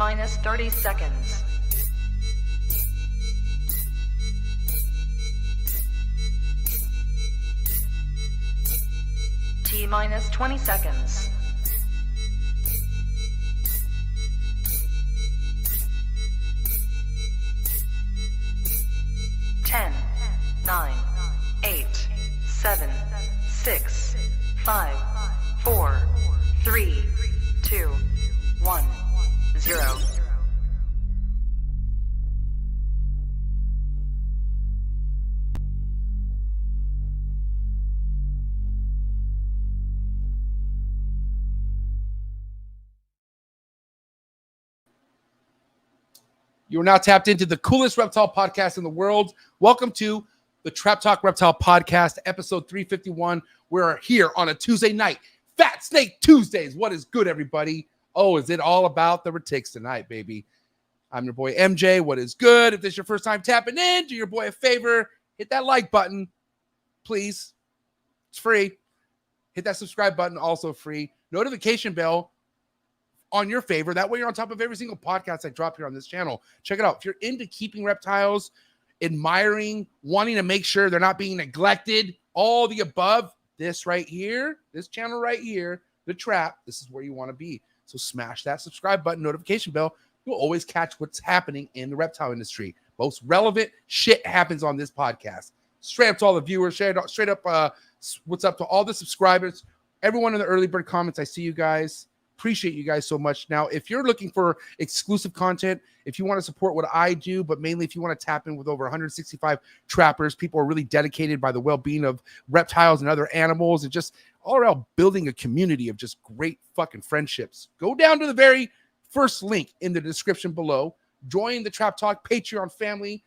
minus 30 seconds. T minus 20 seconds. 10, 9, 8, 7, 6, 5, 4, 3, 2, 1, 0. You are now tapped into the coolest reptile podcast in the world. Welcome to the Trap Talk Reptile Podcast, episode 351. We're here on a Tuesday night. Fat Snake Tuesdays. What is good, everybody? Oh, is it all about the Retics tonight, baby? I'm your boy, MJ. What is good? If this is your first time tapping in, do your boy a favor. Hit that like button, please. It's free. Hit that subscribe button, also free. Notification bell on your favor. That way you're on top of every single podcast I drop here on this channel. Check it out. If you're into keeping reptiles, admiring, wanting to make sure they're not being neglected, all the above, this right here, this channel right here, The Trap, this is where you want to be. So smash that subscribe button, notification bell. You'll always catch what's happening in the reptile industry. Most relevant shit happens on this podcast. Straight up to all the viewers, straight up what's up to all the subscribers, everyone in the early bird comments. I see you guys. Appreciate you guys so much. Now, if you're looking for exclusive content, if you want to support what I do, but mainly if you want to tap in with over 165 trappers, people are really dedicated by the well-being of reptiles and other animals and just all around building a community of just great fucking friendships. Go down to the very first link in the description below. Join the Trap Talk Patreon family.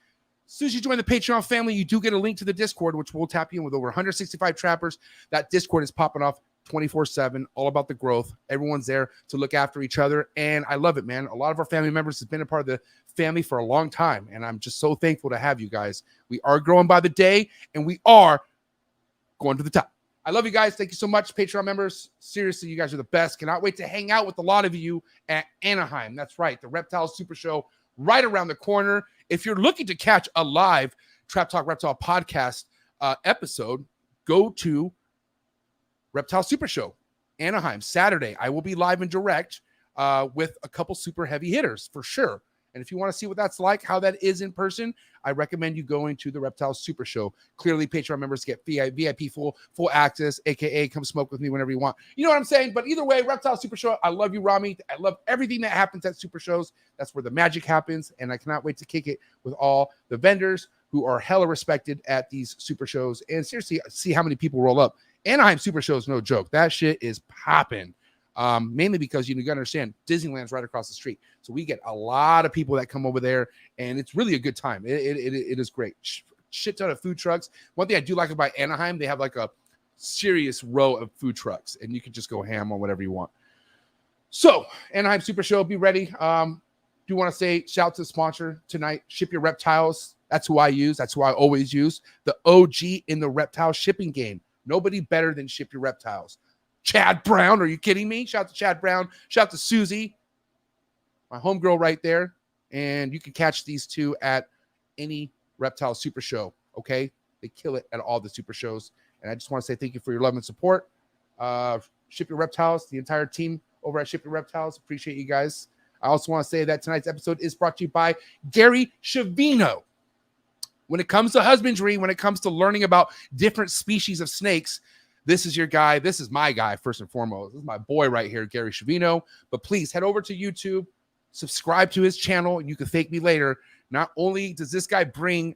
As soon as you join the Patreon family, you do get a link to the Discord, which will tap you in with over 165 trappers. That Discord is popping off 24/7, all about the growth. Everyone's there to look after each other, and I love it, man. A lot of our family members have been a part of the family for a long time, and I'm just so thankful to have you guys. We are growing by the day, and we are going to the top. I love you guys. Thank you so much, Patreon members. Seriously, you guys are the best. Cannot wait to hang out with a lot of you at Anaheim. That's right, the Reptile Super Show right around the corner. If you're looking to catch a live Trap Talk Reptile podcast episode, go to Reptile Super Show, Anaheim, Saturday. I will be live and direct with a couple super heavy hitters for sure. And if you want to see what that's like, how that is in person, I recommend you going to the Reptile Super Show. Clearly, Patreon members get VIP full access, aka come smoke with me whenever you want. You know what I'm saying? But either way, Reptile Super Show, I love you, Rami. I love everything that happens at Super Shows. That's where the magic happens, and I cannot wait to kick it with all the vendors who are hella respected at these Super Shows. And seriously, see how many people roll up. Anaheim Super Show is no joke. That shit is popping. Mainly because you gotta understand Disneyland's right across the street. So we get a lot of people that come over there, and it's really a good time. It is great. Shit ton of food trucks. One thing I do like about Anaheim, they have like a serious row of food trucks, and you can just go ham on whatever you want. So Anaheim Super Show, be ready. Do want to say shout out to the sponsor tonight, Ship Your Reptiles. That's who I use. That's who I always use. The OG in the reptile shipping game. Nobody better than Ship Your Reptiles. Chad Brown, are you kidding me? Shout out to Chad Brown. Shout out to Susie, my homegirl right there. And you can catch these two at any Reptile Super Show, okay? They kill it at all the Super Shows. And I just want to say thank you for your love and support. Ship Your Reptiles, the entire team over at Ship Your Reptiles. Appreciate you guys. I also want to say that tonight's episode is brought to you by Gary Shavino. When it comes to husbandry, when it comes to learning about different species of snakes, this is your guy. This is my guy, first and foremost. This is my boy right here, Gary Shavino. But please head over to YouTube, subscribe to his channel, and you can thank me later. Not only does this guy bring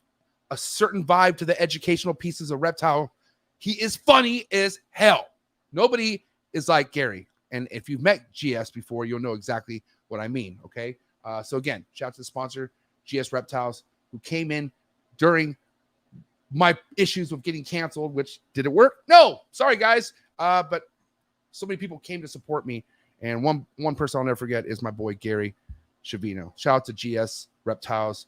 a certain vibe to the educational pieces of reptile, he is funny as hell. Nobody is like Gary. And if you've met GS before, you'll know exactly what I mean, okay? So again, shout out to the sponsor, GS Reptiles, who came in during my issues with getting canceled, which did it work? No, sorry guys. But so many people came to support me. And one person I'll never forget is my boy, Gary Shavino. Shout out to GS Reptiles,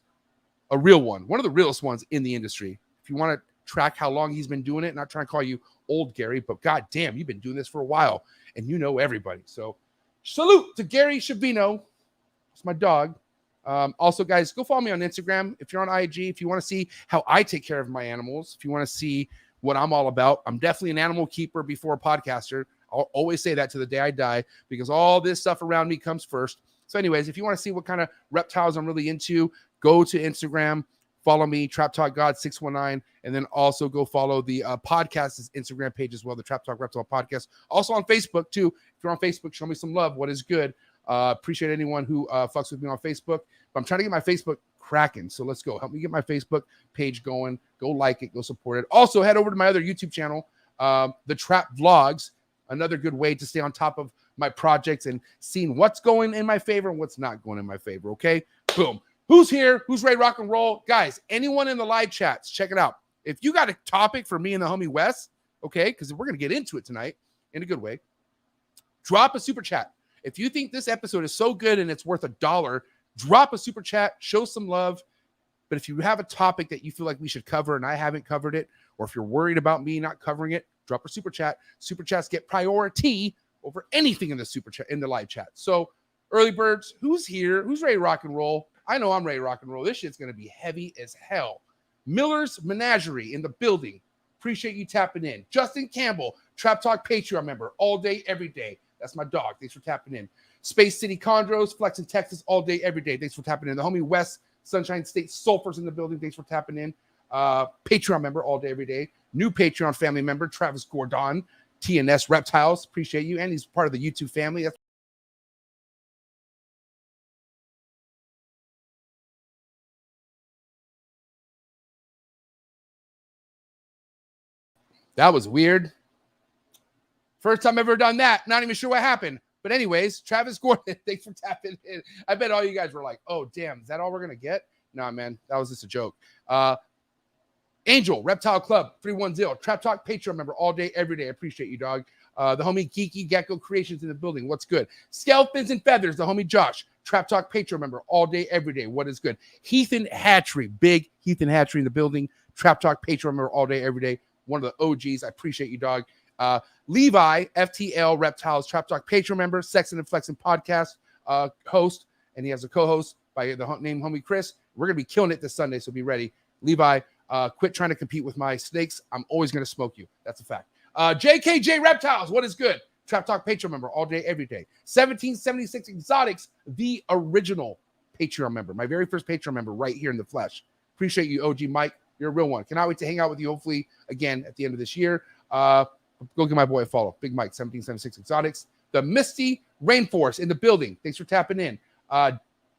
a real one of the realest ones in the industry. If you want to track how long he's been doing it, not trying to call you old Gary, but god damn, you've been doing this for a while and you know everybody. So salute to Gary Shavino. It's my dog. Also, guys, go follow me on Instagram. If you're on IG, if you want to see how I take care of my animals, if you want to see what I'm all about, I'm definitely an animal keeper before a podcaster. I'll always say that to the day I die, because all this stuff around me comes first. So anyways, if you want to see what kind of reptiles I'm really into, go to Instagram, follow me, Trap Talk God 619, and then also go follow the podcast's Instagram page as well, the Trap Talk Reptile Podcast. Also on Facebook too. If you're on Facebook, show me some love. What is good? Appreciate anyone who fucks with me on Facebook. But I'm trying to get my Facebook cracking. So let's go. Help me get my Facebook page going. Go like it. Go support it. Also, head over to my other YouTube channel, The Trap Vlogs. Another good way to stay on top of my projects and seeing what's going in my favor and what's not going in my favor. Okay? Boom. Who's here? Who's ready to rock and roll? Guys, anyone in the live chats, check it out. If you got a topic for me and the homie Wes, okay, because we're going to get into it tonight in a good way, drop a super chat. If you think this episode is so good and it's worth $1, drop a super chat, show some love. But if you have a topic that you feel like we should cover and I haven't covered it, or if you're worried about me not covering it, drop a super chat. Super chats get priority over anything in the super chat, in the live chat. So early birds, who's here? Who's ready to rock and roll? I know I'm ready to rock and roll. This shit's going to be heavy as hell. Miller's Menagerie in the building. Appreciate you tapping in. Justin Campbell, Trap Talk Patreon member, all day, every day. That's my dog. Thanks for tapping in. Space City Chondros, Flex in Texas, all day, every day. Thanks for tapping in. The homie West, Sunshine State Sulfurs in the building. Thanks for tapping in. Patreon member, all day, every day. New Patreon family member, Travis Gordon, TNS Reptiles. Appreciate you. And he's part of the YouTube family. That was weird. First time I've ever done that. Not even sure what happened. But anyways, Travis Gordon, thanks for tapping in. I bet all you guys were like, oh, damn, is that all we're going to get? Nah, man, that was just a joke. Angel, Reptile Club, 310. Trap Talk Patreon member, all day, every day. I appreciate you, dog. The homie Geeky Gecko Creations in the building. What's good? Scalpins and Feathers, the homie Josh. Trap Talk Patreon member, all day, every day. What is good? Heathen Hatchery, big Heathen Hatchery in the building. Trap Talk Patreon member, all day, every day. One of the OGs. I appreciate you, dog. Levi, FTL Reptiles, Trap Talk Patreon member, Sexin' and Flexin' podcast host, and he has a co-host by the name homie Chris. We're going to be killing it this Sunday, so be ready. Levi, quit trying to compete with my snakes. I'm always going to smoke you. That's a fact. JKJ Reptiles, what is good? Trap Talk Patreon member, all day, every day. 1776 Exotics, the original Patreon member, my very first Patreon member right here in the flesh. Appreciate you, OG Mike. You're a real one. Cannot wait to hang out with you, hopefully, again, at the end of this year. Go give my boy a follow. Big Mike, 1776 Exotics. The Misty Rainforest in the building. Thanks for tapping in.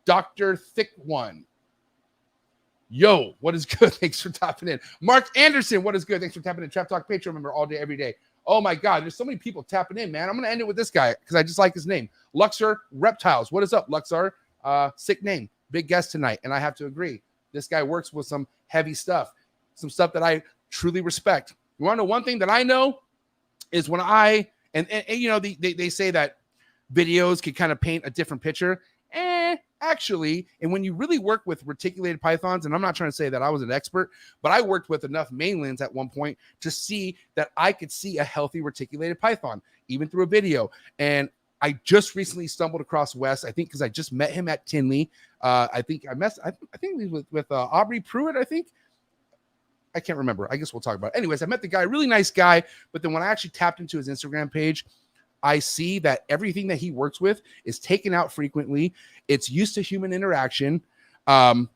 Dr. Thick One. Yo, what is good? Thanks for tapping in. Mark Anderson, what is good? Thanks for tapping in. Trap Talk Patreon member, all day, every day. Oh my God, there's so many people tapping in, man. I'm going to end it with this guy because I just like his name. Luxor Reptiles. What is up, Luxor? Sick name. Big guest tonight. And I have to agree. This guy works with some heavy stuff. Some stuff that I truly respect. You want to know one thing that I know is when and you know, they say that videos can kind of paint a different picture. Actually, and when you really work with reticulated pythons, and I'm not trying to say that I was an expert, but I worked with enough mainlands at one point to see that I could see a healthy reticulated python, even through a video. And I just recently stumbled across Wes, I think, because I just met him at Tinley. I think he was with Aubrey Pruitt, I think. I can't remember. I guess we'll talk about it. Anyways, I met the guy, really nice guy. But then when I actually tapped into his Instagram page, I see that everything that he works with is taken out frequently. It's used to human interaction, and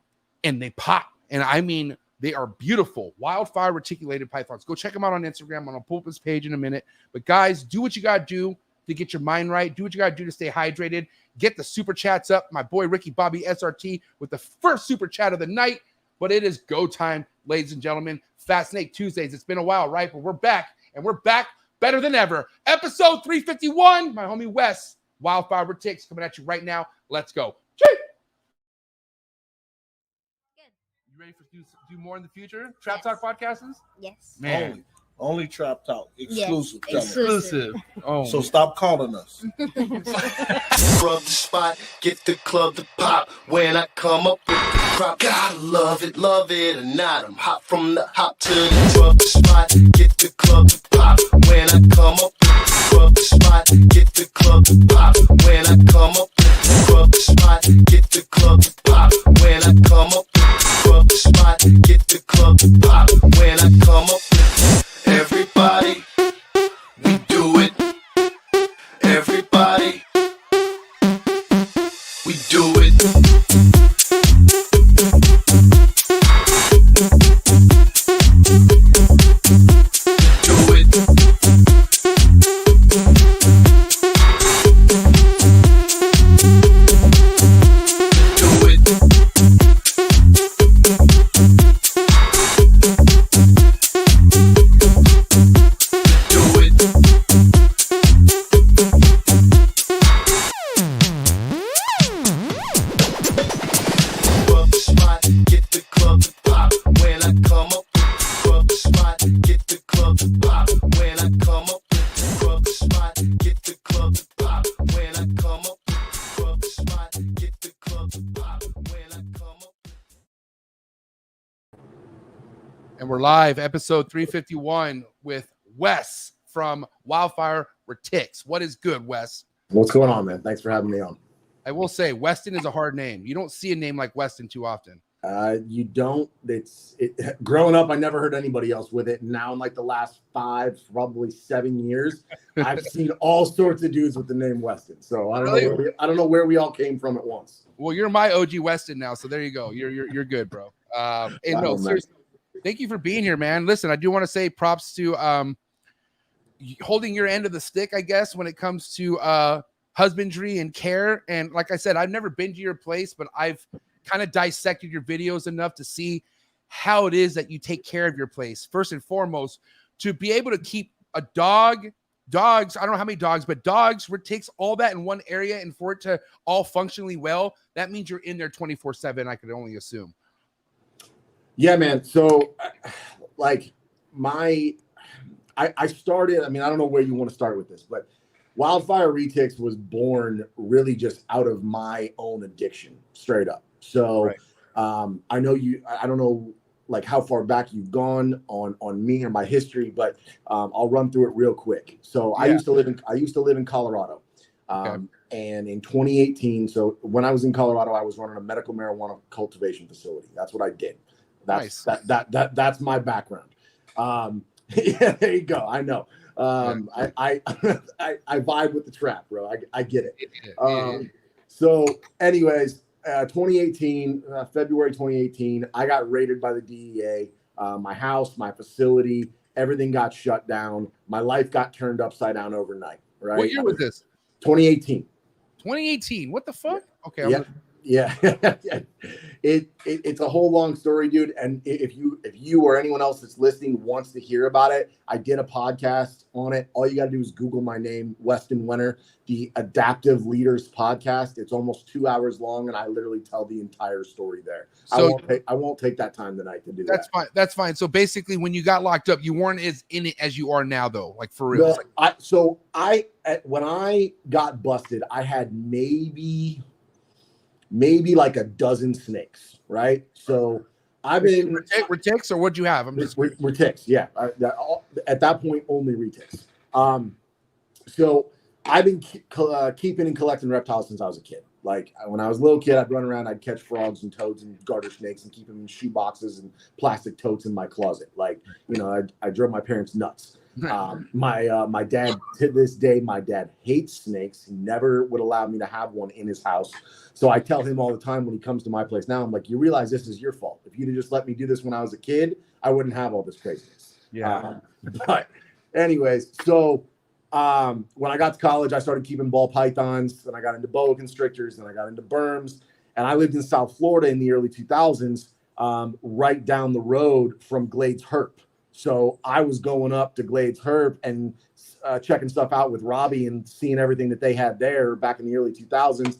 they pop. And I mean, they are beautiful. Wildfire reticulated pythons. Go check them out on Instagram. I'm going to pull up his page in a minute. But guys, do what you got to do to get your mind right. Do what you got to do to stay hydrated. Get the super chats up. My boy Ricky Bobby SRT with the first super chat of the night. But it is go time, ladies and gentlemen. Fat Snake Tuesdays. It's been a while, right? But we're back, and we're back better than ever. Episode 351. My homie Wes, Wildfire Retics, coming at you right now. Let's go. Good. You ready for do more in the future? Trap Talk podcasts? Yes. Man. Only Trap Talk. Exclusive. Yes. Exclusive. Oh. So stop calling us. Rub the spot, get the club to pop. When I come up with the crop, gotta love it or not. I'm hot from the hop to the rub the spot, get the club to pop. When I come up with the rub the spot, get the club to pop. When I come up with the rub the spot, get And we're live, episode 351 with Wes from Wildfire Retics. What is good, Wes? What's going on, man? Thanks for having me on. I will say, Weston is a hard name. You don't see a name like Weston too often. You don't. Growing up, I never heard anybody else with it. Now, in like the last 5, probably 7 years, I've seen all sorts of dudes with the name Weston. So I don't know where we all came from at once. Well, you're my OG Weston now, so there you go. You're good, bro. Seriously, thank you for being here, man. Listen, I do want to say props to holding your end of the stick, I guess, when it comes to husbandry and care. And like I said, I've never been to your place, but I've kind of dissected your videos enough to see how it is that you take care of your place. First and foremost, to be able to keep a dogs, I don't know how many dogs, but dogs, Retics, all that in one area, and for it to all functionally well, that means you're in there 24/7, I could only assume. Yeah, man. So like I started, I mean, I don't know where you want to start with this, but Wildfire Retics was born really just out of my own addiction, straight up. So right. I don't know like how far back you've gone on me or my history, but I'll run through it real quick. So yeah. I used to live in Colorado. Okay. And in 2018, so when I was in Colorado, I was running a medical marijuana cultivation facility. That's what I did. That's nice. That's my background. Yeah, there you go. I know. I vibe with the trap, bro. I get it. So anyways, 2018, February 2018, I got raided by the DEA. My house, my facility, everything got shut down. My life got turned upside down overnight. Right. What year was this? 2018. 2018. What the fuck? Okay. Yeah. It's a whole long story, dude. And if you or anyone else that's listening wants to hear about it, I did a podcast on it. All you got to do is Google my name, Weston Wenner, the Adaptive Leaders Podcast. It's almost 2 hours long, and I literally tell the entire story there. So I won't take that time tonight to do that. That's fine. That's fine. So basically, when you got locked up, you weren't as in it as you are now, though. Like for real. When I got busted, I had maybe like a dozen snakes, right? So I've been Retics, or what'd you have? I'm just Retics, yeah. At that point, only Retics. So I've been keeping and collecting reptiles since I was a kid. Like when I was a little kid, I'd run around, I'd catch frogs and toads and garter snakes and keep them in shoe boxes and plastic totes in my closet. Like, I drove my parents nuts. My dad, to this day, my dad hates snakes. He never would allow me to have one in his house. So I tell him all the time when he comes to my place now, I'm like, you realize this is your fault. If you'd have just let me do this when I was a kid, I wouldn't have all this craziness. Yeah. But anyways, so when I got to college, I started keeping ball pythons, and I got into boa constrictors, and I got into berms, and I lived in South Florida in the early 2000s, right down the road from Glades Herp. So I was going up to Glades Herp and checking stuff out with Robbie and seeing everything that they had there back in the early 2000s.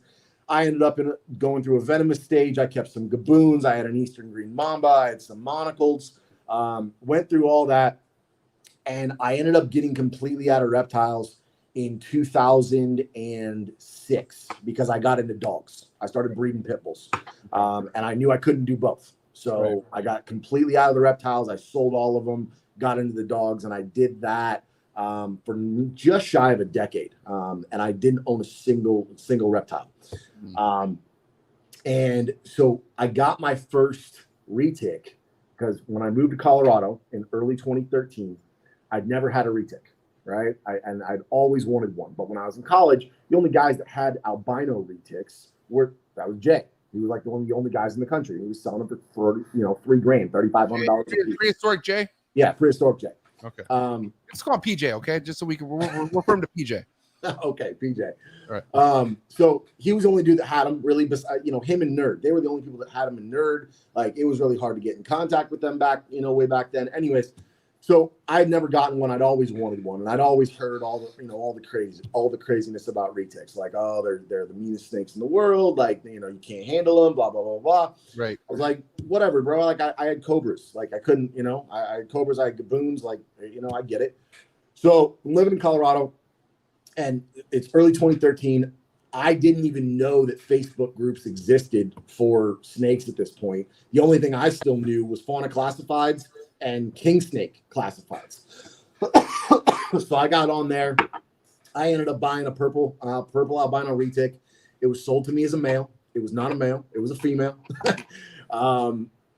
I ended up going through a venomous stage. I kept some gaboons. I had an Eastern Green Mamba. I had some monocles. Went through all that. And I ended up getting completely out of reptiles in 2006 because I got into dogs. I started breeding pit bulls. And I knew I couldn't do both. So I got completely out of the reptiles. I sold all of them, got into the dogs, and I did that for just shy of a decade. And I didn't own a single reptile. And so I got my first retic because when I moved to Colorado in early 2013, I'd never had a retic, right? I'd always wanted one. But when I was in college, the only guys that had albino retics that was Jay. He was like the only guys in the country. He was selling them for $3,000, $3,500 a piece. Prehistoric Jay? Yeah, Prehistoric Jay. Okay. Let's call him PJ, okay? Just so we can refer him to PJ. Okay, PJ. All right. So he was the only dude that had him, really, besides, him and Nerd. They were the only people that had him in Nerd. Like, it was really hard to get in contact with them back, way back then. Anyways, so I had never gotten one. I'd always wanted one, and I'd always heard all the craziness about retics. Like, oh, they're the meanest snakes in the world. Like, you can't handle them. Blah blah blah blah. Right. I was like, whatever, bro. Like, I had cobras. Like, I couldn't. I had cobras. I had gaboons. Like, I get it. So I'm living in Colorado, and it's early 2013. I didn't even know that Facebook groups existed for snakes at this point. The only thing I still knew was fauna classifieds and king snake classifieds. So I got on there. I ended up buying a purple albino retic. It was sold to me as a male. It was not a male. It was a female.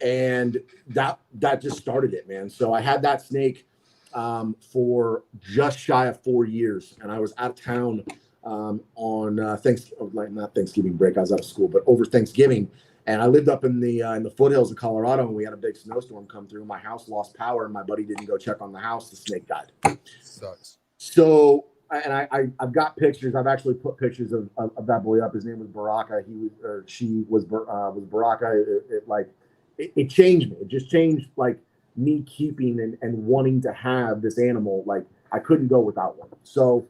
And that just started it, man. So I had that snake for just shy of 4 years, and I was out of town on not Thanksgiving break. I was out of school, but over Thanksgiving, and I lived up in the foothills of Colorado, and we had a big snowstorm come through. My house lost power, and my buddy didn't go check on the house. The snake died. Sucks. So, I've got pictures. I've actually put pictures of that boy up. His name was Baraka. She was Baraka. It changed me. It just changed like me keeping and wanting to have this animal. Like I couldn't go without one. So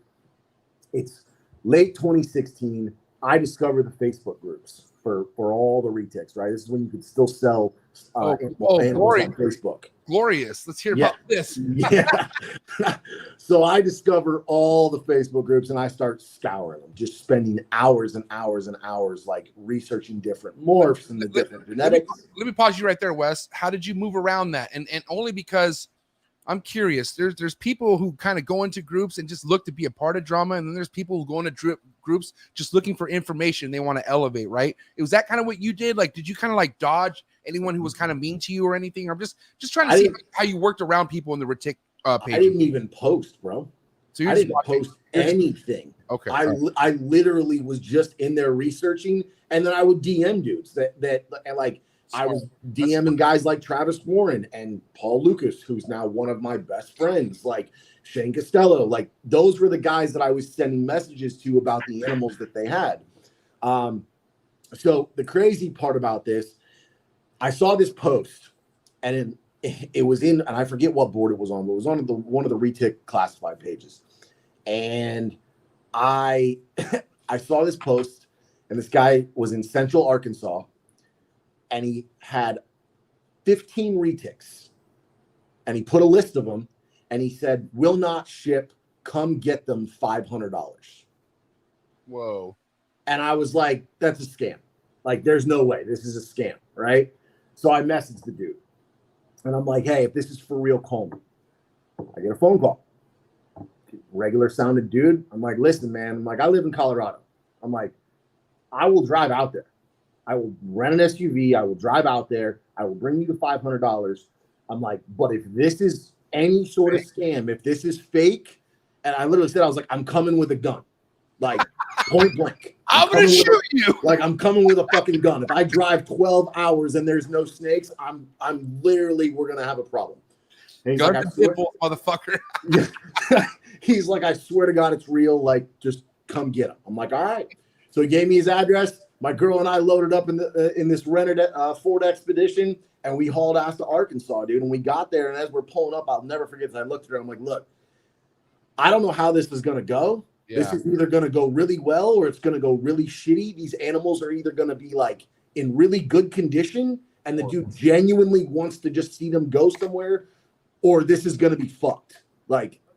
it's late 2016. I discovered the Facebook groups for all the retics, right? This is when you could still sell animals on Facebook. Glorious. Let's hear about this. Yeah. So I discover all the Facebook groups and I start scouring them, just spending hours and hours and hours like researching different morphs and the different genetics. Let me pause you right there, Wes. How did you move around that? And only because I'm curious. There's people who kind of go into groups and just look to be a part of drama, and then there's people who go into groups just looking for information they want to elevate, right? Was that kind of what you did? Like, did you kind of like dodge anyone who was kind of mean to you or anything? I'm just trying to see how you worked around people in the Retic page. I didn't even post, bro. So I didn't post anything. Okay. I literally was just in there researching, and then I would DM dudes that like. I was DMing guys like Travis Warren and Paul Lucas, who's now one of my best friends, like Shane Costello. Like those were the guys that I was sending messages to about the animals that they had. So the crazy part about this, I saw this post, and it was in, and I forget what board it was on, but it was on one of the Retic classified pages. And I saw this post, and this guy was in Central Arkansas. And he had 15 retics, and he put a list of them, and he said, "Will not ship. Come get them, $500." Whoa! And I was like, "That's a scam. Like, there's no way this is a scam, right?" So I messaged the dude, and I'm like, "Hey, if this is for real, call me." I get a phone call. Regular sounded dude. I'm like, "Listen, man. I'm like, I live in Colorado. I'm like, I will drive out there. I will rent an SUV. I will drive out there. I will bring you the $500. I'm like, but if this is any sort of scam, if this is fake, and I literally said, I was like, I'm coming with a gun, like point blank. I'm going to shoot you. Like I'm coming with a fucking gun. If I drive 12 hours and there's no snakes, I'm literally, we're going to have a problem. And he's like, motherfucker. He's like, I swear to God, it's real. Like, just come get him. I'm like, all right. So he gave me his address. My girl and I loaded up in this rented Ford Expedition, and we hauled ass to Arkansas, dude. And we got there, and as we're pulling up, I'll never forget that I looked at her. I'm like, look, I don't know how this is going to go. Yeah. This is either going to go really well or it's going to go really shitty. These animals are either going to be like in really good condition, and the dude genuinely wants to just see them go somewhere, or this is going to be fucked.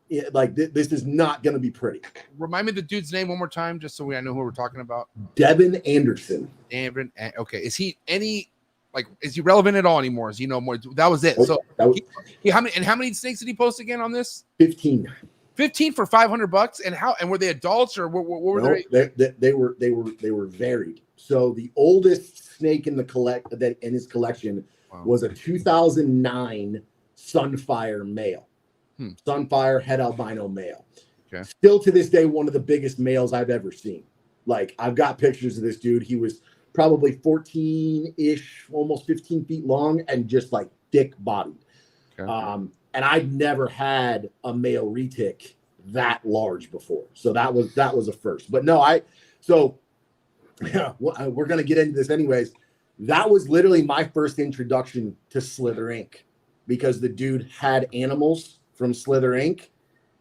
This is not going to be pretty. Remind me the dude's name one more time, just so I know who we're talking about. Devin Anderson. Devin. Okay. Is he is he relevant at all anymore? Is he no more? That was it. So how many snakes did he post again on this? 15. 15 for $500. And were they adults or what were they? They were varied. So the oldest snake in his collection was a 2009 Sunfire male. Sunfire head albino male. Okay. Still to this day, one of the biggest males I've ever seen. Like, I've got pictures of this dude. He was probably 14-ish, almost 15 feet long, and just like thick bodied. Okay. And I'd never had a male retic that large before. So that was a first. But no, we're gonna get into this anyways. That was literally my first introduction to Slither Inc. because the dude had animals from Slither Inc.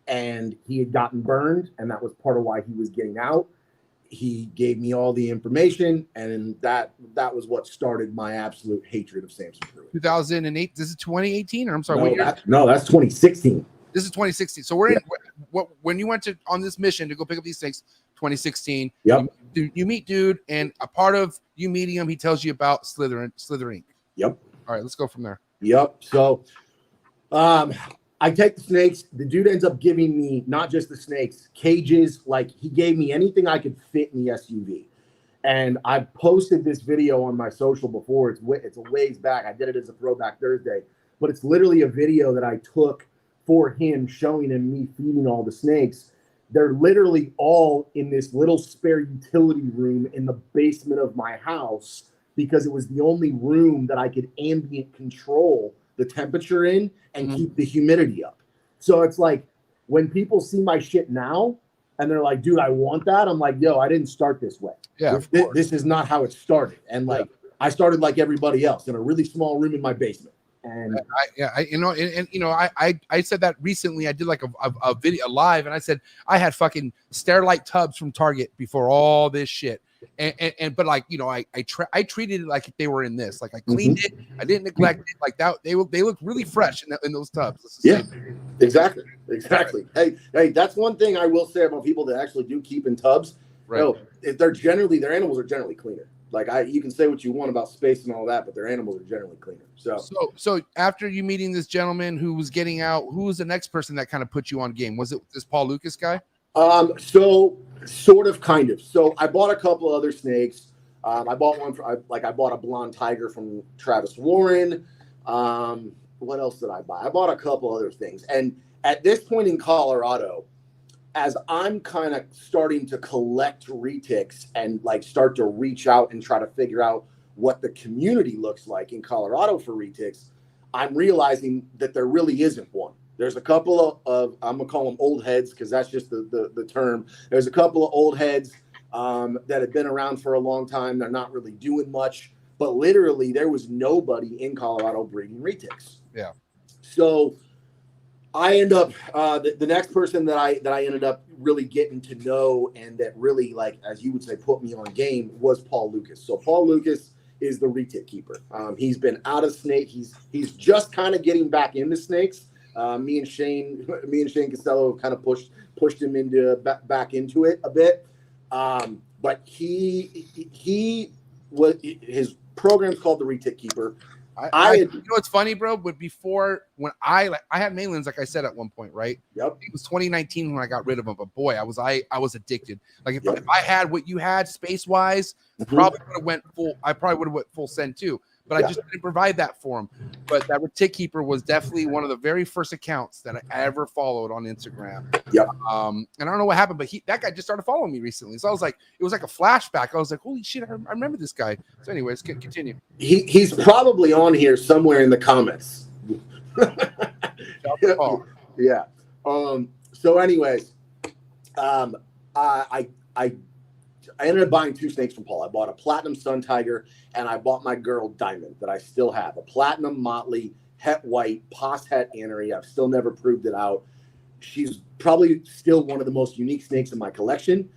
and he had gotten burned, and that was part of why he was getting out. He gave me all the information, and that was what started my absolute hatred of Samson Pruitt. 2008. This is 2018, or I'm sorry. No, that's 2016. This is 2016. So we're in when you went on this mission to go pick up these snakes, 2016. Yep. You meet dude, and a part of you meeting him, he tells you about Slither Inc. Yep. All right, let's go from there. Yep. So I take the snakes. The dude ends up giving me not just the snakes, cages. Like he gave me anything I could fit in the SUV. And I posted this video on my social before. It's a ways back. I did it as a throwback Thursday, but it's literally a video that I took for him, showing him me feeding all the snakes. They're literally all in this little spare utility room in the basement of my house because it was the only room that I could ambient control the temperature in and keep the humidity up. So it's like when people see my shit now and they're like, dude, I want that. I'm like, yo, I didn't start this way. Yeah, this is not how it started. And like, I started like everybody else in a really small room in my basement. And I said that recently. I did like a video live, and I said I had fucking Sterilite tubs from Target before all this shit. But like, you know, I treated it like they were in this. Like I cleaned it, I didn't neglect it. Like that, they look really fresh in those tubs. Yeah, exactly. Hey, that's one thing I will say about people that actually do keep in tubs. Right. No, their animals are generally cleaner. Like you can say what you want about space and all that, but their animals are generally cleaner. So after you meeting this gentleman who was getting out, who was the next person that kind of put you on game? Was it this Paul Lucas guy? So sort of, kind of. So I bought a couple other snakes. I bought one I bought a blonde tiger from Travis Warren. What else did I buy? I bought a couple other things. And at this point in Colorado, as I'm kind of starting to collect retics and like start to reach out and try to figure out what the community looks like in Colorado for retics, I'm realizing that there really isn't one. There's a couple of I'm gonna call them old heads because that's just the term. There's a couple of old heads that have been around for a long time. They're not really doing much, but literally there was nobody in Colorado breeding retics. Yeah. So I end up the next person that I ended up really getting to know and that really, like, as you would say, put me on game was Paul Lucas. So Paul Lucas is the retic keeper. He's been out of snake. He's just kind of getting back into snakes. Me and Shane Costello kind of pushed him into back into it a bit. But he was, his program's called the Retic Keeper. You know what's funny, bro? But before, when I had mainlands, like I said at one point, right? Yep. It was 2019 when I got rid of them. But boy, I was addicted. Like if I had what you had space wise, probably would have went full. I probably would have went full send too. But I just didn't provide that for him. But that Retic Keeper was definitely one of the very first accounts that I ever followed on Instagram. Yep. And I don't know what happened, but that guy just started following me recently. So I was like, it was like a flashback. I was like, holy shit, I remember this guy. So anyways, continue. He's probably on here somewhere in the comments. Yeah. So anyways, I ended up buying two snakes from Paul. I bought a platinum sun tiger and I bought my girl Diamond that I still have. A platinum motley, het white, P.H.A.T anery. I've still never proved it out. She's probably still one of the most unique snakes in my collection.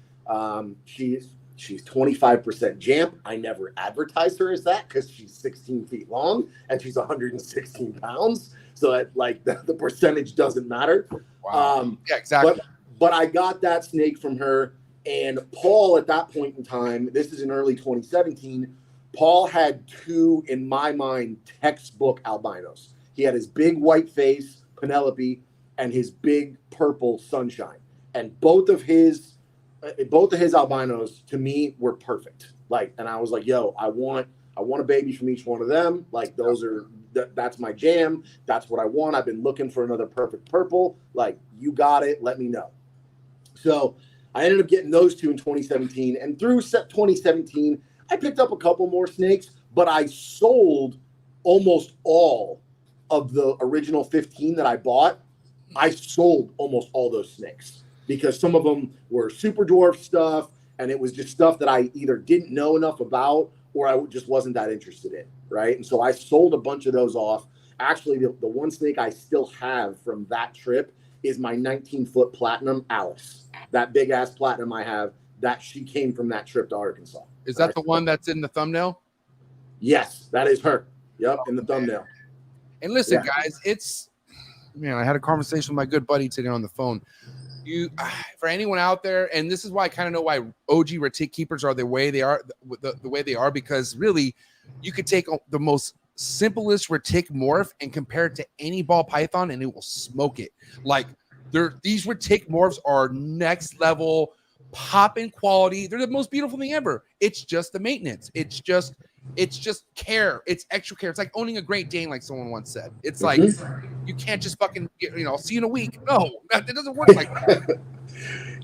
She's 25% jamp. I never advertised her as that because she's 16 feet long and she's 116 pounds. So that, like, the percentage doesn't matter. Wow. Yeah, exactly. But I got that snake from her. And Paul, at that point in time, this is in early 2017, Paul had two, in my mind, textbook albinos. He had his big white face, Penelope, and his big purple Sunshine. And both of his albinos, to me, were perfect. Like, and I was like, yo, I want a baby from each one of them. Like, that's my jam. That's what I want. I've been looking for another perfect purple. Like, you got it. Let me know. So I ended up getting those two in 2017. And through 2017, I picked up a couple more snakes, but I sold almost all of the original 15 that I bought. I sold almost all those snakes because some of them were super dwarf stuff, and it was just stuff that I either didn't know enough about or I just wasn't that interested in, right? And so I sold a bunch of those off. Actually, the one snake I still have from that trip is my 19-foot platinum Alice. That big ass platinum I have, that she came from that trip to Arkansas. Is that the one that's in the thumbnail? Yes, that is her. Yep, in the thumbnail. And listen, guys, I had a conversation with my good buddy today on the phone. For anyone out there, and this is why I kind of know why OG Retic keepers are the way they are, the way they are, because really, you could take the most simplest retic morph and compare it to any ball python and it will smoke it. Like these retic morphs are next level popping quality. They're the most beautiful thing ever. It's just the maintenance. It's just care. It's extra care. It's like owning a Great Dane, like someone once said. It's like you can't just fucking see you in a week. No, it doesn't work like that.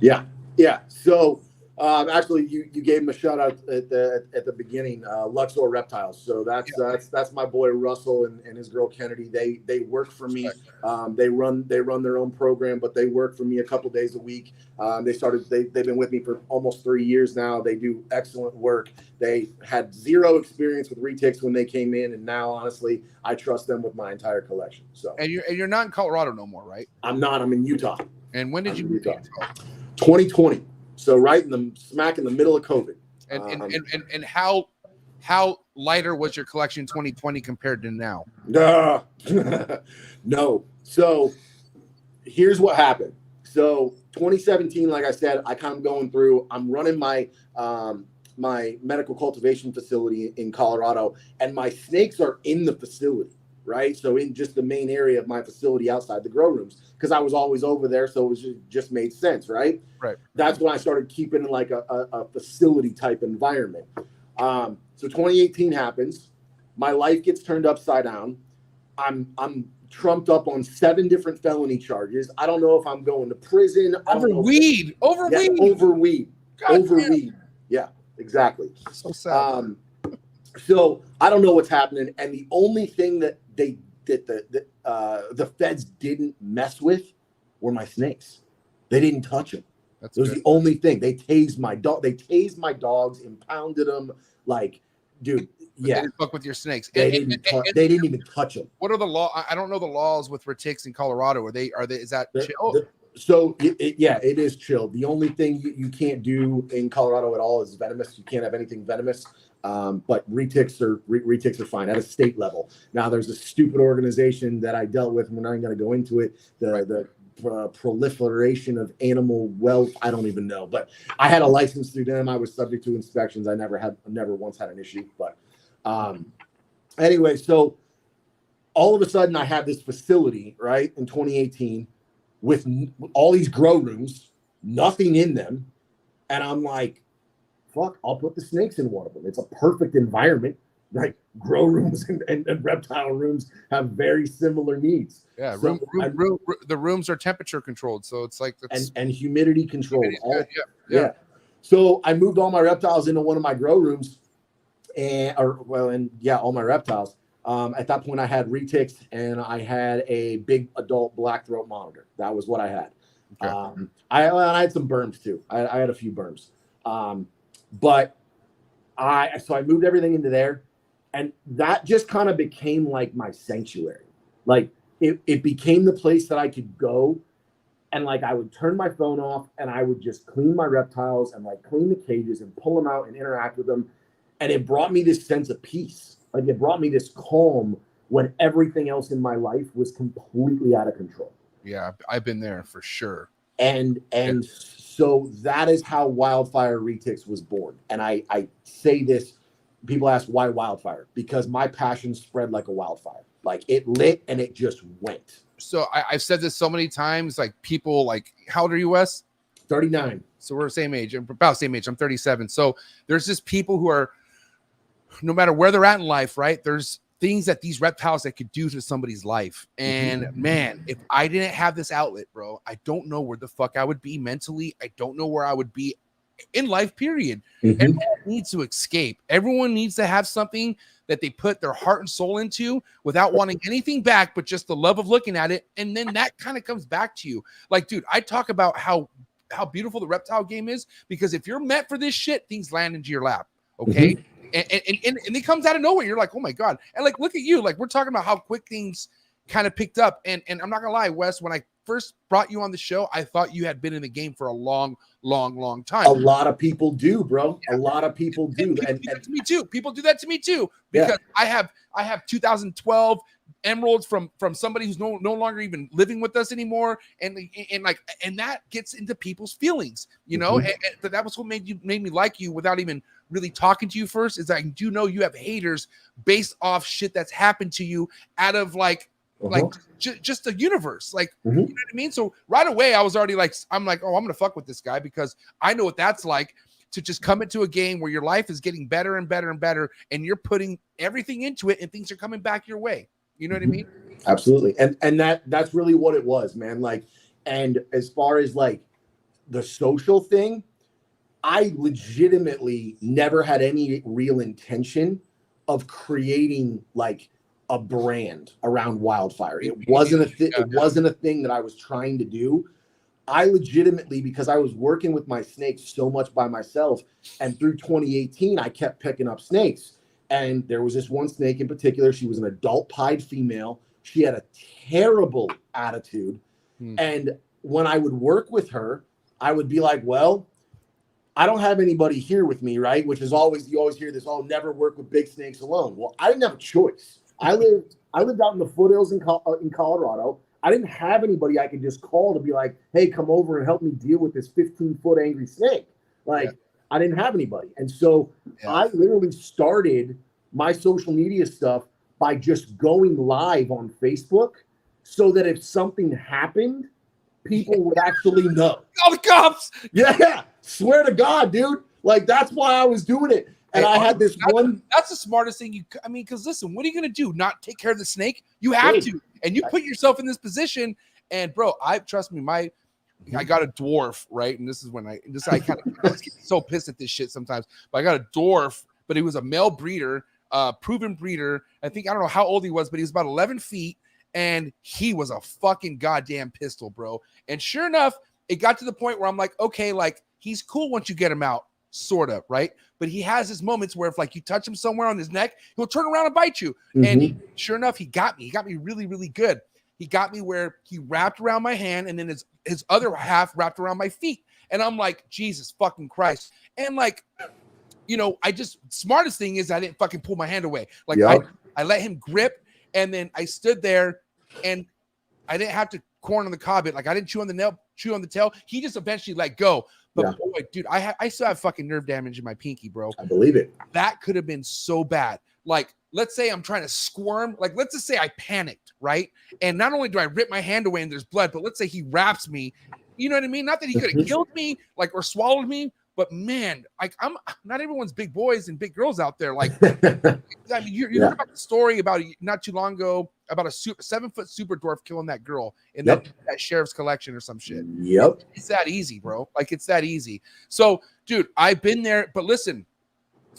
Yeah. So actually, you gave him a shout out at the beginning, Luxor Reptiles. So that's my boy Russell and his girl Kennedy. They work for me. They run their own program, but they work for me a couple days a week. They've been with me for almost 3 years now. They do excellent work. They had zero experience with Retics when they came in, and now honestly, I trust them with my entire collection. So and you're not in Colorado no more, right? I'm not. I'm in Utah. And when did you move to Utah? 2020. So right in the middle of COVID. And how lighter was your collection 2020 compared to now? No. So here's what happened. So 2017, like I said, I kind of going through. I'm running my my medical cultivation facility in Colorado, and my snakes are in the facility, right? So in just the main area of my facility outside the grow rooms, because I was always over there, so it was just made sense, right? Right. That's when I started keeping like a facility type environment. So 2018 happens. My life gets turned upside down. I'm trumped up on 7 different felony charges. I don't know if I'm going to prison. Over weed. Yeah, exactly. So sad. So I don't know what's happening, and the only thing that the feds didn't mess with were my snakes. They didn't touch them. It was the only thing. They tased my dog. They tased my dogs, impounded them. Like, dude, yeah. They didn't fuck with your snakes. They didn't even touch them. What are the law? I don't know the laws with retics in Colorado. Is that chill? So it is chill. The only thing you can't do in Colorado at all is venomous. You can't have anything venomous. But retics are fine at a state level. Now there's a stupid organization that I dealt with, and we're not even going to go into it. The proliferation of animal wealth. I don't even know, but I had a license through them. I was subject to inspections. I never once had an issue. But anyway, so all of a sudden I have this facility, right, in 2018 with all these grow rooms, nothing in them, and I'm like, fuck, I'll put the snakes in one of them. It's a perfect environment. Right, grow rooms and reptile rooms have very similar needs. Yeah, so the rooms are temperature controlled, so it's like and humidity controlled. Yeah. So I moved all my reptiles into one of my grow rooms, all my reptiles. At that point, I had retics and I had a big adult black throat monitor. That was what I had. Okay. I had some berms too. I had a few berms, but I moved everything into there. And that just kind of became like my sanctuary. Like it became the place that I could go, and like I would turn my phone off and I would just clean my reptiles and like clean the cages and pull them out and interact with them. And it brought me this sense of peace. Like it brought me this calm when everything else in my life was completely out of control. Yeah, I've been there for sure. And so that is how Wildfire Retics was born. And I say this. People ask why Wildfire, because my passion spread like a wildfire. Like it lit and it just went. So I've said this so many times, like people like, how old are you, Wes? 39. So we're the same age, about the same age. I'm 37. So there's just people who are, no matter where they're at in life, right? There's things that these reptiles that could do to somebody's life. And man, if I didn't have this outlet, bro, I don't know where the fuck I would be mentally. I don't know where I would be in life, period. Everyone needs to escape. Everyone needs to have something that they put their heart and soul into without wanting anything back, but just the love of looking at it. And then that kind of comes back to you. Like, dude, I talk about how beautiful the reptile game is, because if you're meant for this shit, things land into your lap. Okay. And it comes out of nowhere. You're like, oh my God. And like, look at you. Like, we're talking about how quick things kind of picked up. And I'm not gonna lie, Wes, when I first brought you on the show, I thought you had been in the game for a long time. A lot of people do, bro. Yeah. A lot of people do. And do that to me too. People do that to me too, because I have 2012 emeralds from somebody who's no longer even living with us anymore, and that gets into people's feelings, you know. But that was what made me like you without even really talking to you first is I do know you have haters based off shit that's happened to you out of like just the universe. Like, you know what I mean? So right away, I was already like, I'm like, oh, I'm going to fuck with this guy because I know what that's like to just come into a game where your life is getting better and better and better. And you're putting everything into it and things are coming back your way. You know what I mean? Absolutely. And that's really what it was, man. Like, and as far as like the social thing, I legitimately never had any real intention of creating like a brand around Wildfire. It wasn't a thing that I was trying to do. I legitimately, because I was working with my snakes so much by myself, and through 2018, I kept picking up snakes. And there was this one snake in particular. She was an adult pied female. She had a terrible attitude. And when I would work with her, I would be like, well, I don't have anybody here with me, right? Which is always, you always hear this, oh, never work with big snakes alone. Well, I didn't have a choice. I lived out in the foothills in Colorado. I didn't have anybody I could just call to be like, hey, come over and help me deal with this 15-foot angry snake. Like, I didn't have anybody. And so I literally started my social media stuff by just going live on Facebook so that if something happened, people would actually know. Call the cops. Yeah. Swear to God, dude. Like, that's why I was doing it. And I had this one. That's the smartest thing because listen, what are you going to do? Not take care of the snake? You have to. And you put yourself in this position. And bro, trust me, I got a dwarf, right? And this is when I kind of get so pissed at this shit sometimes. But I got a dwarf, but he was a male breeder, proven breeder. I don't know how old he was, but he was about 11 feet. And he was a fucking goddamn pistol, bro. And sure enough, it got to the point where I'm like, okay, like he's cool once you get him out, sort of, right? But he has his moments where if like you touch him somewhere on his neck, he'll turn around and bite you. And sure enough, he got me. He got me really, really good. He got me where he wrapped around my hand and then his other half wrapped around my feet. And I'm like, Jesus fucking Christ. And like, you know, smartest thing is I didn't fucking pull my hand away. Like I let him grip. And then I stood there and I didn't have to corn on the cob it. Like I didn't chew on the tail. He just eventually let go. But boy, dude, I still have fucking nerve damage in my pinky, bro. I believe it. That could have been so bad. Like, let's say I'm trying to squirm. Like, let's just say I panicked, right? And not only do I rip my hand away and there's blood, but let's say he wraps me. You know what I mean? Not that he could have killed me, like, or swallowed me. But man, like I'm not everyone's big boys and big girls out there. Like, I mean, you heard about the story about not too long ago about a 7-foot super dwarf killing that girl in that sheriff's collection or some shit. It's that easy, bro. Like it's that easy. So, dude, I've been there. But listen,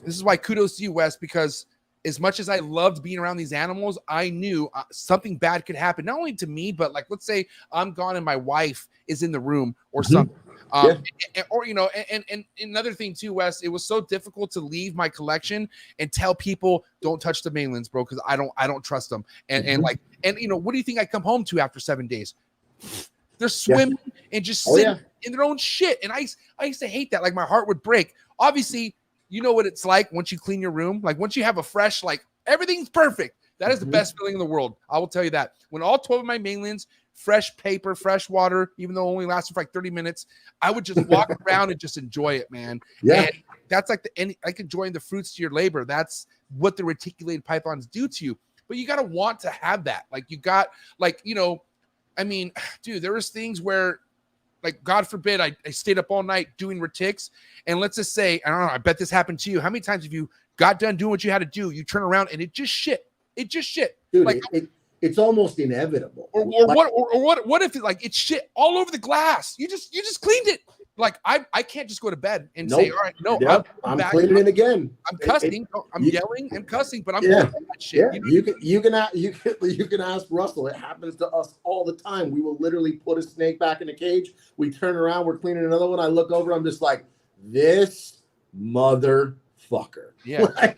this is why kudos to you, Wes, because as much as I loved being around these animals, I knew something bad could happen. Not only to me, but like, let's say I'm gone and my wife is in the room or something. Or you know, and another thing too, Wes, it was so difficult to leave my collection and tell people don't touch the mainlands, bro, because I don't trust them. And you know, what do you think I come home to after 7 days? They're swimming and just sitting in their own shit. And I used to hate that. Like my heart would break. Obviously, you know what it's like once you clean your room. Like once you have a fresh, like everything's perfect. That is the best feeling in the world. I will tell you that. When all 12 of my mainlands, fresh paper, fresh water, even though it only lasted for like 30 minutes, I would just walk around and just enjoy it, man. And that's like like enjoying the fruits to your labor. That's what the reticulated pythons do to you. But you got to want to have that. Like you got, like, you know, I mean, dude, there was things where, like, God forbid, I stayed up all night doing retics. And let's just say, I don't know, I bet this happened to you. How many times have you got done doing what you had to do? You turn around and it just shit. Dude, like, it's almost inevitable. Or what if it, like it's shit all over the glass? You just cleaned it. Like I can't just go to bed and say, all right, no, I'm cleaning it again. I'm cussing, I'm yelling and cussing, but I'm doing that shit. You can ask Russell. It happens to us all the time. We will literally put a snake back in a cage. We turn around, we're cleaning another one. I look over, I'm just like, this motherfucker. Yeah.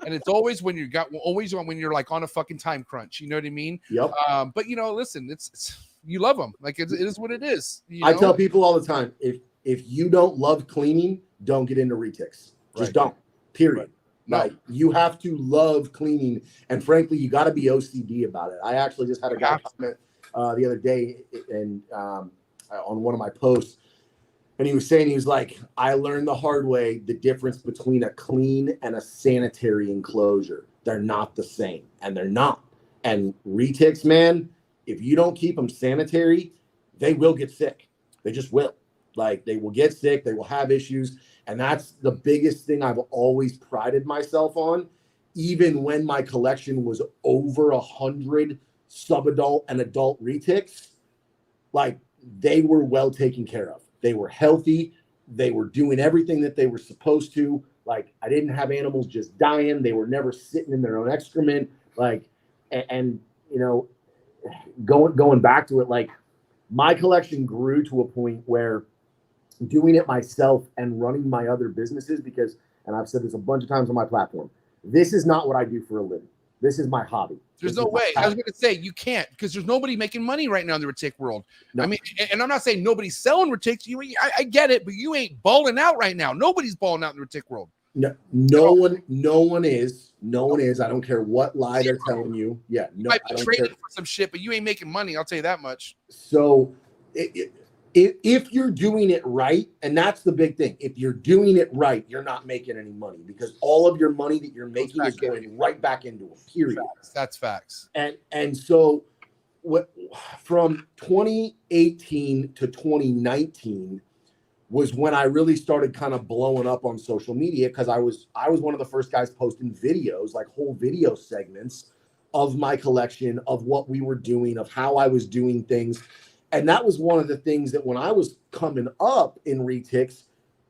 And it's always when when you're like on a fucking time crunch, you know what I mean? Yep. But you know, listen, it's you love them. Like it is what it is. You know? I tell people all the time, if you don't love cleaning, don't get into retics. Just don't. Period. Like you have to love cleaning, and frankly, you got to be OCD about it. I actually just had a guy comment the other day and on one of my posts. And he was saying, he was like, I learned the hard way the difference between a clean and a sanitary enclosure. They're not the same, and they're not. And retics, man, if you don't keep them sanitary, they will get sick. They just will. Like, they will get sick. They will have issues. And that's the biggest thing I've always prided myself on. Even when my collection was over 100 subadult and adult retics, like, they were well taken care of. They were healthy. They were doing everything that they were supposed to. Like, I didn't have animals just dying. They were never sitting in their own excrement. Like, and you know, going back to it, like, my collection grew to a point where doing it myself and running my other businesses, because, and I've said this a bunch of times on my platform, this is not what I do for a living. This is my hobby. There's no way. I was going to say you can't, because there's nobody making money right now in the retic world. No. I mean, and I'm not saying nobody's selling retics. I get it, but you ain't balling out right now. Nobody's balling out in the retic world. No one is. I don't care what lie they're telling you. Yeah, no, I don't care for some shit, but you ain't making money. I'll tell you that much. So, if you're doing it right, and that's the big thing, if you're doing it right, you're not making any money, because all of your money that you're making is going right back into them. Period. That's facts. And so, from 2018 to 2019 was when I really started kind of blowing up on social media, because I was one of the first guys posting videos, like whole video segments of my collection, of what we were doing, of how I was doing things. And that was one of the things that when I was coming up in retics,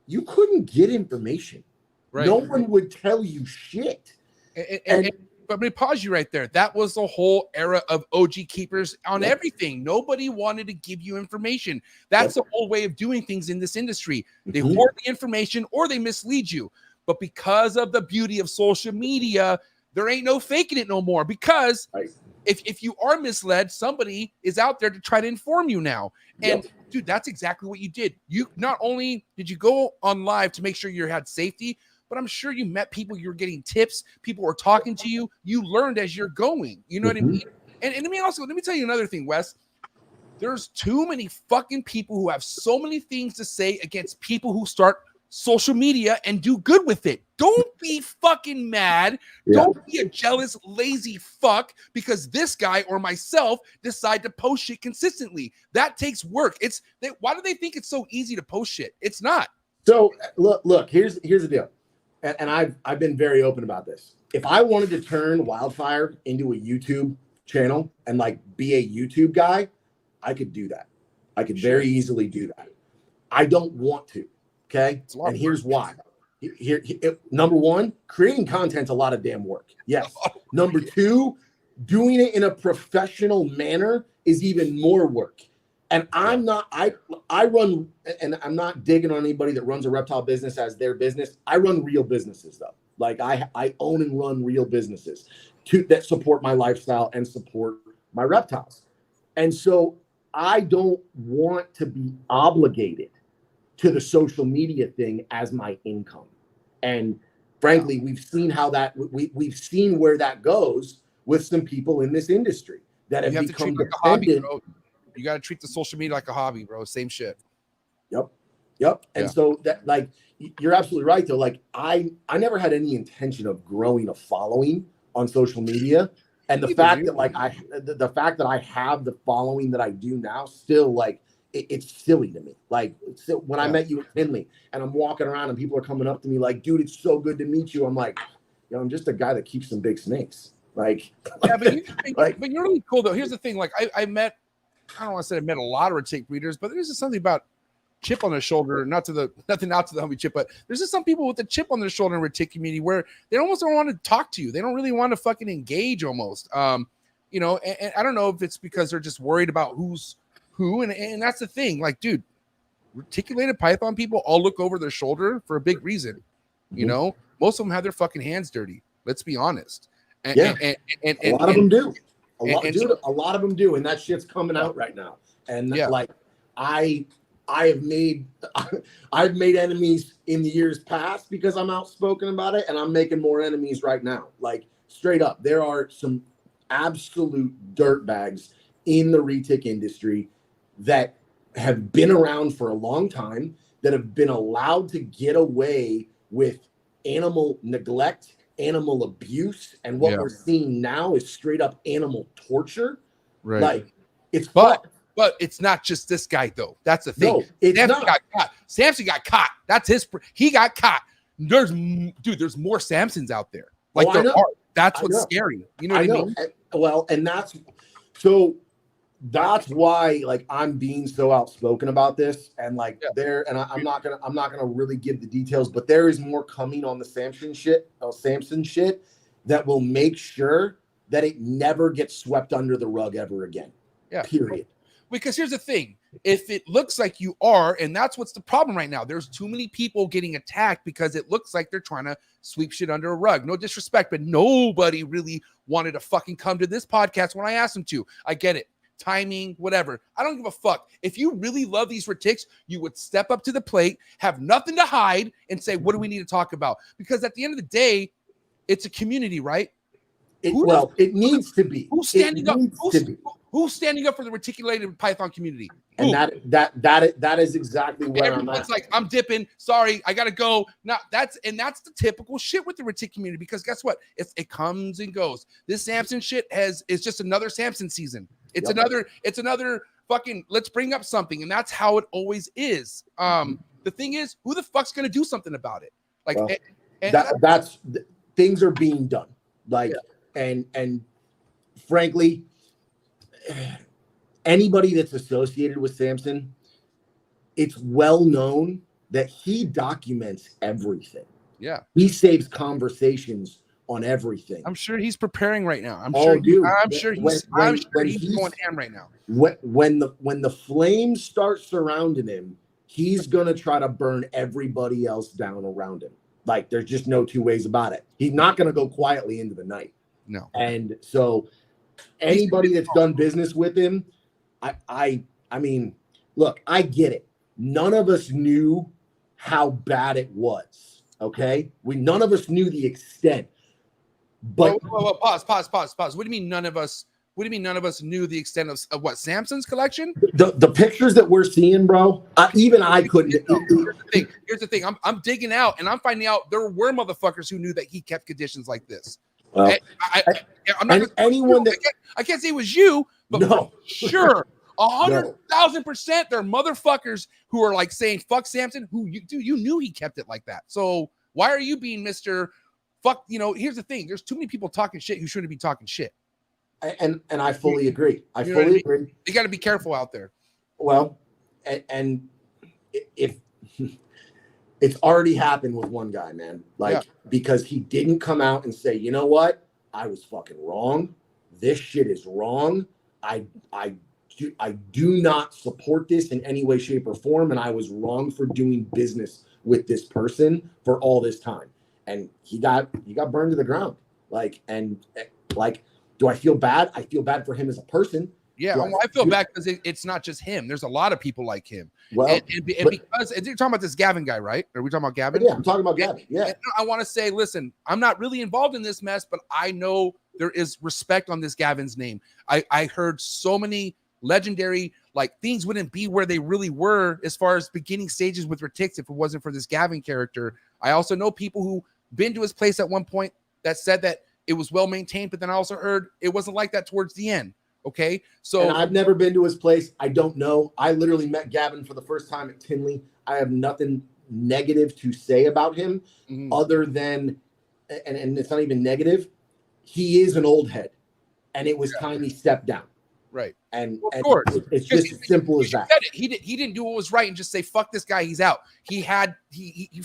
you couldn't get information. Right. No one would tell you shit. But let me pause you right there. That was the whole era of OG keepers on everything. Nobody wanted to give you information. That's the whole way of doing things in this industry. They hoard the information or they mislead you. But because of the beauty of social media, there ain't no faking it no more, because if you are misled, somebody is out there to try to inform you now. And dude, that's exactly what you did. You not only did you go on live to make sure you had safety, but I'm sure you met people, you were getting tips, people were talking to you, you learned as you're going. You know what I mean? And let me tell you another thing, Wes. There's too many fucking people who have so many things to say against people who start social media and do good with it. Don't be fucking mad. Don't be a jealous, lazy fuck because this guy or myself decide to post shit consistently. That takes work. Why do they think it's so easy to post shit? It's not. So look, here's the deal. And I've been very open about this. If I wanted to turn Wildfire into a YouTube channel and like be a YouTube guy, I could do that. I could very easily do that. I don't want to. Okay. And here's why. Number one, creating content's a lot of damn work. Yes. Number two, doing it in a professional manner is even more work. And I run, and I'm not digging on anybody that runs a reptile business as their business. I run real businesses though. Like I own and run real businesses that support my lifestyle and support my reptiles. And so I don't want to be obligated to the social media thing as my income. And frankly, we've seen how that we've seen where that goes with some people in this industry that have become dependent. You got to treat the social media like a hobby, bro. Same shit. Yep. And so that, like, you're absolutely right though. Like I never had any intention of growing a following on social media. And the fact that I have the following that I do now, still, like, it's silly to me. Like, when I met you at Finley and I'm walking around and people are coming up to me like, dude, it's so good to meet you. I'm like, I'm just a guy that keeps some big snakes. Like, but you're really cool though. Here's the thing. Like I don't want to say I met a lot of retic breeders, but there's just something about chip on their shoulder, nothing out to the homie chip, but there's just some people with a chip on their shoulder in retic community where they almost don't want to talk to you. They don't really want to fucking engage almost. And I don't know if it's because they're just worried about who's who. And that's the thing. Like, dude, reticulated python people all look over their shoulder for a big reason. You know, most of them have their fucking hands dirty. Let's be honest. And a lot of them do. A lot of them do. And that shit's coming out right now. And like, I've made enemies in the years past because I'm outspoken about it, and I'm making more enemies right now. Like, straight up, there are some absolute dirtbags in the retic industry that have been around for a long time. that have been allowed to get away with animal neglect, animal abuse, and what we're seeing now is straight up animal torture. Right. Like, it's but it's not just this guy though. That's the thing. No, it's Samson not. got caught. Samson got caught. That's he got caught. There's more Samsons out there. Like that's what's scary. You know what I mean? Well, and that's why like I'm being so outspoken about this, and like I'm not gonna really give the details, but there is more coming on the Samson shit that will make sure that it never gets swept under the rug ever again. Yeah. Period. Because here's the thing. If it looks like you are, and that's what's the problem right now, there's too many people getting attacked because it looks like they're trying to sweep shit under a rug. No disrespect, but nobody really wanted to fucking come to this podcast when I asked them to. I get it. Timing, whatever. I don't give a fuck. If you really love these Retics, you would step up to the plate, have nothing to hide, and say, what do we need to talk about? Because at the end of the day, it's a community, right? It needs to be. Who's standing up? Who's standing up for the reticulated Python community? And that is exactly where Everyone's I'm at. like, I'm dipping. Sorry, I gotta go. Now that's the typical shit with the Retic community, because guess what? It comes and goes. This Samson shit is just another Samson season. It's another fucking let's bring up something, and that's how it always is. The thing is, who the fuck's gonna do something about it? Like that's things are being done. Like and frankly, anybody that's associated with Samson, it's well known that he documents everything. Yeah. He saves conversations on everything. I'm sure he's preparing right now. I'm Oh, sure dude, he's going ham right now. When the flames start surrounding him, he's gonna try to burn everybody else down around him. Like, there's just no two ways about it. He's not gonna go quietly into the night. No. And so anybody that's done business with him, I mean, look, I get it. None of us knew how bad it was. Okay, none of us knew the extent. But whoa, pause. What do you mean none of us? What do you mean none of us knew the extent of what Samson's collection? The pictures that we're seeing, bro, even I couldn't. Here's the thing. I'm digging out, and I'm finding out there were motherfuckers who knew that he kept conditions like this. Well, I'm not anyone that I can't say it was you, but no. Sure, 100,000% there are motherfuckers who are like saying fuck Samson. Who you knew he kept it like that. So why are you being Mr. Fuck? You know, here's the thing. There's too many people talking shit who shouldn't be talking shit. And I fully agree. I fully agree. You got to be careful out there. Well, and if it's already happened with one guy, man, because he didn't come out and say, you know what, I was fucking wrong. This shit is wrong. I do not support this in any way, shape, or form, and I was wrong for doing business with this person for all this time. And he got burned to the ground. Do I feel bad? I feel bad for him as a person. Yeah, I feel bad because it's not just him. There's a lot of people like him. Well, and because you're talking about this Gavin guy, right? Are we talking about Gavin? Yeah, I'm talking about Gavin. Yeah. And I want to say, listen, I'm not really involved in this mess, but I know there is respect on this Gavin's name. I heard so many legendary, like, things wouldn't be where they really were as far as beginning stages with Retics if it wasn't for this Gavin character. I also know people who been to his place at one point that said that it was well maintained, but then I also heard it wasn't like that towards the end. Okay, so and I've never been to his place. I don't know. I literally met Gavin for the first time at Tinley. I have nothing negative to say about him, other than, and it's not even negative. He is an old head, and it was time he stepped down. Right, and of course, it's just as simple as that. He didn't do what was right and just say fuck this guy. He's out. He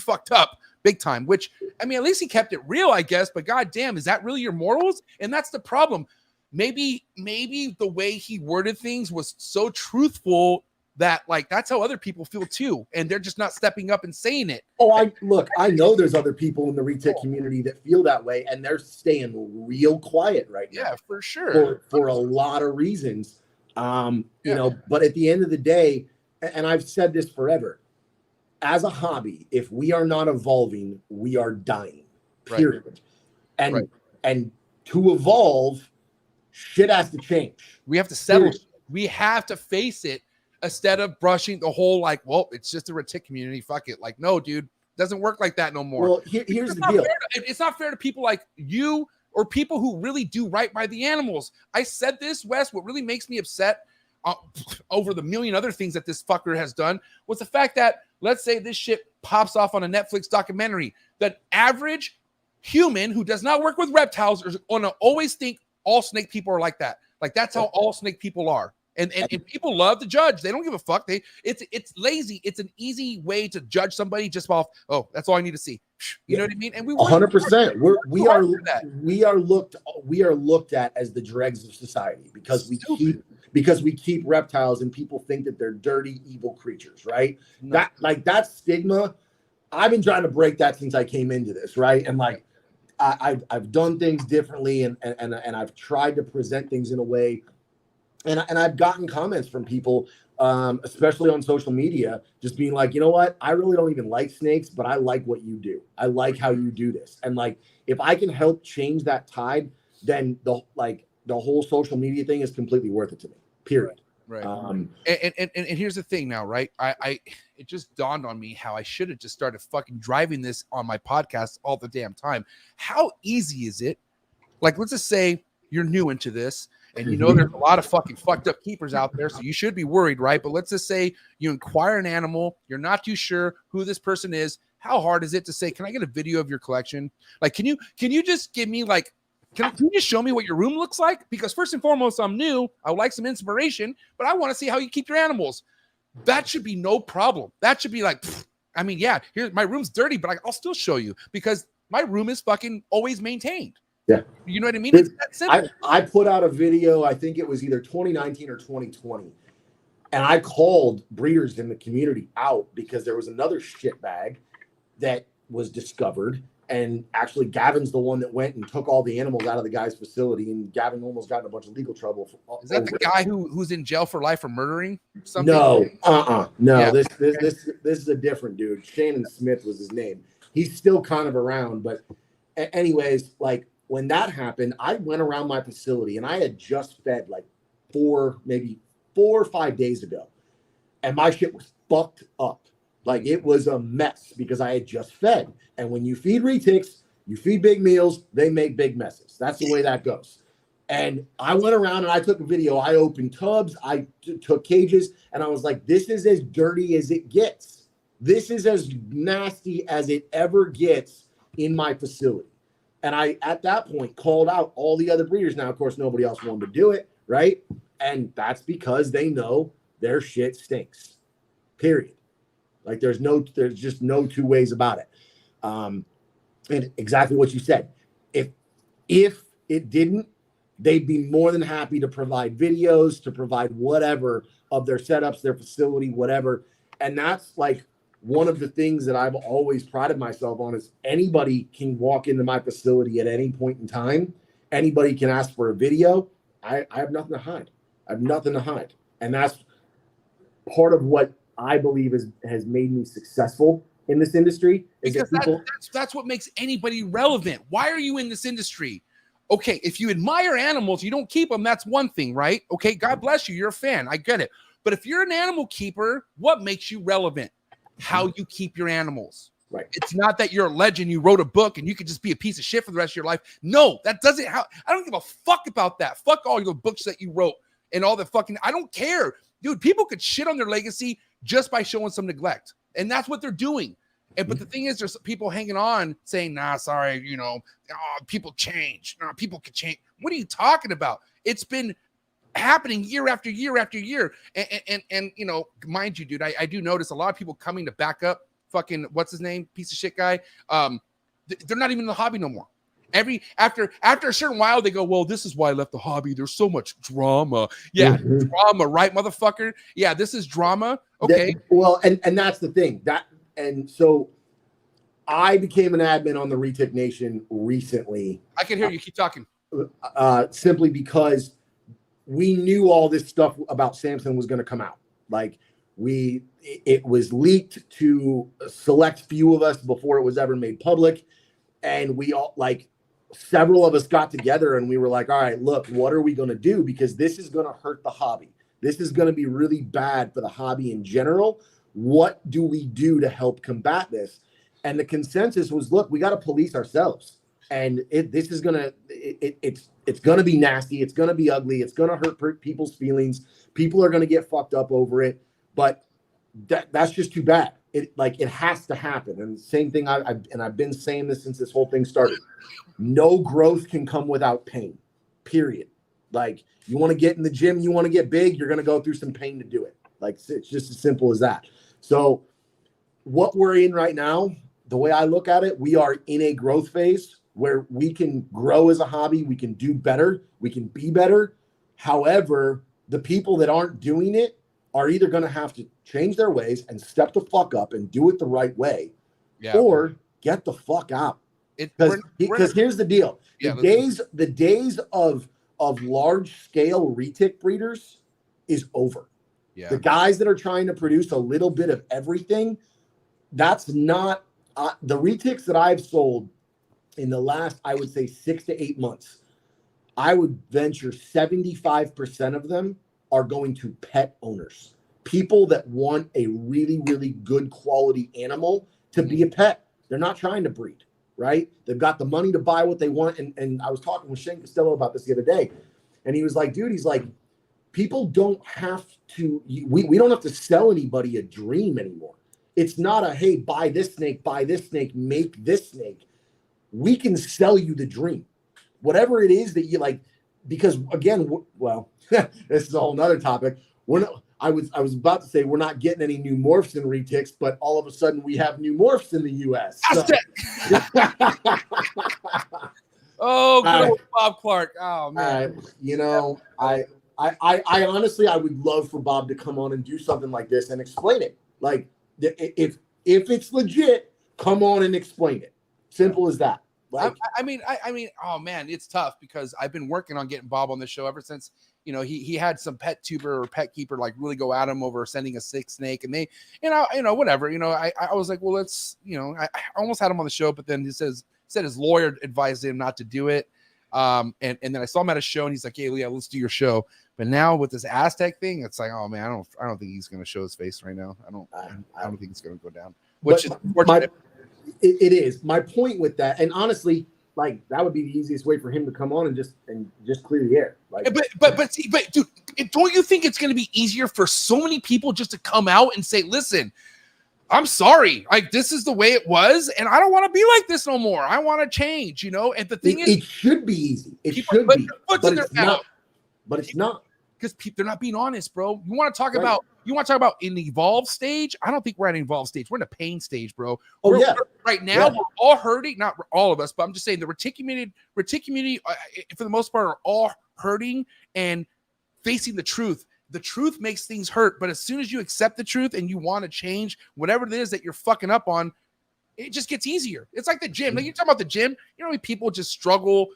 fucked up big time. Which, I mean, at least he kept it real, I guess. But goddamn, is that really your morals? And that's the problem. Maybe the way he worded things was so truthful that, like, that's how other people feel too, and they're just not stepping up and saying it. Oh, I know there's other people in the Retic community that feel that way, and they're staying real quiet right now. Yeah, for sure. For a lot of reasons. You know, but at the end of the day, and I've said this forever, as a hobby, if we are not evolving, we are dying. Period. Right. And to evolve, shit has to change. We have to settle. We have to face it. instead of brushing the whole like, well, it's just a retic community. Fuck it. Like, no, dude, doesn't work like that no more. Well, here's the deal. It's not fair to people like you or people who really do right by the animals. I said this, Wes. What really makes me upset over the million other things that this fucker has done was the fact that, let's say this shit pops off on a Netflix documentary, that average human who does not work with reptiles is going to always think all snake people are like that. Like, that's how all snake people are. And people love to judge. They don't give a fuck. It's lazy. It's an easy way to judge somebody just off, oh, that's all I need to see. You know what I mean? And we 100%. We are looked at as the dregs of society because we keep reptiles and people think that they're dirty, evil creatures, right? No. That stigma, I've been trying to break that since I came into this, right? And like I've done things differently and I've tried to present things in a way. And I've gotten comments from people, especially on social media, just being like, you know what? I really don't even like snakes, but I like what you do. I like how you do this. And like, if I can help change that tide, then the whole social media thing is completely worth it to me. Period. Right. And here's the thing now, right? It just dawned on me how I should have just started fucking driving this on my podcast all the damn time. How easy is it? Like, let's just say you're new into this. And you know there's a lot of fucking fucked up keepers out there, so you should be worried, right? But let's just say you inquire an animal, you're not too sure who this person is. How hard is it to say, can I get a video of your collection? Like, can you just give me like, can you just show me what your room looks like? Because first and foremost, I'm new. I would like some inspiration, but I want to see how you keep your animals. That should be no problem. That should be like, I mean, yeah, here's my room's dirty, but I'll still show you because my room is fucking always maintained. Yeah. You know what I mean? It's that simple. I put out a video, I think it was either 2019 or 2020. And I called breeders in the community out because there was another shit bag that was discovered. And actually, Gavin's the one that went and took all the animals out of the guy's facility. And Gavin almost got in a bunch of legal trouble. Is that the guy who's in jail for life for murdering something? No, no. Yeah. This is a different dude. Shannon Smith was his name. He's still kind of around. But anyways, like, when that happened, I went around my facility and I had just fed like 4 or 5 days ago. And my shit was fucked up. Like, it was a mess because I had just fed. And when you feed retics, you feed big meals, they make big messes. That's the way that goes. And I went around and I took a video. I opened tubs, I took cages, and I was like, this is as dirty as it gets. This is as nasty as it ever gets in my facility. And I, at that point, called out all the other breeders. Now, of course, nobody else wanted to do it, right? And that's because they know their shit stinks, period. Like, there's just no two ways about it. And exactly what you said. If it didn't, they'd be more than happy to provide videos, to provide whatever of their setups, their facility, whatever. And that's like one of the things that I've always prided myself on is anybody can walk into my facility at any point in time. Anybody can ask for a video. I have nothing to hide. I have nothing to hide. And that's part of what I believe has made me successful in this industry. Because that's what makes anybody relevant. Why are you in this industry? Okay, if you admire animals, you don't keep them. That's one thing, right? Okay, God bless you. You're a fan. I get it. But if you're an animal keeper, what makes you relevant? How you keep your animals. Right. It's not that you're a legend, you wrote a book and you could just be a piece of shit for the rest of your life. No, that doesn't I don't give a fuck about that. Fuck all your books that you wrote and all the fucking, I don't care. Dude, people could shit on their legacy just by showing some neglect. And that's what they're doing. But the thing is, there's people hanging on saying, nah, sorry, people change. Nah, people can change. What are you talking about? It's been happening year after year after year. And mind you, dude, I do notice a lot of people coming to back up fucking, what's his name? Piece of shit guy. They're not even in the hobby no more. After a certain while, they go, well, this is why I left the hobby. There's so much drama. Yeah, drama, right, motherfucker? Yeah, this is drama. Okay. And that's the thing. And so I became an admin on the Retic Nation recently. I can hear you. Keep talking. Simply because we knew all this stuff about Samson was going to come out. Like, it was leaked to a select few of us before it was ever made public. And we all, like, several of us got together and we were like, all right, look, what are we going to do? Because this is going to hurt the hobby. This is going to be really bad for the hobby in general. What do we do to help combat this? And the consensus was, look, we got to police ourselves. And this is going to, it's going to be nasty. It's going to be ugly. It's going to hurt people's feelings. People are going to get fucked up over it. But that's just too bad. It has to happen. And same thing, I've been saying this since this whole thing started. No growth can come without pain, period. Like, you want to get in the gym, you want to get big, you're going to go through some pain to do it. Like, it's just as simple as that. So what we're in right now, the way I look at it, we are in a growth phase where we can grow as a hobby. We can do better. We can be better. However, the people that aren't doing it are either going to have to change their ways and step the fuck up and do it the right way, or get the fuck out. Because here's the deal. The days of large scale retic breeders is over. Yeah. The guys that are trying to produce a little bit of everything, that's not the retics that I've sold in the last, I would say 6 to 8 months. I would venture 75% of them are going to pet owners, people that want a really, really good quality animal to be a pet. They're not trying to breed, right? They've got the money to buy what they want. And I was talking with Shane Costello about this the other day, and he was like, dude, he's like, people don't have to, we don't have to sell anybody a dream anymore. It's not a, hey, buy this snake, make this snake. We can sell you the dream. Whatever it is that you like, because again, well, this is a whole nother topic. I was about to say we're not getting any new morphs in retics, but all of a sudden we have new morphs in the U.S. So. Oh, good old Bob Clark. Oh man. I honestly, I would love for Bob to come on and do something like this and explain it. Like, if it's legit, come on and explain it. Simple as that. Like, I mean, oh man, it's tough because I've been working on getting Bob on the show ever since, he had some pet tuber or pet keeper like really go at him over sending a sick snake, and they, whatever, I was like, well, let's, I almost had him on the show, but then he said his lawyer advised him not to do it. And then I saw him at a show and he's like, hey, Leah, let's do your show. But now with this Aztec thing, it's like, oh man, I don't think he's going to show his face right now. I don't think it's going to go down, which is unfortunate. It is. My point with that, and honestly, like, that would be the easiest way for him to come on and just clear the air. Like, but dude, don't you think it's going to be easier for so many people just to come out and say, listen, I'm sorry, like, this is the way it was, and I don't want to be like this no more. I want to change, And the thing is, it should be easy. It should be, but it's not. But it's not. Because they're not being honest, bro. You want to talk about in the evolved stage? I don't think we're at an evolved stage. We're in a pain stage, bro. Right now, we're all hurting. Not all of us, but I'm just saying the reticulated for the most part are all hurting and facing the truth. The truth makes things hurt, but as soon as you accept the truth and you want to change whatever it is that you're fucking up on, it just gets easier. It's like the gym. Like, you're talking about the gym. People just struggle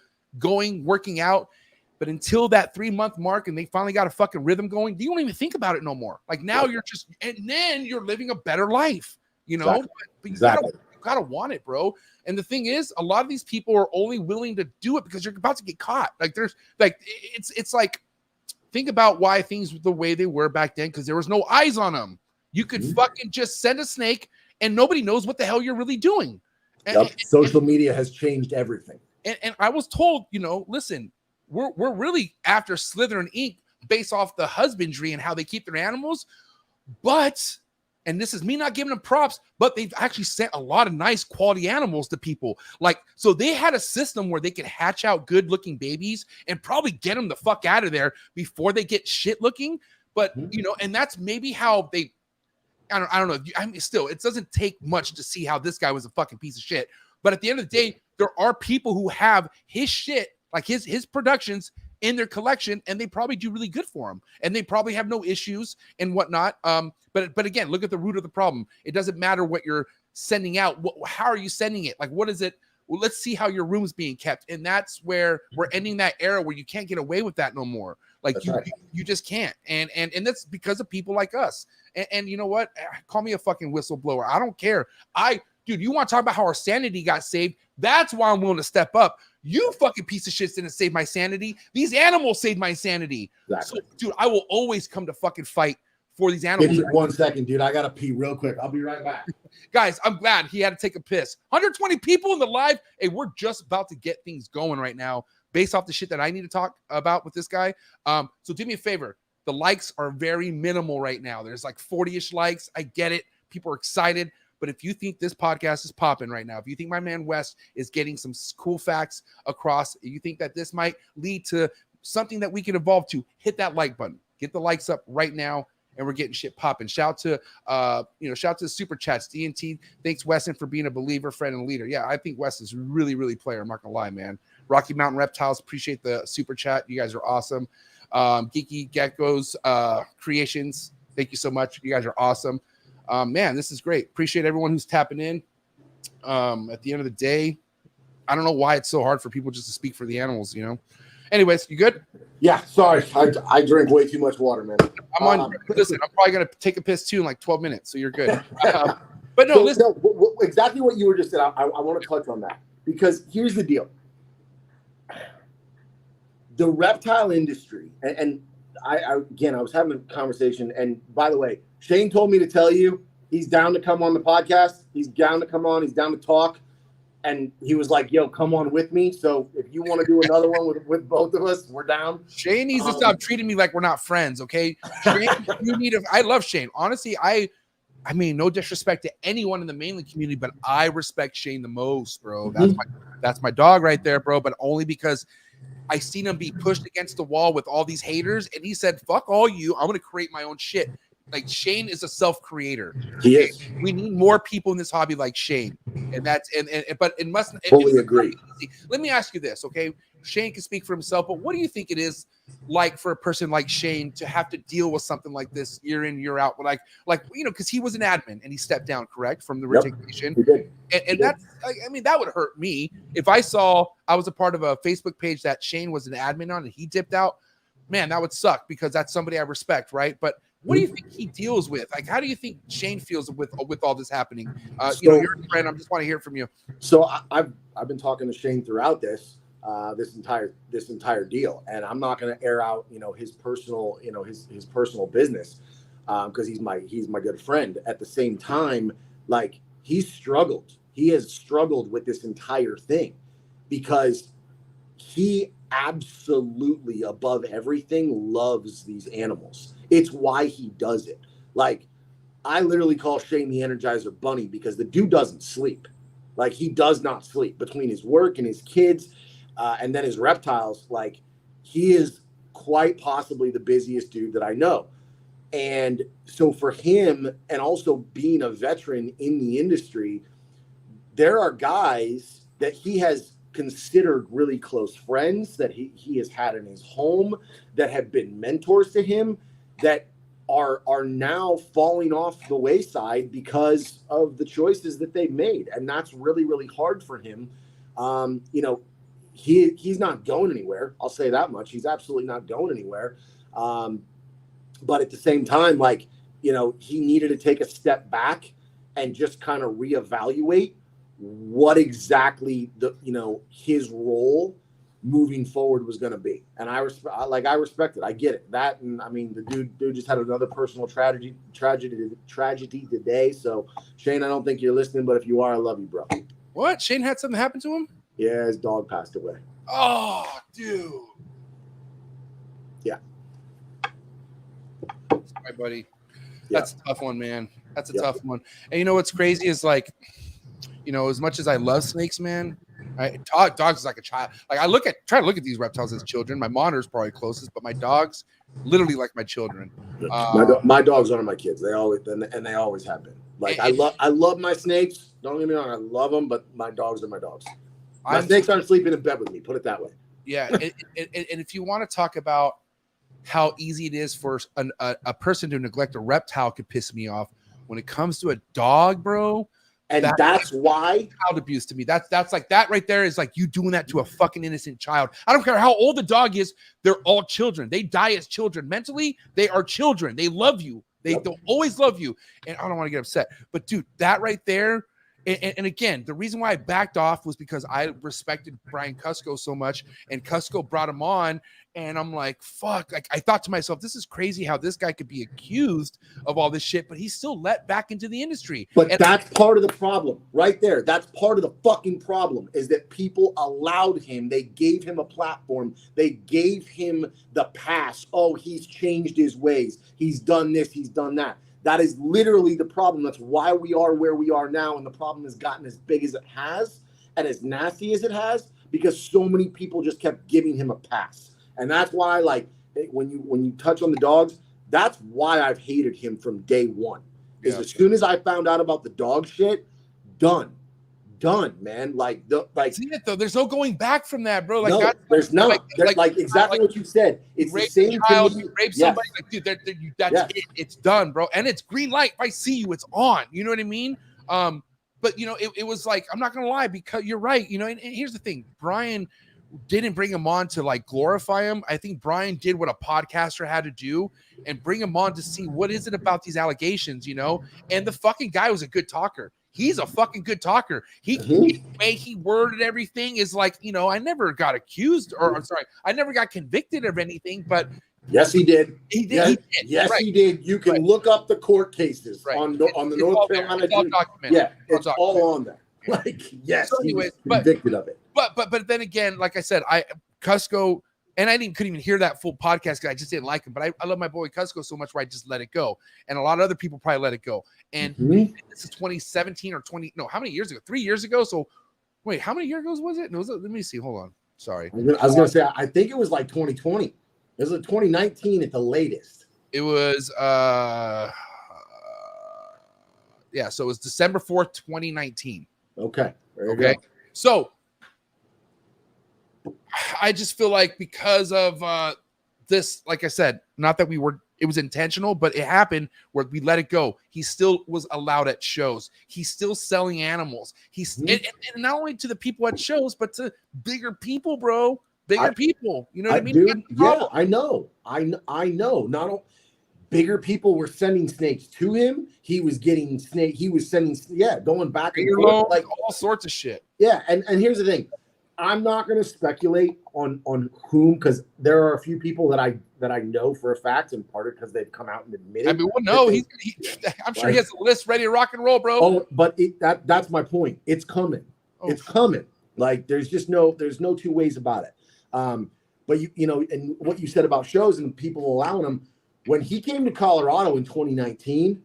working out. But until that 3-month mark and they finally got a fucking rhythm going, you don't even think about it no more. Like, now you're just, and then you're living a better life, Exactly. But you gotta want it, bro. And the thing is, a lot of these people are only willing to do it because you're about to get caught. Like, there's like, it's like, think about why things were the way they were back then, because there was no eyes on them. You could fucking just send a snake and nobody knows what the hell you're really doing. Social media has changed everything. And I was told, listen, we're really after Slither and Ink based off the husbandry and how they keep their animals. But, and this is me not giving them props, but they've actually sent a lot of nice quality animals to people. Like, so they had a system where they could hatch out good looking babies and probably get them the fuck out of there before they get shit looking. But, and that's maybe how they, I don't know. I mean, still, it doesn't take much to see how this guy was a fucking piece of shit. But at the end of the day, there are people who have his shit, like his productions in their collection, and they probably do really good for him, and they probably have no issues and whatnot. But again, look at the root of the problem. It doesn't matter what you're sending out. How are you sending it? Like, what is it? Well, let's see how your room's being kept. And that's where we're ending that era where you can't get away with that no more. Like, you just can't. And that's because of people like us. And you know what? Call me a fucking whistleblower. I don't care. Dude, you want to talk about how our sanity got saved? That's why I'm willing to step up. You fucking piece of shit didn't save my sanity. These animals saved my sanity. Exactly. So, dude, I will always come to fucking fight for these Give animals. me 1 second, dude. I gotta pee real quick. I'll be right back. Guys, I'm glad he had to take a piss. 120 people in the live. Hey, we're just about to get things going right now based off the shit that I need to talk about with this guy. So do me a favor. The likes are very minimal right now. There's like 40-ish likes. I get it. People are excited. But if you think this podcast is popping right now, if you think my man Wes is getting some cool facts across, you think that this might lead to something that we can evolve to, hit that like button. Get the likes up right now, and we're getting shit popping. Shout to shout out to the super chats. DNT, thanks Weston for being a believer, friend, and leader. Yeah, I think Wes is really, really player. I'm not gonna lie, man. Rocky Mountain Reptiles, appreciate the super chat. You guys are awesome. Geeky Geckos Creations, thank you so much. You guys are awesome. Man, this is great. Appreciate everyone who's tapping in. At the end of the day, I don't know why it's so hard for people just to speak for the animals, you know. Anyways, you good? Yeah, sorry. I drink way too much water, man. I'm on. Listen, I'm probably gonna take a piss too in like 12 minutes, so you're good. But no, listen. No, exactly what you were just saying. I want to touch on that because here's the deal. The reptile industry, and I was having a conversation, and by the way, Shane told me to tell you he's down to come on the podcast. He's down to come on. He's down to talk. And he was like, yo, come on with me. So if you want to do another one with both of us, we're down. Shane needs to stop treating me like we're not friends, okay? Shane, I love Shane. Honestly, I mean, no disrespect to anyone in the mainland community, but I respect Shane the most, bro. That's my dog right there, bro. But only because I seen him be pushed against the wall with all these haters, and he said, fuck all you. I'm going to create my own shit. Like, Shane is a self-creator. He is. We need more people in this hobby like Shane, and that's but it must fully agree. Let me ask you this, okay? Shane can speak for himself, but what do you think it is like for a person like Shane to have to deal with something like this year in, year out? Like you know, because he was an admin and he stepped down, correct, from the reticulation. He did. And that's, I mean, that would hurt me if I saw I was a part of a Facebook page that Shane was an admin on and he dipped out. Man, that would suck because that's somebody I respect, right? But what do you think he deals with? Like, how do you think Shane feels with all this happening? You know, you're a friend. I just want to hear from you. So I've been talking to Shane throughout this entire deal, and I'm not going to air out his personal his personal business because he's my good friend. At the same time, like he has struggled with this entire thing because he absolutely above everything loves these animals. It's why he does it. Like, I literally call Shane the Energizer Bunny because the dude doesn't sleep. Like, he does not sleep between his work and his kids and then his reptiles. Like, he is quite possibly the busiest dude that I know. And so for him, and also being a veteran in the industry, there are guys that he has considered really close friends that he has had in his home that have been mentors to him that are now falling off the wayside because of the choices that they've made. And that's really, really hard for him. He's not going anywhere. I'll say that much. He's absolutely not going anywhere. But at the same time, like, he needed to take a step back and just kind of reevaluate what exactly his role moving forward was going to be. And I respect it. I get it. That, and I mean, the dude just had another personal tragedy today. So Shane, I don't think you're listening, but if you are, I love you, bro. What? Shane had something happen to him? Yeah, his dog passed away. Oh, dude. Yeah. Sorry, buddy. That's a tough one, man. That's a tough one. And you know what's crazy is, like, as much as I love snakes, man, dogs is like a child. Like, I try to look at these reptiles as children. My monitor's probably closest, but my dogs literally like my children. My dogs are my kids. They always have been. Like, I love my snakes. Don't get me wrong, I love them, but my dogs are my dogs. My snakes aren't sleeping in bed with me. Put it that way. Yeah, and if you want to talk about how easy it is for a person to neglect a reptile, could piss me off. When it comes to a dog, bro. And that's why child abuse to me. That's like, that right there is like you doing that to a fucking innocent child. I don't care how old the dog is. They're all children. They die as children. Mentally, they are children. They love you. They'll always love you. And I don't want to get upset, but dude, that right there And again, the reason why I backed off was because I respected Brian Cusco so much, and Cusco brought him on, and I'm like, fuck. Like, I thought to myself, this is crazy how this guy could be accused of all this shit, but he's still let back into the industry. But that's part of the problem right there. That's part of the fucking problem, is that people allowed him. They gave him a platform. They gave him the pass. Oh, he's changed his ways. He's done this. He's done that. That is literally the problem. That's why we are where we are now. And the problem has gotten as big as it has and as nasty as it has, because so many people just kept giving him a pass. And that's why, like, when you touch on the dogs, that's why I've hated him from day one. Is as soon as I found out about the dog shit, done, man. Like, see it though. There's no going back from that, bro. Like, no, there's not. Like exactly what you said. It's the same child, thing. Rape somebody, like, dude, that's it. It's done, bro. And it's green light. If I see you, it's on. You know what I mean? But you know, it was like, I'm not gonna lie, because you're right. You know, and here's the thing, Brian didn't bring him on to like glorify him. I think Brian did what a podcaster had to do and bring him on to see what is it about these allegations, you know? And the fucking guy was a good talker. He's a fucking good talker. The way he worded everything is like, you know, I never got accused, or I'm sorry, I never got convicted of anything, but yes, he did. He did. Yes, he did. You can look up the court cases on the North Carolina. Yeah, it's all on there. Like, yes, so anyways, he was convicted of it. But then again, like I said, Cusco, and I couldn't even hear that full podcast because I just didn't like him. But I love my boy Cusco so much where I just let it go. And a lot of other people probably let it go. And this is 2017 or 20. No, how many years ago? 3 years ago. So wait, how many years ago was it? No, let me see. Hold on. Sorry. I was going to say, I think it was like 2020. It was like 2019 at the latest. It was, yeah. So it was December 4th, 2019. Okay. Okay. So I just feel like because of this, like I said, not that it was intentional, but it happened where we let it go. He still was allowed at shows. He's still selling animals. And not only to the people at shows, but to bigger people, bro. People. You know what I mean? Dude, yeah, I know. I know. Not bigger people were sending snakes to him. He was getting snake. He was sending, going back and forth, like all sorts of shit. Yeah, and here's the thing. I'm not going to speculate on whom, because there are a few people that I know for a fact, and part of it because they've come out and admitted. I mean, well, no, I'm sure he has a list ready to rock and roll, bro. Oh, but that's my point. It's coming. It's coming. Like, there's no two ways about it. But you know, and what you said about shows and people allowing him, when he came to Colorado in 2019,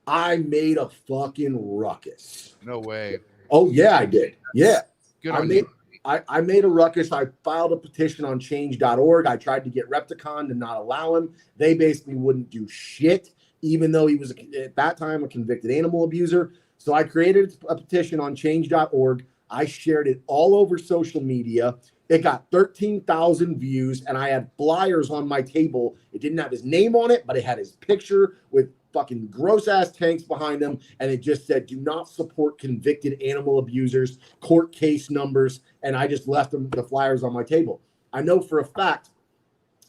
I made a fucking ruckus. No way. Oh yeah, I did. Yeah. Good on you. I made a ruckus. I filed a petition on change.org. I tried to get Repticon to not allow him. They basically wouldn't do shit, even though he was at that time a convicted animal abuser. So I created a petition on change.org. I shared it all over social media. It got 13,000 views, and I had flyers on my table. It didn't have his name on it, but it had his picture with fucking gross-ass tanks behind him, and it just said, do not support convicted animal abusers, court case numbers, and I just left them the flyers on my table. I know for a fact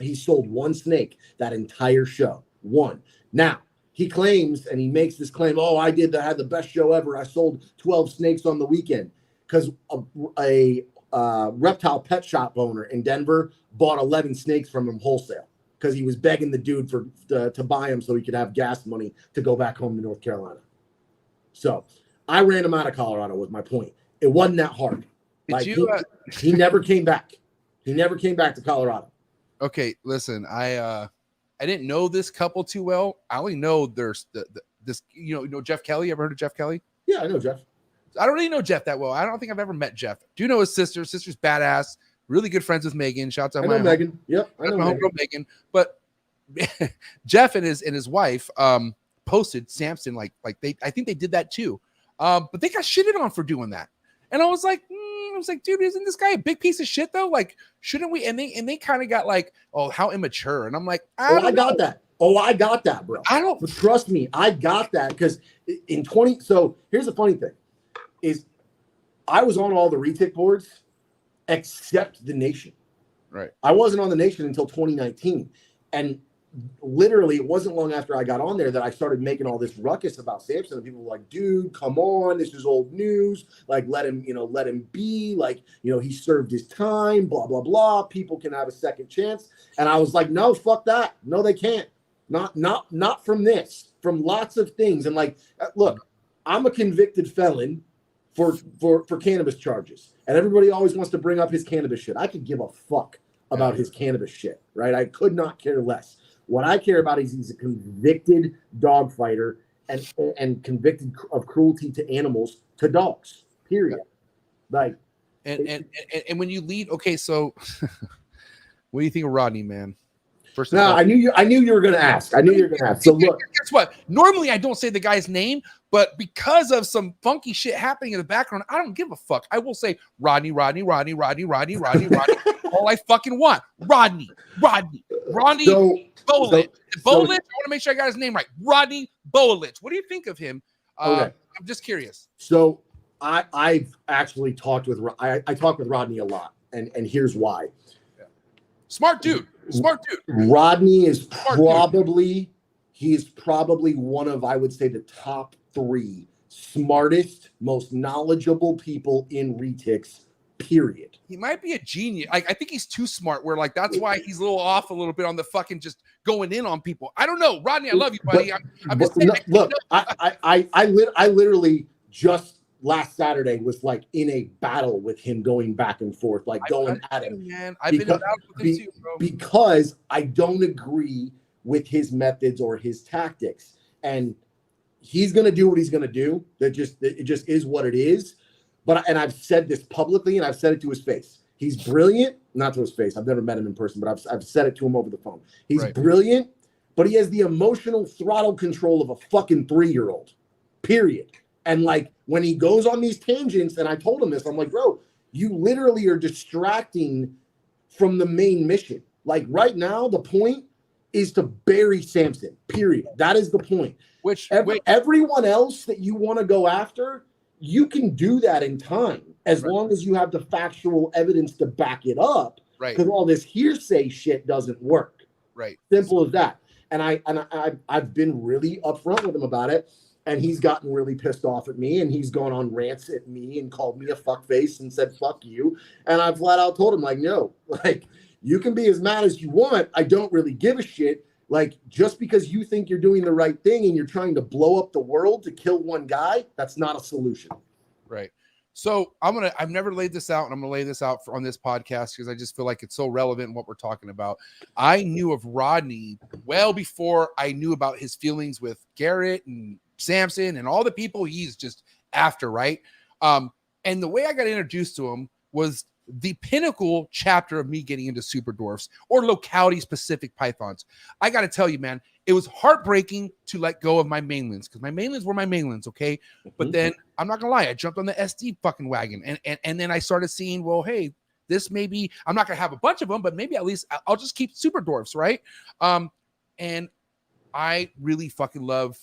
he sold one snake that entire show. One. Now, he claims, and he makes this claim, I had the best show ever. I sold 12 snakes on the weekend, because a reptile pet shop owner in Denver bought 11 snakes from him wholesale, because he was begging the dude to buy him so he could have gas money to go back home to North Carolina. So I ran him out of Colorado, was my point. It wasn't that hard. He never came back. He never came back to Colorado. Okay, listen, I didn't know this couple too well. I only know there's this, you know Jeff Kelly. Ever heard of Jeff Kelly? Yeah, I know Jeff. I don't really know Jeff that well. I don't think I've ever met Jeff. Do you know his sister? Sister's badass. Really good friends with Megan. Shout out to Megan. Yep, I know my homegirl Megan. But Jeff and his wife posted Samson like I think they did that too. But they got shitted on for doing that. And I was like, dude, isn't this guy a big piece of shit though? Like, shouldn't we? And they kind of got like, oh, how immature. And I'm like, I got that. I got that, bro. But trust me, I got that, because in 20. So here's the funny thing, is I was on all the retic boards except the Nation. Right. I wasn't on the Nation until 2019, and literally, it wasn't long after I got on there that I started making all this ruckus about Samson, and people were like, dude, come on, this is old news. Like, let him be. Like, he served his time, blah, blah, blah. People can have a second chance. And I was like, no, fuck that. No, they can't. Not from this, from lots of things. And like, look, I'm a convicted felon for cannabis charges. And everybody always wants to bring up his cannabis shit. I could give a fuck about his cannabis shit, right? I could not care less. What I care about is he's a convicted dog fighter and convicted of cruelty to animals, to dogs, period. Like, and when you lead, okay, so what do you think of Rodney, man? First of no, all, I knew you were going to ask. So look, guess what? Normally I don't say the guy's name, but because of some funky shit happening in the background, I don't give a fuck. I will say Rodney. All I fucking want. Rodney. Bolich. I want to make sure I got his name right. Rodney Bolich. What do you think of him? Okay. I'm just curious. So I've actually talked with I talk with Rodney a lot, and here's why. Smart dude. Rodney is probably one of, I would say, the top 3 smartest, most knowledgeable people in Retics, period. He might be a genius. Like, I think he's too smart, where like that's why he's a little off a little bit on the fucking just going in on people. I don't know. Rodney, I love you, buddy. I'm just saying, look, I literally just last Saturday was like in a battle with him, going back and forth, like going at him. Man, I've been in battle with him too, bro. Because I don't agree with his methods or his tactics, and he's gonna do what he's gonna do. It just is what it is. And I've said this publicly, and I've said it to his face. He's brilliant, not to his face. I've never met him in person, but I've said it to him over the phone. He's brilliant, but he has the emotional throttle control of a fucking 3-year-old. Period. And like, when he goes on these tangents, and I told him this, I'm like, bro, you literally are distracting from the main mission. Like, right now, the point is to bury Samson, period. That is the point. Everyone else that you want to go after, you can do that in time, as long as you have the factual evidence to back it up. Right. Because all this hearsay shit doesn't work. Right. Simple as that. And I've been really upfront with him about it. And he's gotten really pissed off at me, and he's gone on rants at me and called me a fuckface and said, fuck you. And I flat out told him, like, no, like, you can be as mad as you want. I don't really give a shit. Like, just because you think you're doing the right thing and you're trying to blow up the world to kill one guy, that's not a solution. Right. So I've never laid this out, and I'm going to lay this out on this podcast because I just feel like it's so relevant in what we're talking about. I knew of Rodney well before I knew about his feelings with Garrett and Samson and all the people he's just after, right? And the way I got introduced to him was the pinnacle chapter of me getting into super dwarfs or locality specific pythons. I got to tell you, man, it was heartbreaking to let go of my mainlands, because my mainlands were my mainlands, okay? But then I'm not gonna lie, I jumped on the SD fucking wagon, and then I started seeing, well, hey, this maybe I'm not gonna have a bunch of them, but maybe at least I'll just keep super dwarfs, right? And I really fucking love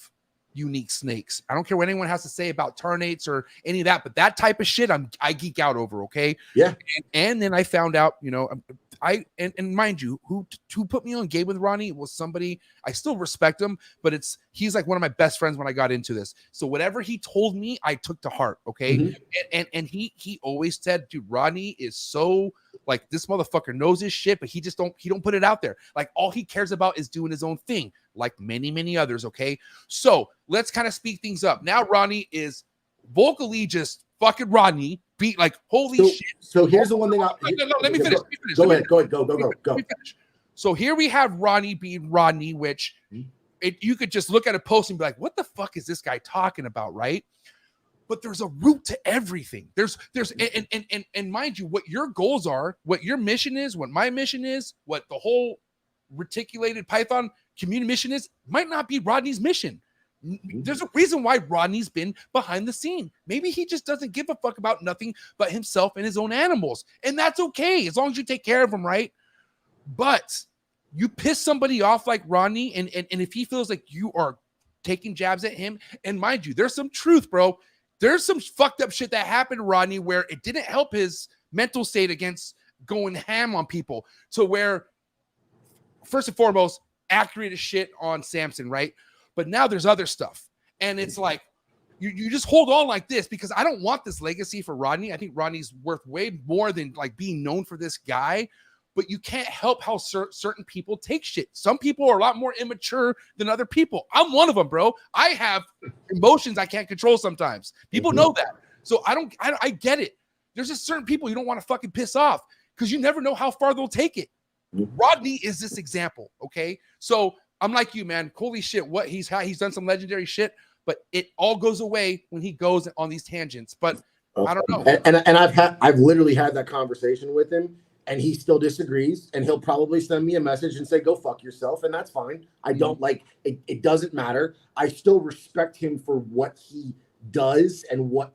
unique snakes. I don't care what anyone has to say about ternates or any of that, but that type of shit I geek out over, okay? Yeah. And then I found out, and mind you, who put me on game with Ronnie was somebody I still respect him, but he's like one of my best friends when I got into this. So whatever he told me, I took to heart, okay? And he always said, dude, Rodney is so like, this motherfucker knows his shit, but he don't put it out there. Like, all he cares about is doing his own thing, like many others, okay? So let's kind of speed things up. Now Rodney is vocally just fucking Rodney, beat like holy shit. So here's the one thing. Let me finish. Go ahead. Go. So here we have Rodney being Rodney, which you could just look at a post and be like, what the fuck is this guy talking about, right? But there's a root to everything. There's and mind you, what your goals are, what your mission is, what my mission is, what the whole Reticulated Python community mission is, might not be Rodney's mission. There's a reason why Rodney's been behind the scene. Maybe he just doesn't give a fuck about nothing but himself and his own animals. And that's okay, as long as you take care of them, right? But you piss somebody off like Rodney, and if he feels like you are taking jabs at him, and mind you, there's some truth, bro. There's some fucked up shit that happened to Rodney where it didn't help his mental state against going ham on people, to where, first and foremost, accurate as shit on Samson, right? But now there's other stuff. And it's like, you just hold on like this because I don't want this legacy for Rodney. I think Rodney's worth way more than like being known for this guy. But you can't help how certain people take shit. Some people are a lot more immature than other people. I'm one of them, bro. I have emotions I can't control sometimes. People know that. So I get it. There's just certain people you don't want to fucking piss off because you never know how far they'll take it. Rodney is this example, okay? So I'm like you, man. Holy shit, what he's done some legendary shit, but it all goes away when he goes on these tangents. But I don't know. And I've literally had that conversation with him. And he still disagrees, and he'll probably send me a message and say, go fuck yourself, and that's fine. I don't like it. It doesn't matter. I still respect him for what he does and not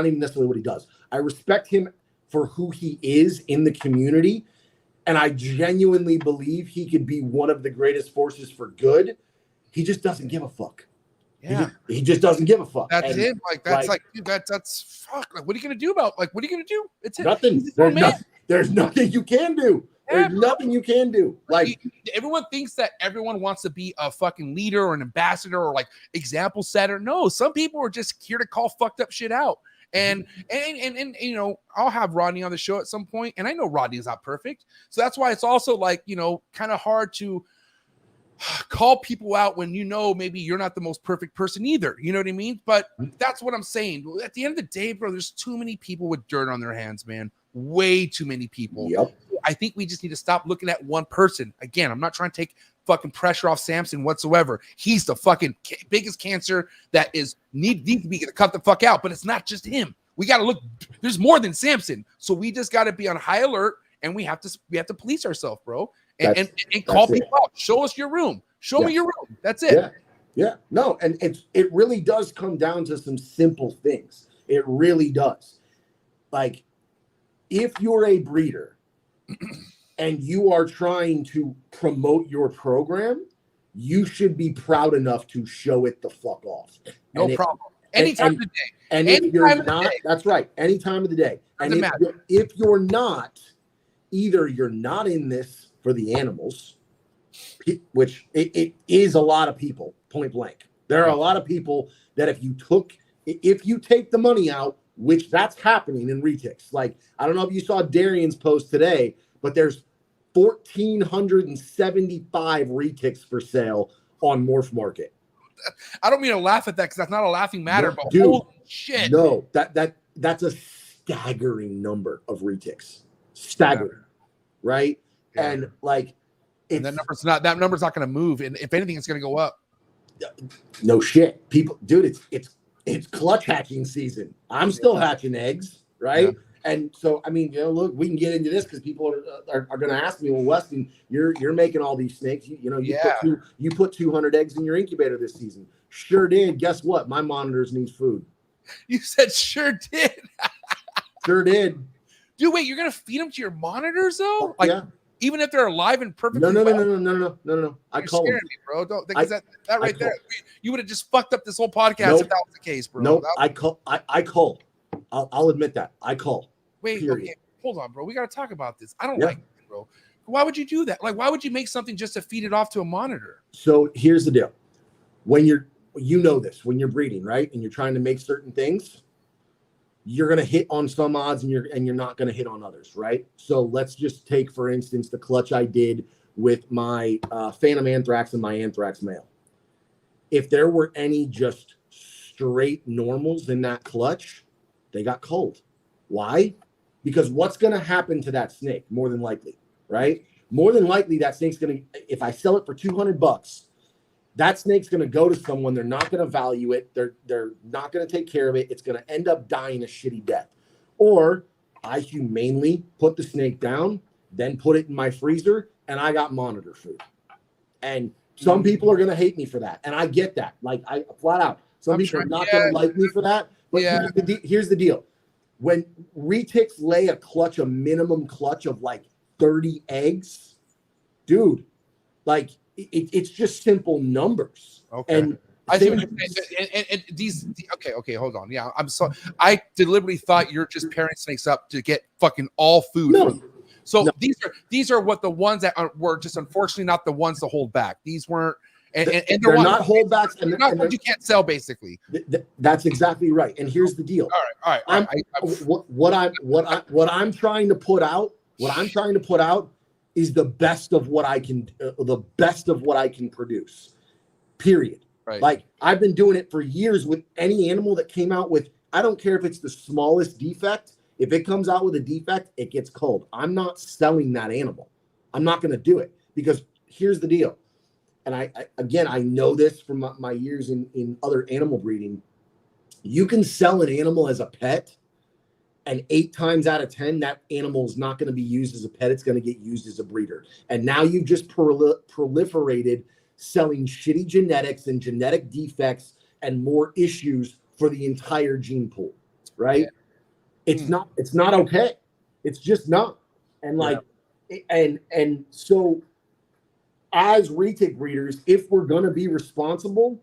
even necessarily what he does. I respect him for who he is in the community, and I genuinely believe he could be one of the greatest forces for good. He just doesn't give a fuck. Yeah, he just doesn't give a fuck. That's it. Like that's that's fuck. Like, what are you gonna do about? Like, what are you gonna do? It's nothing. There's nothing you can do. Yeah, There's nothing you can do. Like, everyone thinks that everyone wants to be a fucking leader or an ambassador or like example setter. No, some people are just here to call fucked up shit out. And you know, I'll have Rodney on the show at some point, and I know Rodney is not perfect, so that's why it's also like, you know, kind of hard to call people out when you know maybe you're not the most perfect person either. You know what I mean? But that's what I'm saying. At the end of the day, bro, there's too many people with dirt on their hands, man. Way too many people. Yep. I think we just need to stop looking at one person. Again, I'm not trying to take fucking pressure off Samson whatsoever. He's the fucking biggest cancer that is need to be cut the fuck out. But it's not just him. We got to look. There's more than Samson. So we just got to be on high alert, and we have to police ourselves, bro. And call people out. Show us your room. Show me your room. That's it. Yeah. No, and it really does come down to some simple things. It really does. Like, if you're a breeder and you are trying to promote your program, you should be proud enough to show it the fuck off. No problem. Any time of the day. And if you're not, that's right. Any time of the day. And if you're not, either you're not in this for the animals, which it is a lot of people, point blank. There are a lot of people that if you take the money out, which that's happening in Retics. Like, I don't know if you saw Darian's post today, but there's 1,475 Retics for sale on Morph Market. I don't mean to laugh at that because that's not a laughing matter, but dude, holy shit. No, that's a staggering number of Retics. Staggering, right? Yeah. And like, that number's not going to move, and if anything, it's going to go up. No shit, people, dude. It's clutch hatching season. I'm still hatching eggs, right? Yeah. And so, I mean, you know, look, we can get into this because people are going to ask me, well, Weston, you're making all these snakes. You put 200 eggs in your incubator this season. Sure did. Guess what? My monitors need food. You said sure did. Sure did. Dude, wait, you're going to feed them to your monitors though? Like, yeah. Even if they're alive and perfect. No. I You're call scaring me, bro. Don't think that right there. You would have just fucked up this whole podcast if that was the case, bro. No, I call. I'll admit that. I call. Wait, okay, hold on, bro. We got to talk about this. I don't like it, bro. Why would you do that? Like, why would you make something just to feed it off to a monitor? So here's the deal. When you're breeding, right, and you're trying to make certain things, you're going to hit on some odds and you're not going to hit on others, right? So let's just take, for instance, the clutch I did with my Phantom Anthrax and my Anthrax male. If there were any just straight normals in that clutch, they got cold. Why? Because what's going to happen to that snake? More than likely, right? More than likely, that snake's going to, if I sell it for $200, that snake's going to go to someone. They're not going to value it. They're not going to take care of it. It's going to end up dying a shitty death. Or I humanely put the snake down, then put it in my freezer, and I got monitor food. And some people are going to hate me for that. And I get that. Like, I flat out. Some people are not going to like me for that. But here's the deal. When Retics lay a minimum clutch of like 30 eggs, dude, like, it's just simple numbers. Okay. And I see what you're saying. And these, okay, hold on. Yeah, I'm sorry. I deliberately thought you're just pairing snakes up to get fucking all food. So these are what the ones that were just unfortunately not the ones to hold back. These weren't, and they're not holdbacks, and they're not ones you can't sell, basically. That's exactly right. And here's the deal. All right. What I'm trying to put out, is the best of what I can, produce. Period. Right. Like, I've been doing it for years with any animal that came out with. I don't care if it's the smallest defect. If it comes out with a defect, it gets culled. I'm not selling that animal. I'm not going to do it, because here's the deal. And I know this from my years in other animal breeding. You can sell an animal as a pet, and 8 times out of 10, that animal is not going to be used as a pet. It's going to get used as a breeder. And now you've just proliferated selling shitty genetics and genetic defects and more issues for the entire gene pool, right? Yeah. It's not okay. It's just not. And and so as retic breeders, if we're going to be responsible,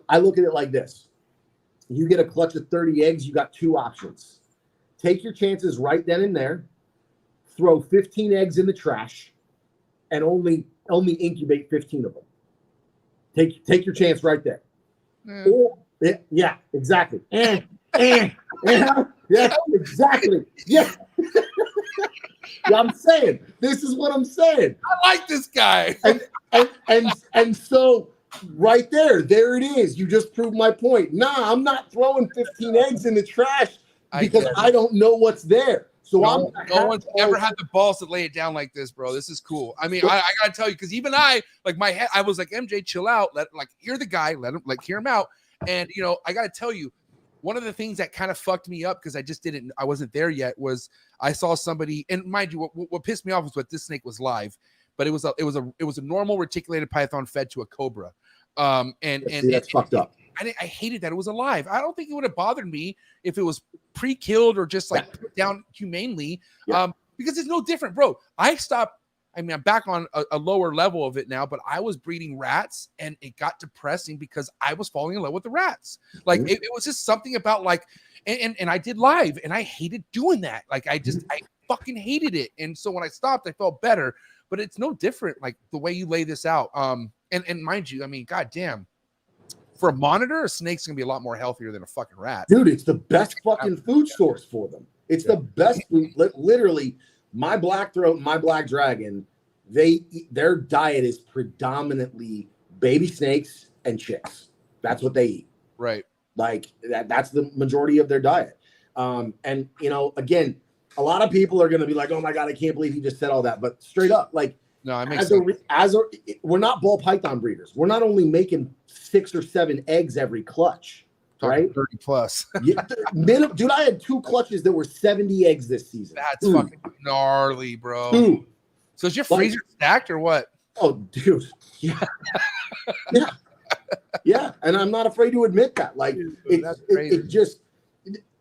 I look at it like this. You get a clutch of 30 eggs, you got 2 options. Take your chances right then and there, throw 15 eggs in the trash, and only incubate 15 of them. Take your chance right there. Or, yeah, exactly. Yeah, exactly. Yeah. I'm saying, this is what I'm saying. I like this guy. And so right there it is. You just proved my point. Nah, I'm not throwing 15 eggs in the trash because I don't know what's there. So no one's ever had the balls to lay it down like this, bro. This is cool. I mean, I gotta tell you, because even I was like, MJ, chill out. Hear the guy, hear him out. And I gotta tell you, one of the things that kind of fucked me up, because I wasn't there yet, was I saw somebody, and mind you, what pissed me off was this snake was live, but it was a normal reticulated python fed to a cobra. That's fucked up. I hated that it was alive. I don't think it would have bothered me if it was pre-killed or just put down humanely. Because it's no different, bro. I'm back on a lower level of it now, but I was breeding rats, and it got depressing because I was falling in love with the rats. It was just something about and I did live, and I hated doing that. I fucking hated it. And so when I stopped, I felt better, but it's no different. The way you lay this out. And mind you, I mean, goddamn, for a monitor, a snake's gonna be a lot more healthier than a fucking rat. Dude, it's the best fucking food source for them. It's the best food. Literally, my black throat and my black dragon, their diet is predominantly baby snakes and chicks. That's what they eat. Right. That's the majority of their diet. And again, a lot of people are gonna be like, oh my God, I can't believe he just said all that. But straight up, no, it makes sense. We're not ball python breeders. We're not only making 6 or 7 eggs every clutch, right? 30 plus. Dude, I had 2 clutches that were 70 eggs this season. That's fucking gnarly, bro. Dude. So is your freezer stacked or what? Oh, dude. Yeah. Yeah. And I'm not afraid to admit that.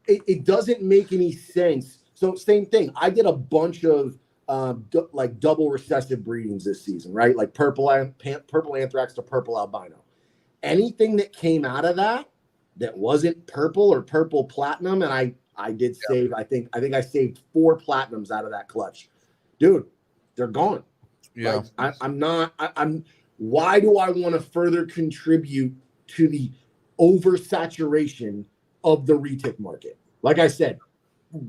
It doesn't make any sense. So same thing. I did a bunch of double recessive breedings this season, right? Like purple anthrax to purple albino. Anything that came out of that wasn't purple or purple platinum, and I did save. I think I saved 4 platinums out of that clutch, dude. They're gone. Yeah, I'm. Why do I want to further contribute to the oversaturation of the retic market? Like I said,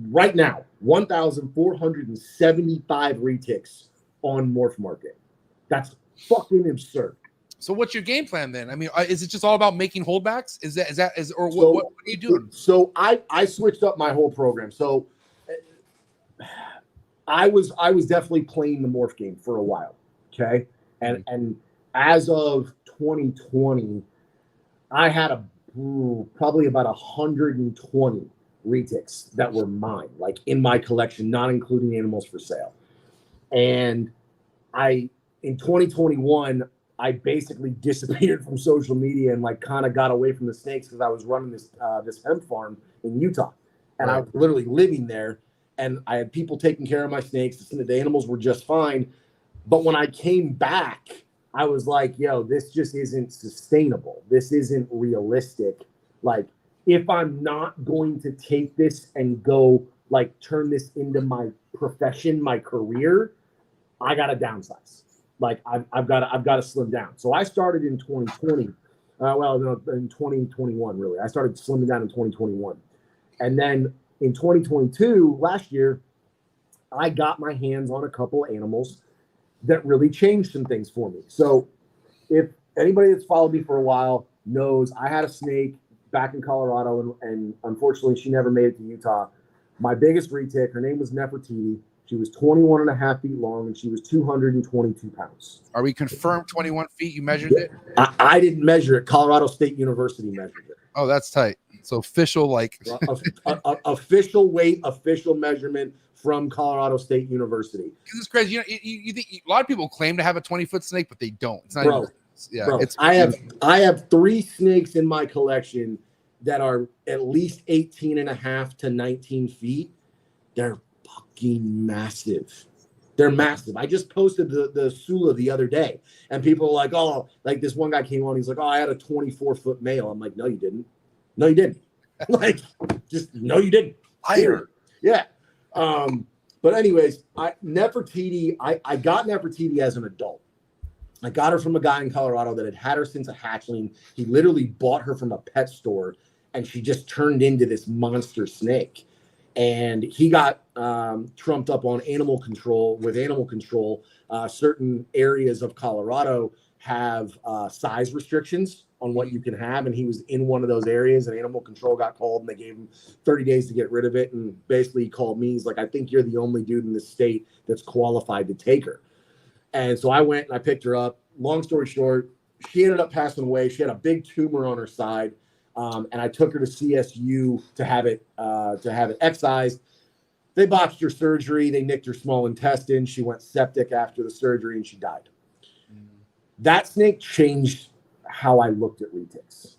right now, 1,475 retics on MORPH market. That's fucking absurd. So what's your game plan then? I mean, is it just all about making holdbacks? What are you doing? So I switched up my whole program. So I was definitely playing the MORPH game for a while. Okay. And as of 2020, I had probably about 120 retics that were mine, in my collection, not including animals for sale. And in 2021, I basically disappeared from social media and kind of got away from the snakes because I was running this hemp farm in Utah, and I was literally living there, and I had people taking care of my snakes. The animals were just fine, but when I came back, I was like, yo, this just isn't sustainable. This isn't realistic. If I'm not going to take this and go like turn this into my profession, my career, I got to downsize. Like I've got to slim down. So I started in 2020. In 2021, really. I started slimming down in 2021. And then in 2022, last year, I got my hands on a couple animals that really changed some things for me. So if anybody that's followed me for a while knows, I had a snake back in Colorado, and unfortunately she never made it to Utah. My biggest retic, her name was Nefertiti. She was 21 and a half feet long, and she was 222 pounds. Are we confirmed 21 feet? You measured it? I didn't measure it. Colorado State University measured it. Oh, that's tight. So official, like official weight, official measurement from Colorado State University. This is crazy. You know, you think a lot of people claim to have a 20-foot snake, but they don't. It's not Bro, even, yeah. Bro, It's I have 3 snakes in my collection that are at least 18 and a half to 19 feet. They're fucking massive. They're massive. I just posted the Sula the other day, and people are like, oh, like this one guy came on. He's like, oh, I had a 24-foot male. I'm like, no, you didn't. No, you didn't. Like, just no, you didn't. Liar. Yeah. But anyways, Nefertiti, I got Nefertiti as an adult. I got her from a guy in Colorado that had her since a hatchling. He literally bought her from a pet store, and she just turned into this monster snake. And he got trumped up on animal control. With animal control, certain areas of Colorado have size restrictions on what you can have, and he was in one of those areas, and animal control got called, and they gave him 30 days to get rid of it. And basically he called me. He's like, I think you're the only dude in the state that's qualified to take her. And so I went and I picked her up. Long story short, she ended up passing away. She had a big tumor on her side. And I took her to CSU to have it excised. They botched her surgery. They nicked her small intestine. She went septic after the surgery, and she died. That snake changed how I looked at retics,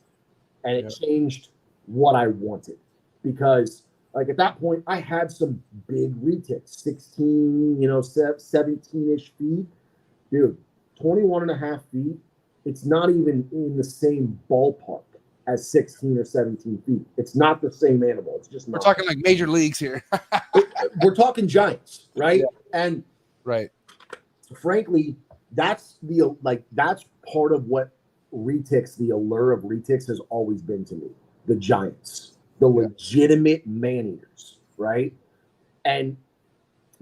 and it changed what I wanted, because like at that point I had some big retics, 16, 17-ish feet, dude, 21 and a half feet. It's not even in the same ballpark as 16 or 17 feet. It's not the same animal. It's just not. We're talking like major leagues here. We're talking giants, right? Yeah. And right, frankly, that's part of what retics, the allure of retics has always been to me. The giants, the legitimate man-eaters, right? And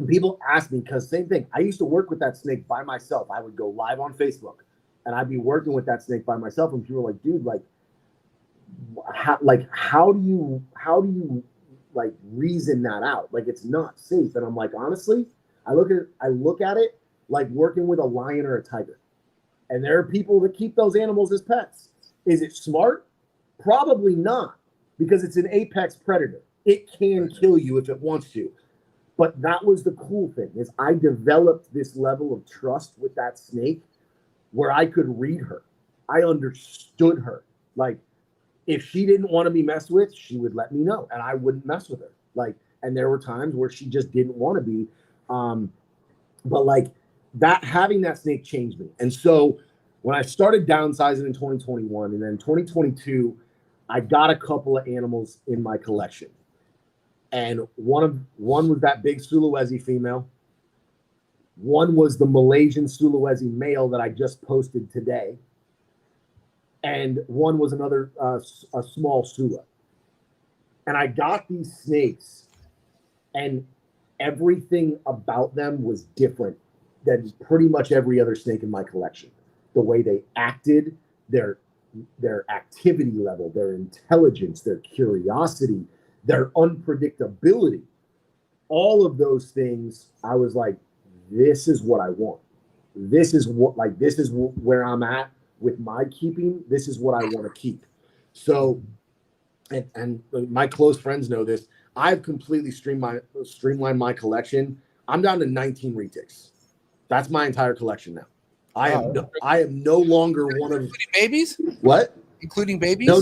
people ask me, because same thing, I used to work with that snake by myself. I would go live on Facebook, and I'd be working with that snake by myself, and people were like, dude, how do you like reason that out? Like, it's not safe. And I'm like, honestly, I look at it like working with a lion or a tiger. And there are people that keep those animals as pets. Is it smart? Probably not, because it's an apex predator. It can kill you if it wants to. But that was the cool thing, is I developed this level of trust with that snake where I could read her. I understood her. Like, if she didn't want to be messed with, she would let me know, and I wouldn't mess with her. Like, and there were times where she just didn't want to be. But like that, having that snake changed me. And so when I started downsizing in 2021, and then 2022, I got a couple of animals in my collection. And one was that big Sulawesi female. One was the Malaysian Sulawesi male that I just posted today. And one was another a small Sula. And I got these snakes, and everything about them was different than pretty much every other snake in my collection. The way they acted, their activity level, their intelligence, their curiosity, their unpredictability, all of those things, I was like, this is what I want. This is where I'm at with my keeping. This is what I want to keep. So, and my close friends know this, I've completely streamlined my collection. I'm down to 19 retics. That's my entire collection now. I am no longer one of babies. What? Including babies? No,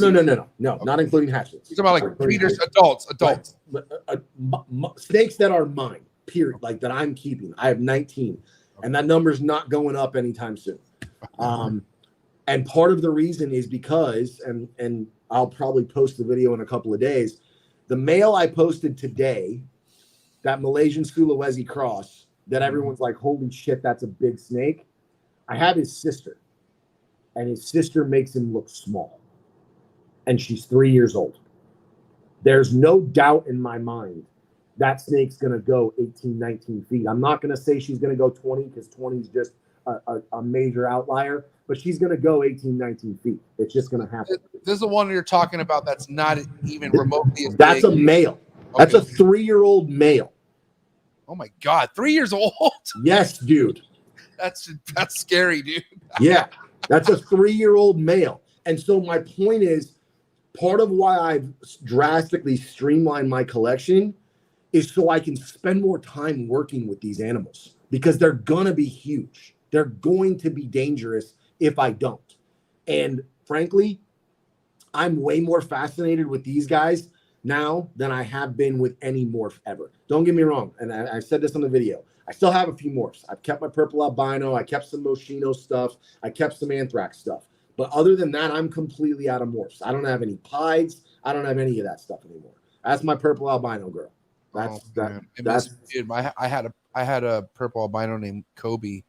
not including hatchlings. You're talking about like breeders, adults. Snakes that are mine, period, like that I'm keeping. I have 19, and that number's not going up anytime soon. And part of the reason is because, and I'll probably post the video in a couple of days, the male I posted today that Malaysian Sulawesi cross that everyone's like, holy shit, that's a big snake. I have his sister, and his sister makes him look small, and she's 3 years old. There's no doubt in my mind that snake's going to go 18, 19 feet. I'm not going to say she's going to go 20 because 20 is just a major outlier, but she's going to go 18, 19 feet. It's just going to happen. This is the one you're talking about that's not even remotely as That's big. a male. Okay. That's a 3-year-old male. Oh my God, 3 years old? Yes, dude. That's scary, dude. Yeah, that's a 3-year-old male. And so my point is, part of why I've drastically streamlined my collection is so I can spend more time working with these animals, because they're going to be huge. They're going to be dangerous if I don't. And frankly, I'm way more fascinated with these guys now than I have been with any morph ever. Don't get me wrong. And I said this on the video. I still have a few morphs. I've kept my purple albino. I kept some Moschino stuff. I kept some anthrax stuff. But other than that, I'm completely out of morphs. I don't have any pieds. I don't have any of that stuff anymore. That's my purple albino girl. Dude, I had a purple albino named Kobe.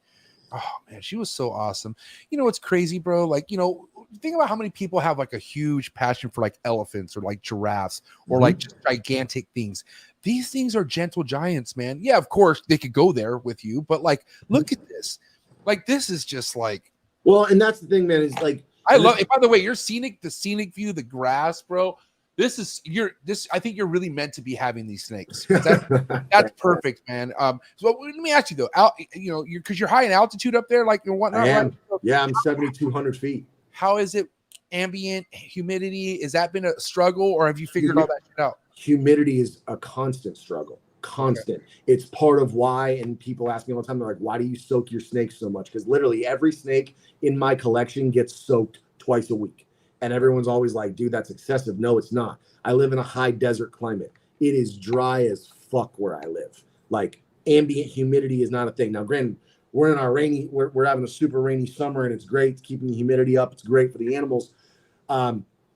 Oh man, she was so awesome. You know what's crazy, bro? Like, you know, think about how many people have like a huge passion for like elephants or like giraffes or like just gigantic things. These things are gentle giants, man. Yeah, of course they could go there with you, but like, look at this. Like, this is just like. Well, and that's the thing, man. Is like, I love it. By the way, the scenic view, the grass, bro. I think you're really meant to be having these snakes. That's perfect, man. So let me ask you though, because you're high in altitude up there, like and whatnot. I am. Right? Yeah, I'm 7,200 feet. How is it? Ambient humidity? Has that been a struggle, or have you figured all that shit out? Humidity is a constant struggle. Constant. Okay. It's part of why, and people ask me all the time, they're like, why do you soak your snakes so much? Because literally every snake in my collection gets soaked twice a week. And everyone's always like, dude, that's excessive. No, it's not. I live in a high desert climate. It is dry as fuck where I live. Like, ambient humidity is not a thing. Now, granted, we're in our we're having a super rainy summer, and it's great. It's keeping the humidity up. It's great for the animals.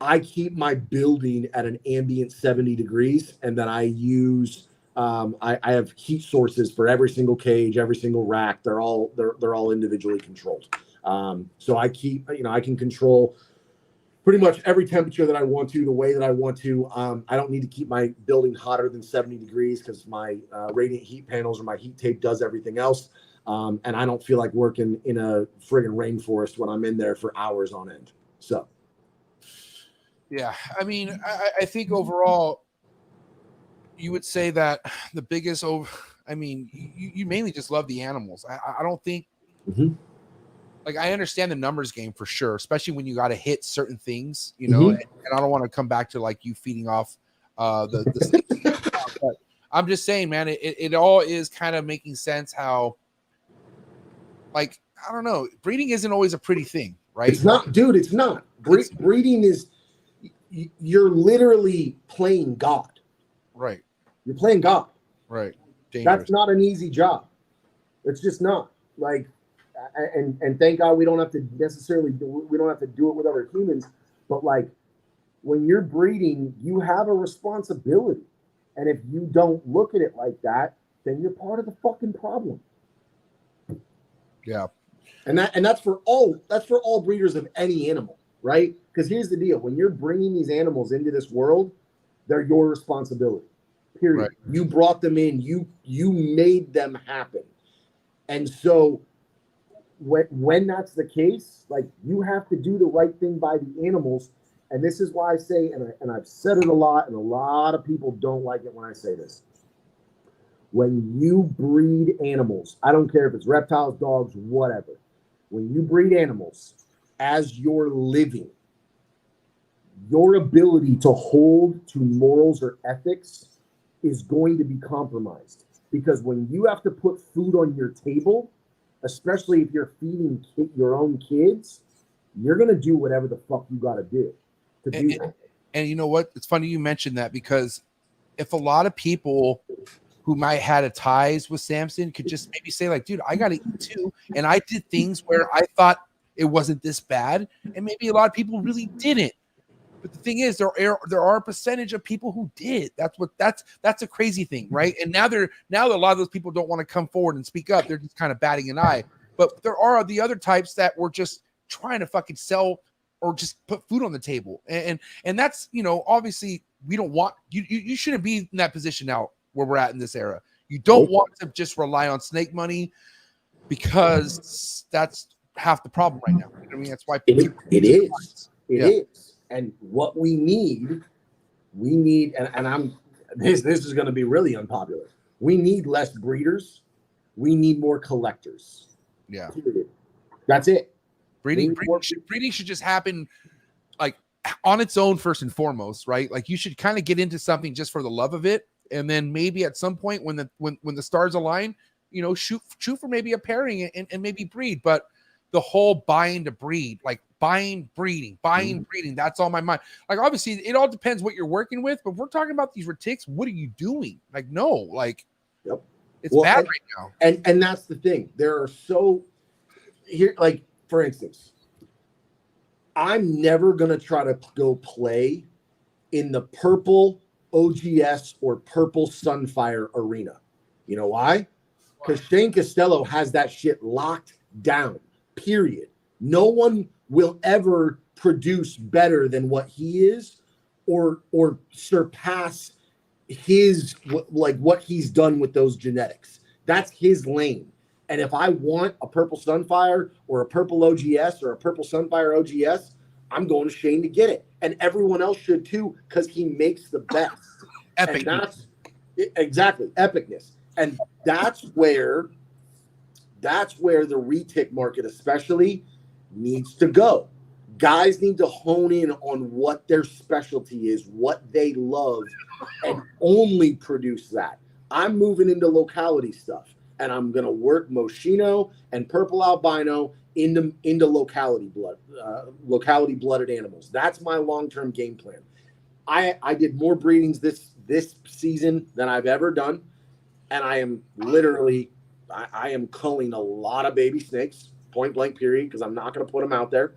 I keep my building at an ambient 70 degrees, and then I use I have heat sources for every single cage, every single rack. They're all individually controlled. So I keep, I can control pretty much every temperature that I want to, the way that I want to. I don't need to keep my building hotter than 70 degrees because my radiant heat panels or my heat tape does everything else. And I don't feel like working in a friggin' rainforest when I'm in there for hours on end. So. Yeah. I mean, I think overall, you would say that the biggest you mainly just love the animals. I don't think, like, I understand the numbers game for sure, especially when you got to hit certain things, and I don't want to come back to like you feeding off the but I'm just saying, man, it all is kind of making sense how, like, I don't know, breeding isn't always a pretty thing, right? It's not, dude, it's not. Breeding is, you're literally playing God. Right. You're playing God. Right. Dangerous. That's not an easy job. It's just not. Like, and thank God we don't have to do it with other humans. But like, when you're breeding, you have a responsibility. And if you don't look at it like that, then you're part of the fucking problem. Yeah. And that's for all breeders of any animal, right? Because here's the deal. When you're bringing these animals into this world, they're your responsibility. Period. Right. You brought them in. You made them happen. And so when that's the case, like, you have to do the right thing by the animals. And this is why I say, and I've said it a lot, and a lot of people don't like it when I say this. When you breed animals, I don't care if it's reptiles, dogs, whatever. When you breed animals as you're living, your ability to hold to morals or ethics is going to be compromised. Because when you have to put food on your table, especially if you're feeding your own kids, you're going to do whatever the fuck you got to do that. And you know what? It's funny you mentioned that, because if a lot of people who might had a ties with Samson could just maybe say like, dude, I got to eat too. And I did things where I thought it wasn't this bad. And maybe a lot of people really didn't. But the thing is, there are a percentage of people who did. That's a crazy thing, right? And now a lot of those people don't want to come forward and speak up. They're just kind of batting an eye. But there are the other types that were just trying to fucking sell or just put food on the table. And that's, obviously we don't want you shouldn't be in that position now where we're at in this era. You don't want to just rely on snake money, because that's half the problem right now. I mean, that's why it is. And what we need, and this is going to be really unpopular. We need less breeders. We need more collectors. Yeah. Period. That's it. Breeding should just happen like on its own first and foremost, right? Like you should kind of get into something just for the love of it, and then maybe at some point when the stars align, shoot for maybe a pairing and maybe breed. But the whole buying to breed, like buying, breeding, that's on my mind. Like obviously it all depends what you're working with, but we're talking about these retics. What are you doing? Like no, like it's bad right now. And that's the thing. There are here, like for instance, I'm never gonna try to go play in the purple OGS or purple Sunfire arena. You know why? Because Shane Costello has that shit locked down. Period. No one will ever produce better than what he is, or surpass what he's done with those genetics. That's his lane. And if I want a purple Sunfire or a purple OGS or a purple Sunfire OGS, I'm going to Shane to get it. And everyone else should too, because he makes the best. Epic. Exactly. Epicness. And that's where the retic market especially needs to go. Guys need to hone in on what their specialty is, what they love, and only produce that. I'm moving into locality stuff, and I'm going to work Moschino and purple albino into locality blooded animals. That's my long-term game plan. I did more breedings this season than I've ever done, and I am literally I am culling a lot of baby snakes, point blank period, because I'm not going to put them out there.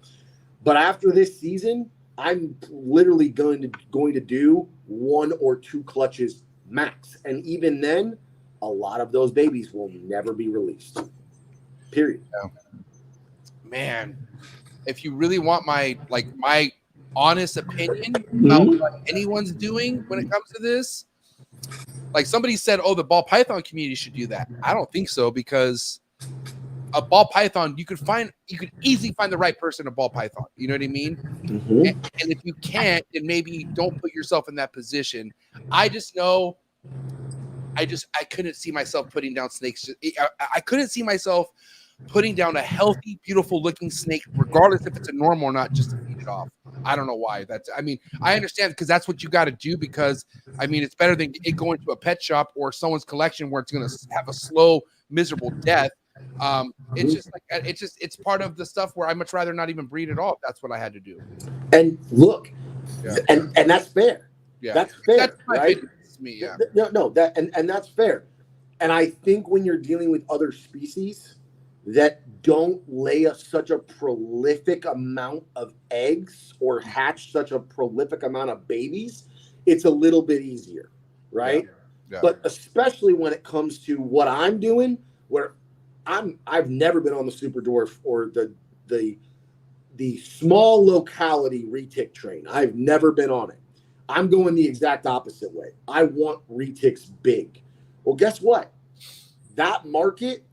But after this season, I'm literally going to do 1 or 2 clutches max, and even then, a lot of those babies will never be released. Period. Yeah. Man, if you really want my honest opinion about what anyone's doing when it comes to this, like somebody said, the ball python community should do that. I don't think so, because a ball python, you could easily find the right person to ball python. You know what I mean? Mm-hmm. And if you can't, then maybe don't put yourself in that position. I just know, I couldn't see myself putting down snakes. I couldn't see myself putting down a healthy, beautiful looking snake, regardless if it's a normal or not, just to feed it off. I don't know why. I understand, because that's what you got to do, because it's better than it going to a pet shop or someone's collection where it's going to have a slow, miserable death. It's part of the stuff where I'd much rather not even breed at all. That's what I had to do. And look, and that's fair. Yeah, that's fair. That's my right? opinion. It's me. Yeah. No, and that's fair. And I think when you're dealing with other species that don't lay such a prolific amount of eggs or hatch such a prolific amount of babies, it's a little bit easier, right? Yeah. But especially when it comes to what I'm doing, where I've never been on the super dwarf or the small locality retic train. I've never been on it. I'm going the exact opposite way. I want retics big. Well, guess what? That market,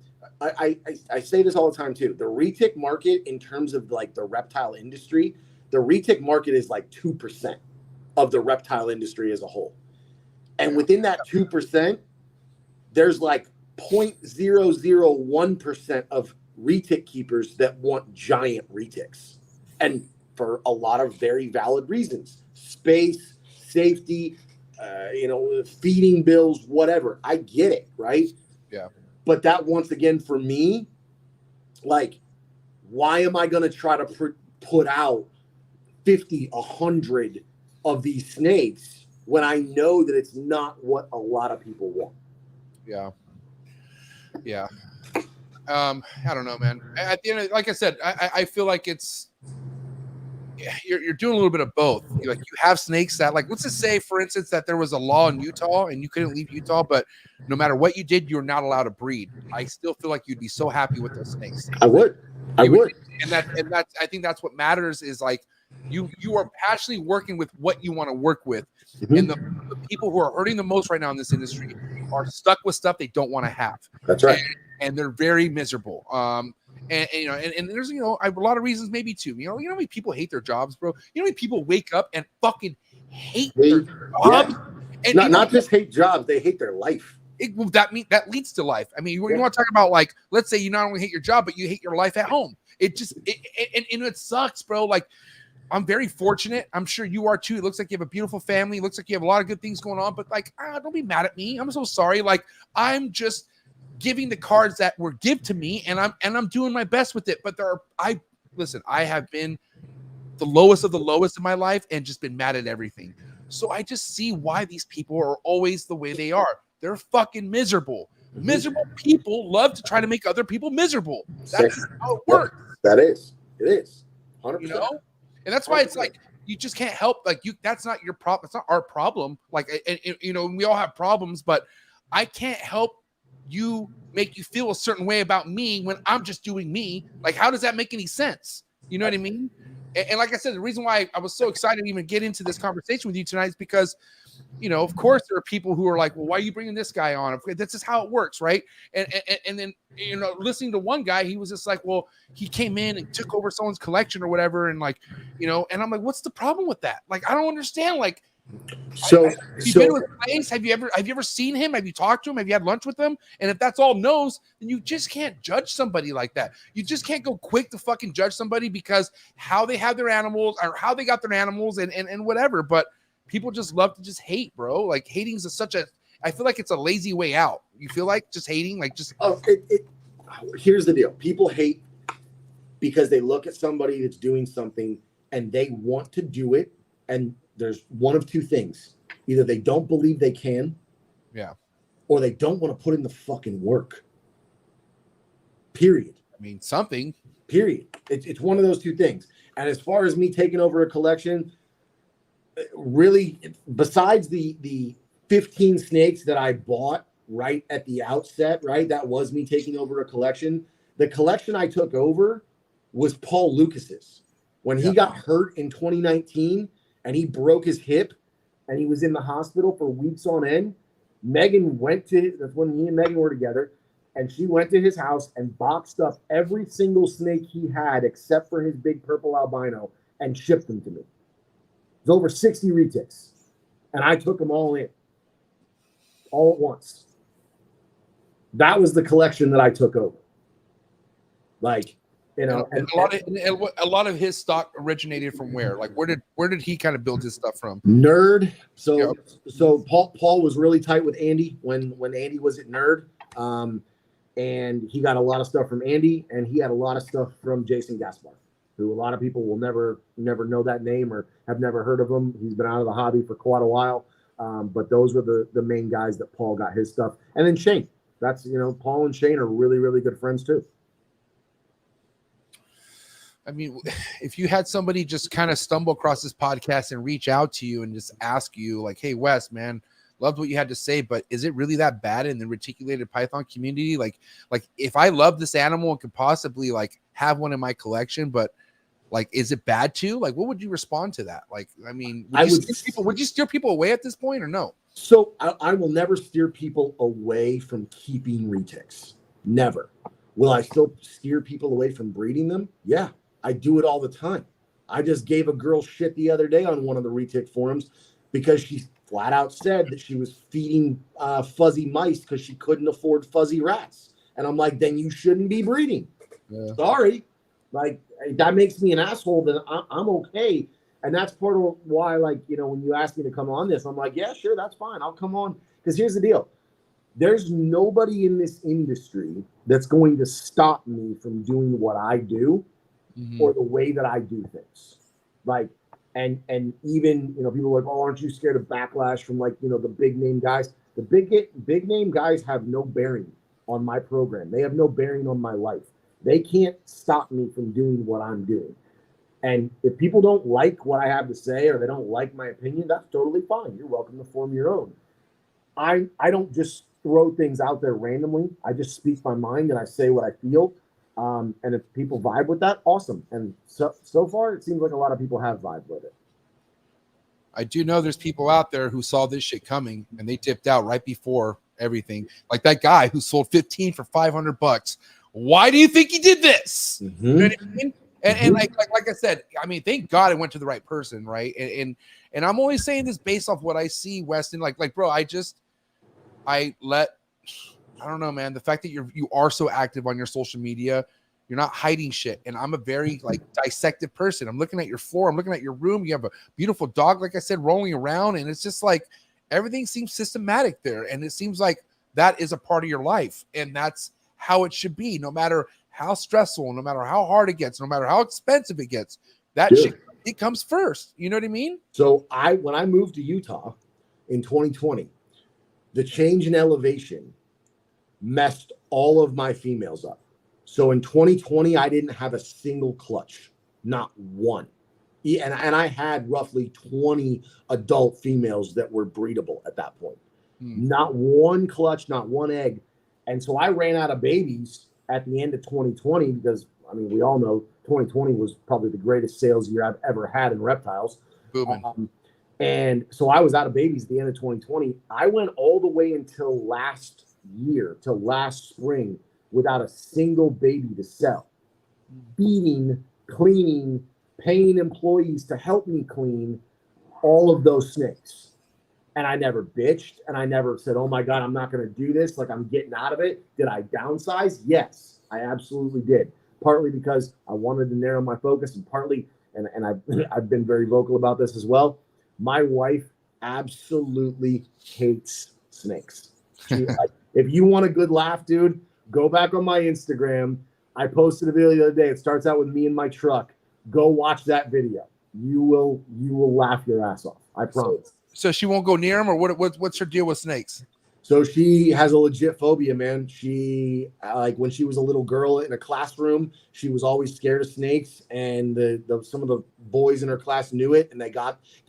I say this all the time too. The retic market, in terms of like the reptile industry, the retic market is like 2% of the reptile industry as a whole. And within that 2%, there's like 0.001% of retic keepers that want giant retics. And for a lot of very valid reasons. Space, safety, feeding bills, whatever. I get it, right? Yeah. But that, once again, for me, like, why am I going to try to put out 50, 100 of these snakes when I know that it's not what a lot of people want? Yeah. Yeah. I don't know, man. At the end, like I said, I feel like it's you're doing a little bit of both. Like you have snakes that, like, let's just say, for instance, that there was a law in Utah and you couldn't leave Utah, but no matter what you did, you're not allowed to breed. I still feel like you'd be so happy with those snakes. I would. And that's I think that's what matters is like you are passionately working with what you want to work with. Mm-hmm. And the people who are hurting the most right now in this industry are stuck with stuff they don't want to have. That's right. And they're very miserable. And you know, and there's, you know, a lot of reasons maybe too. You know how many people hate their jobs, bro? You know how many people wake up and fucking hate their jobs? Yeah. And not just hate jobs, they hate their life. That leads to life. I mean, you want to talk about, like, let's say you not only hate your job, but you hate your life at home. It sucks, bro. Like, I'm very fortunate. I'm sure you are too. It looks like you have a beautiful family. It looks like you have a lot of good things going on. But like, don't be mad at me. I'm so sorry. Like, I'm just giving the cards that were given to me, and I'm doing my best with it. But I have been the lowest of the lowest in my life and just been mad at everything. So I just see why these people are always the way they are. They're fucking miserable. Miserable people love to try to make other people miserable. That's how it works. It is 100%. You know, and that's why it's like you just can't help. Like, that's not your problem. It's not our problem. Like, and you know, we all have problems, but I can't help you make you feel a certain way about me when I'm just doing me. Like, how does that make any sense? You know what I mean? And like I said, the reason why I was so excited to even get into this conversation with you tonight is because, you know, of course there are people who are like, well, why are you bringing this guy on? This is how it works, right? And then, you know, listening to one guy, he was just like, well, he came in and took over someone's collection or whatever, and like, you know, and I'm like, what's the problem with that? Like, I don't understand. Like, have you been with Place? Have you ever seen him? Have you talked to him? Have you had lunch with him? And if that's all no's, then you just can't judge somebody like that. You just can't go quick to fucking judge somebody because how they have their animals or how they got their animals and whatever. But people just love to just hate, bro. Like, hating is I feel like it's a lazy way out. You feel like just hating, like just. Here's the deal. People hate because they look at somebody that's doing something and they want to do it, and there's one of two things. Either they don't believe they can, or they don't want to put in the fucking work. Period. I mean, something. Period. It's one of those two things. And as far as me taking over a collection, really, besides the 15 snakes that I bought right at the outset, right, that was me taking over a collection. The collection I took over was Paul Lucas's. When he got hurt in 2019 and he broke his hip and he was in the hospital for weeks on end, Megan that's when me and Megan were together, and she went to his house and boxed up every single snake he had except for his big purple albino and shipped them to me. It was over 60 retics, and I took them all in, all at once. That was the collection that I took over. Like, you know, and a lot of his stock originated from where? Like, where did he kind of build his stuff from? Nerd. So Paul was really tight with Andy when Andy was at Nerd, and he got a lot of stuff from Andy, and he had a lot of stuff from Jason Gaspar, who a lot of people will never know that name or have never heard of him. He's been out of the hobby for quite a while, but those were the main guys that Paul got his stuff, and then Shane. That's, you know, Paul and Shane are really, really good friends too. I mean, if you had somebody just kind of stumble across this podcast and reach out to you and just ask you like, hey, Wes, man, loved what you had to say, but is it really that bad in the reticulated python community? Like if I love this animal and could possibly like have one in my collection, but like, is it bad too? Like, what would you respond to that? Like, I mean, would you steer people away at this point or no? So I will never steer people away from keeping retics. Never. Will I still steer people away from breeding them? Yeah, I do it all the time. I just gave a girl shit the other day on one of the retic forums because she flat out said that she was feeding fuzzy mice because she couldn't afford fuzzy rats. And I'm like, then you shouldn't be breeding. Yeah. Sorry. Like, that makes me an asshole. Then I'm okay. And that's part of why, like, you know, when you ask me to come on this, I'm like, yeah, sure, that's fine. I'll come on. Because here's the deal. There's nobody in this industry that's going to stop me from doing what I do or the way that I do things. Like, and even, you know, people are like, oh, aren't you scared of backlash from, like, you know, the big name guys? The big name guys have no bearing on my program. They have no bearing on my life. They can't stop me from doing what I'm doing. And if people don't like what I have to say or they don't like my opinion, that's totally fine. You're welcome to form your own. I don't just throw things out there randomly. I just speak my mind and I say what I feel. And if people vibe with that, awesome. And so far, it seems like a lot of people have vibed with it. I do know there's people out there who saw this shit coming and they dipped out right before everything. Like that guy who sold 15 for $500. Why do you think he did this? Mm-hmm. You know what I mean? And like I said, I mean, thank God it went to the right person, right? And I'm only saying this based off what I see, Weston. Like bro, I don't know, man. The fact that you are so active on your social media, you're not hiding shit. And I'm a very like dissective person. I'm looking at your floor, I'm looking at your room. You have a beautiful dog, like I said, rolling around, and it's just like everything seems systematic there. And it seems like that is a part of your life, and that's how it should be, no matter how stressful, no matter how hard it gets, no matter how expensive it gets, that shit, it comes first. You know what I mean? So when I moved to Utah in 2020, the change in elevation messed all of my females up. So in 2020, I didn't have a single clutch, not one. And I had roughly 20 adult females that were breedable at that point. Not one clutch, not one egg. And so I ran out of babies at the end of 2020 because, I mean, we all know 2020 was probably the greatest sales year I've ever had in reptiles. And so I was out of babies at the end of 2020. I went all the way until last spring without a single baby to sell. Feeding, cleaning, paying employees to help me clean all of those snakes. And I never bitched, and I never said, oh my God, I'm not going to do this. Like, I'm getting out of it. Did I downsize? Yes, I absolutely did. Partly because I wanted to narrow my focus, and partly, and I've been very vocal about this as well, my wife absolutely hates snakes. If you want a good laugh, dude, go back on my Instagram. I posted a video the other day. It starts out with me in my truck. Go watch that video. You will laugh your ass off. I promise. So she won't go near him, or what's her deal with snakes? So she has a legit phobia, man. She, like, when she was a little girl in a classroom, she was always scared of snakes, and some of the boys in her class knew it, and they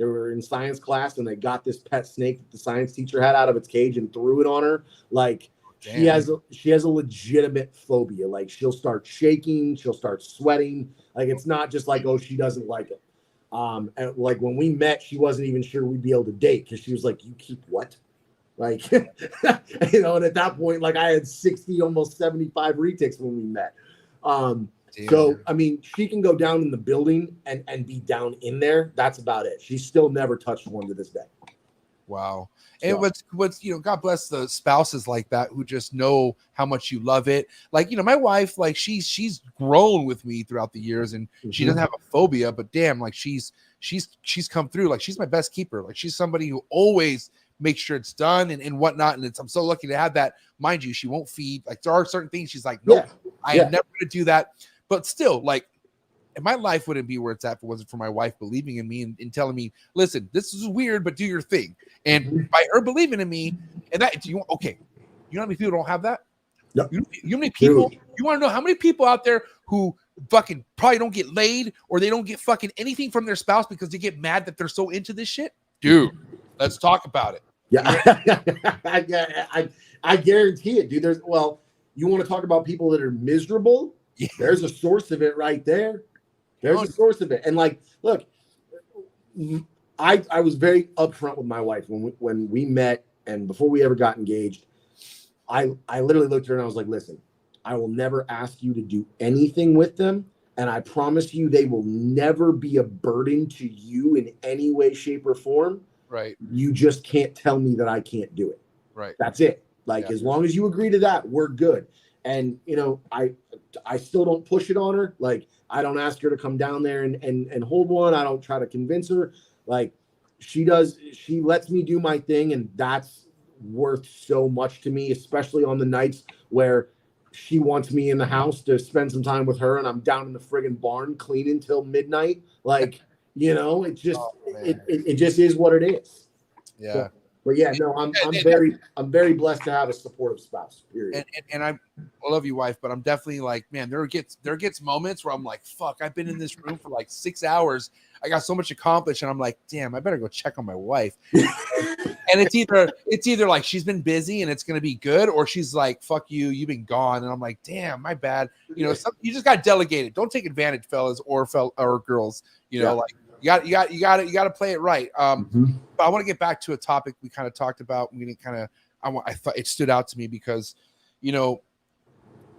were in science class, and they got this pet snake that the science teacher had out of its cage and threw it on her. Like, she has a legitimate phobia. Like, she'll start shaking, she'll start sweating. Like, it's not just like, oh, she doesn't like it. And like when we met, she wasn't even sure we'd be able to date because she was like, you keep what? Like, and at that point, like, I had 60, almost 75 retics when we met. So, I mean, she can go down in the building and be down in there. That's about it. She's still never touched one to this day. Wow. And what's God bless the spouses like that who just know how much you love it. Like, my wife, like, she's grown with me throughout the years, and she doesn't have a phobia, but damn, like, she's come through. Like, she's my best keeper. Like, she's somebody who always makes sure it's done and whatnot. And I'm so lucky to have that. Mind you, she won't feed. Like, there are certain things she's like, nope, I am never going to do that. But still, like, and my life wouldn't be where it's at if it wasn't for my wife believing in me and telling me, listen, this is weird, but do your thing. And by her believing in me, and that, you know how many people don't have that? Yep. You know how many people, you want to know how many people out there who fucking probably don't get laid or they don't get fucking anything from their spouse because they get mad that they're so into this shit? Dude, let's talk about it. Yeah. I guarantee it, dude. You want to talk about people that are miserable? Yeah. There's a source of it right there. There's a source of it. And like, look, I was very upfront with my wife when we met and before we ever got engaged. I literally looked at her and I was like, listen, I will never ask you to do anything with them. And I promise you they will never be a burden to you in any way, shape, or form. Right. You just can't tell me that I can't do it. Right. That's it. Like, as long as you agree to that, we're good. And, I still don't push it on her. Like, I don't ask her to come down there and hold one. I don't try to convince her. Like, she lets me do my thing. And that's worth so much to me, especially on the nights where she wants me in the house to spend some time with her. And I'm down in the friggin' barn cleaning till midnight. Like, it just, it just is what it is. Yeah. But yeah, no, I'm very blessed to have a supportive spouse. Period. And I love you, wife, but I'm definitely like, man, there gets moments where I'm like, fuck, I've been in this room for like 6 hours. I got so much accomplished, and I'm like, damn, I better go check on my wife. And it's either like she's been busy and it's gonna be good, or she's like, fuck you, you've been gone. And I'm like, damn, my bad. You know, you just got delegated. Don't take advantage, fellas or girls. You know, like you got to play it right. But I want to get back to a topic we kind of talked about. We didn't kind of. I thought it stood out to me because, you know,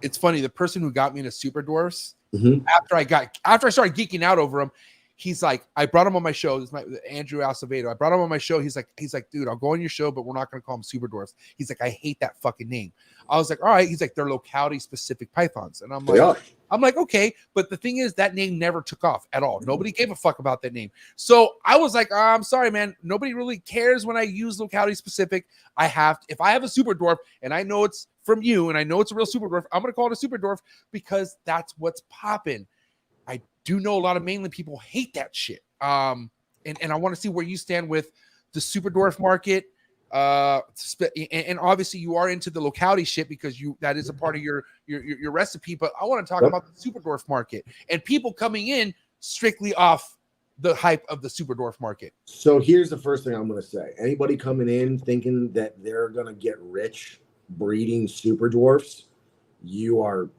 it's funny. The person who got me into super dwarfs, after I started geeking out over them, he's like, I brought him on my show. This is Andrew Acevedo. I brought him on my show. He's like, dude, I'll go on your show, but we're not going to call them super dwarfs. He's like, I hate that fucking name. I was like, all right. He's like, they're locality specific pythons. And I'm like, okay. But the thing is, that name never took off at all. Nobody gave a fuck about that name. So I was like, I'm sorry, man. Nobody really cares when I use locality specific. If I have a super dwarf and I know it's from you and I know it's a real super dwarf, I'm going to call it a super dwarf because that's what's popping. I do know a lot of mainland people hate that shit. And I want to see where you stand with the super dwarf market. And obviously you are into the locality shit because that is a part of your recipe. But I want to talk about the super dwarf market and people coming in strictly off the hype of the super dwarf market. So here's the first thing I'm going to say. Anybody coming in thinking that they're going to get rich breeding super dwarfs, you are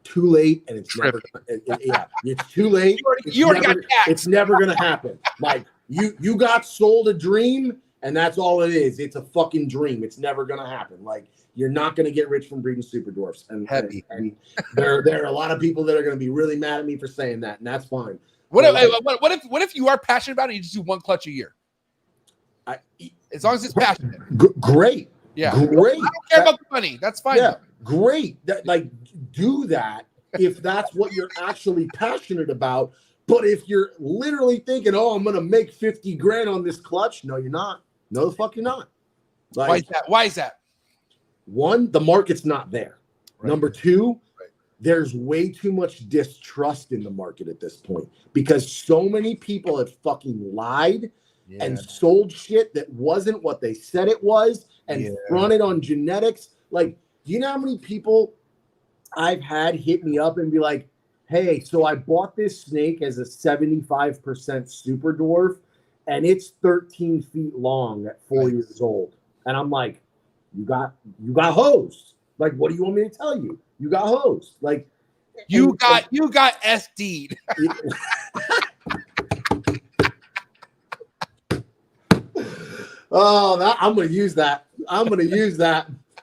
too late, and it's never it's too late. It's never gonna happen. Like you got sold a dream, and that's all it is. It's a fucking dream. It's never gonna happen. Like you're not gonna get rich from breeding super dwarfs. And there are a lot of people that are gonna be really mad at me for saying that, and that's fine. What if you are passionate about it and you just do one clutch a year? As long as it's passionate. Great. Yeah. Great. I don't care about the money. That's fine. Yeah. Great. Do that if that's what you're actually passionate about. But if you're literally thinking, oh, I'm gonna make 50 grand on this clutch, no, you're not. No, the fuck you're not. Like, Why is that? One, the market's not there. Right. Number two, there's way too much distrust in the market at this point because so many people have fucking lied and sold shit that wasn't what they said it was and fronted on genetics. Like, do you know how many people I've had hit me up and be like, hey, so I bought this snake as a 75% super dwarf and it's 13 feet long at 4 years old. And I'm like, you got hosed. Like, what do you want me to tell you? You got hosed. Like, you got SD'd. Oh, I'm going to use that.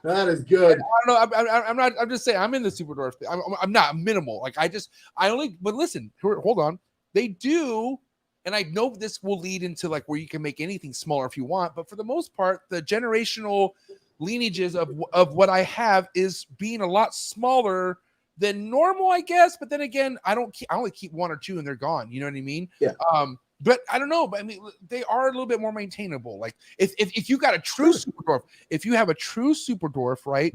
That is good. I don't know. I'm not. I'm just saying. I'm in the super dwarf. I'm not. I'm minimal. Like But listen. Hold on. They do, and I know this will lead into like where you can make anything smaller if you want. But for the most part, the generational lineages of what I have is being a lot smaller than normal, I guess. But then again, I only keep one or two, and they're gone. You know what I mean? Yeah. But I don't know. But I mean, they are a little bit more maintainable. Like if you got a true super dwarf, if you have a true super dwarf, right,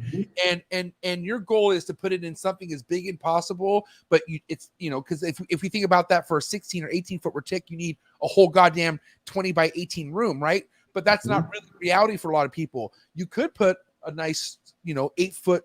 and your goal is to put it in something as big as possible, but it's because if we think about that for a 16 or 18 foot retic, you need a whole goddamn 20 by 18 room, right? But that's not really reality for a lot of people. You could put a nice 8 foot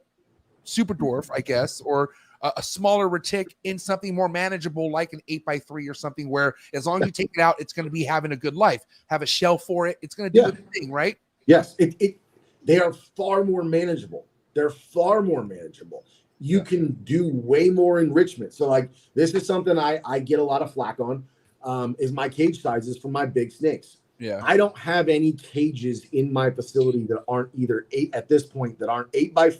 super dwarf, I guess, or a smaller retic in something more manageable like an 8x3 or something where as long as you take it out, it's going to be having a good life. Have a shell for it. It's going to do the thing, right? Yes. They are far more manageable. They're far more manageable. You can do way more enrichment. So like this is something I get a lot of flack on is my cage sizes for my big snakes. Yeah. I don't have any cages in my facility that aren't either 8x4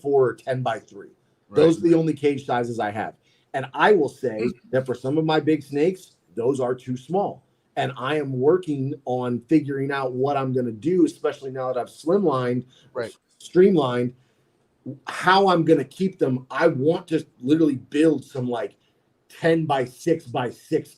or 10x3. Those are the only cage sizes I have. And I will say that for some of my big snakes, those are too small. And I am working on figuring out what I'm going to do, especially now that I've streamlined, how I'm going to keep them. I want to literally build some like 10x6x6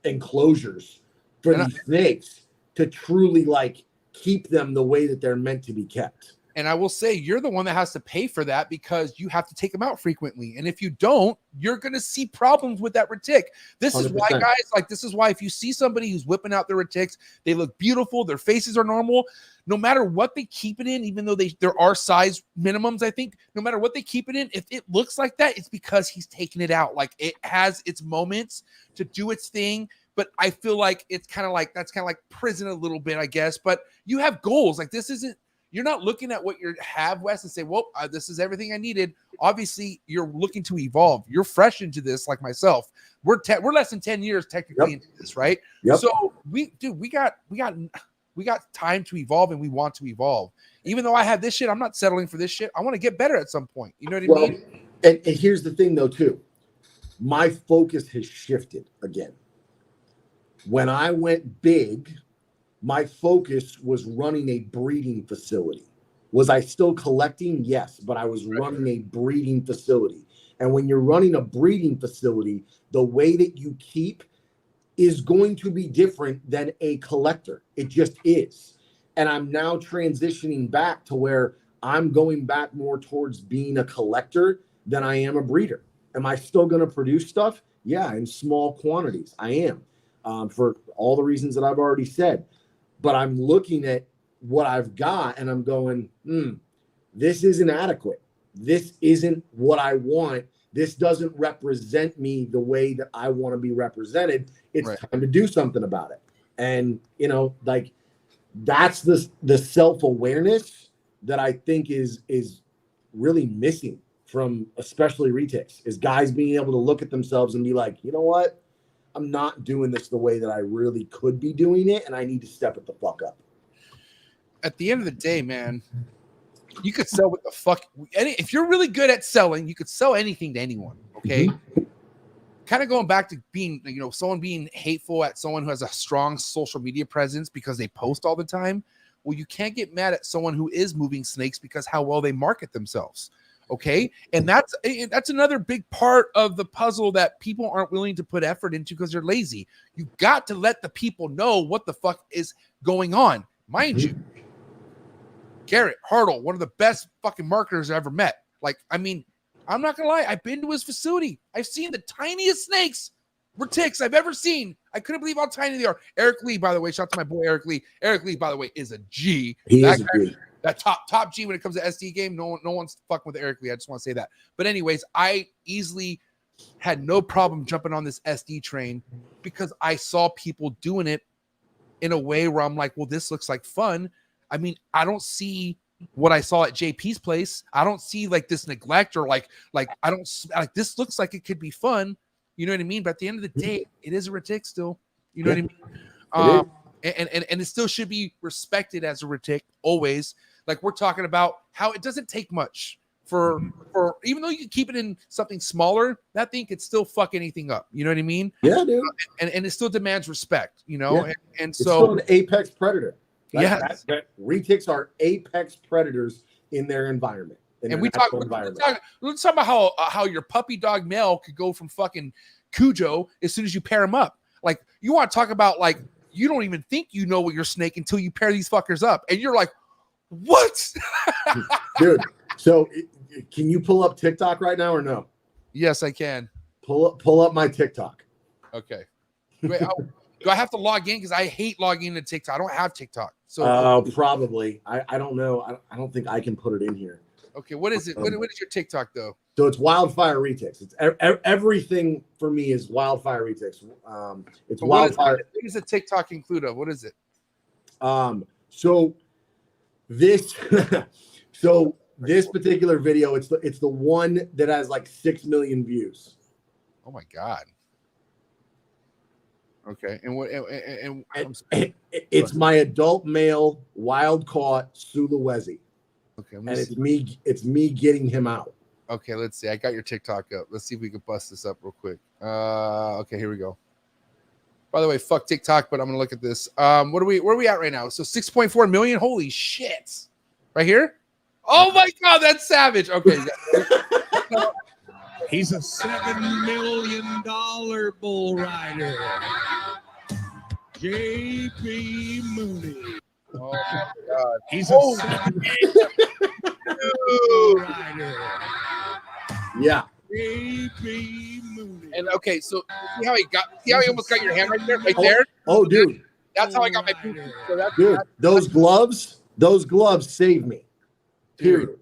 enclosures for these snakes to truly like keep them the way that they're meant to be kept. And I will say you're the one that has to pay for that because you have to take them out frequently. And if you don't, you're going to see problems with that retic. This 100%. Is why, guys, like this is why if you see somebody who's whipping out their retics, they look beautiful, their faces are normal, no matter what they keep it in, even though there are size minimums, I think, no matter what they keep it in, if it looks like that, it's because he's taking it out. Like it has its moments to do its thing. But I feel like it's kind of like, that's kind of like prison a little bit, I guess. But you have goals. Like this isn't, you're not looking at what you have, Wes, and say, well, this is everything I needed. Obviously, you're looking to evolve. You're fresh into this, like myself. We're less than 10 years technically into this, right? So we got time to evolve, and we want to evolve. Even though I have this shit, I'm not settling for this shit. I want to get better at some point. You know what I mean? And here's the thing, though, too. My focus has shifted again. When I went big, my focus was running a breeding facility. Was I still collecting? Yes, but I was running a breeding facility. And when you're running a breeding facility, the way that you keep is going to be different than a collector. It just is. And I'm now transitioning back to where I'm going back more towards being a collector than I am a breeder. Am I still going to produce stuff? Yeah, in small quantities. I am, for all the reasons that I've already said. But I'm looking at what I've got and I'm going, this isn't adequate. This isn't what I want. This doesn't represent me the way that I want to be represented. It's time to do something about it. And, you know, like that's the self-awareness that I think is really missing from especially retics, is guys being able to look at themselves and be like, you know what? I'm not doing this the way that I really could be doing it, and I need to step it the fuck up. At the end of the day, man, you could sell what the fuck. If you're really good at selling, you could sell anything to anyone, okay? Kind of going back to being, you know, someone being hateful at someone who has a strong social media presence because they post all the time. Well, you can't get mad at someone who is moving snakes because how well they market themselves. Okay. And that's another big part of the puzzle that people aren't willing to put effort into because they're lazy. You got to let the people know what the fuck is going on. Mind you, Garrett Hartle, one of the best fucking marketers I ever met. Like, I mean, I'm not gonna lie, I've been to his facility. I've seen the tiniest snakes, retics I've ever seen. I couldn't believe how tiny they are. Eric Lee, by the way, shout out to my boy Eric Lee. Eric Lee, by the way, is a G. He is a G. That top G when it comes to SD game. No one's fucking with Eric Lee. I just want to say that. But anyways, I easily had no problem jumping on this SD train because I saw people doing it in a way where I'm like, well, this looks like fun. I mean, I don't see what I saw at JP's place. I don't see like this neglect or like I don't like this looks like it could be fun. You know what I mean? But at the end of the day, it is a retic still. You know what I mean? And it still should be respected as a retic always. Like we're talking about how it doesn't take much for even though you can keep it in something smaller, that thing could still fuck anything up. You know what I mean? Yeah, dude. And it still demands respect, you know? Yeah. And it's so still an apex predator. Yes. Retics are apex predators in their environment. And let's talk about how your puppy dog male could go from fucking Cujo as soon as you pair him up. Like you want to talk about like you don't even think you know what your snake until you pair these fuckers up, and you're like, what? Dude, so can you pull up TikTok right now or no? Yes, I can. Pull up my TikTok. Okay. Wait, do I have to log in? Because I hate logging into TikTok. I don't have TikTok. So probably. I don't know. I don't think I can put it in here. Okay, what is it? What is your TikTok though? So it's Wildfire Retics. It's everything for me is Wildfire Retics. It's Wildfire. What does the TikTok include of? What is it? So this so this particular video, it's the one that has like 6 million views. Oh my god. Okay, and what? And it's my adult male wild caught Sulawesi. Okay, and it's me getting him out. Okay, let's see. I got your TikTok up. Let's see if we can bust this up real quick. Okay, here we go. By the way, fuck TikTok, but I'm gonna look at this. Where are we at right now? So 6.4 million. Holy shit! Right here. Oh my god, that's savage. Okay. He's a $7 million bull rider. JP Mooney. Oh my God. He's Oh, a rider. Yeah. Baby Mooney. and okay, so see how he almost got your hand right there, right Oh, there. oh, dude, That's how I got my boot. So that's dude, those gloves saved me. dude. Period.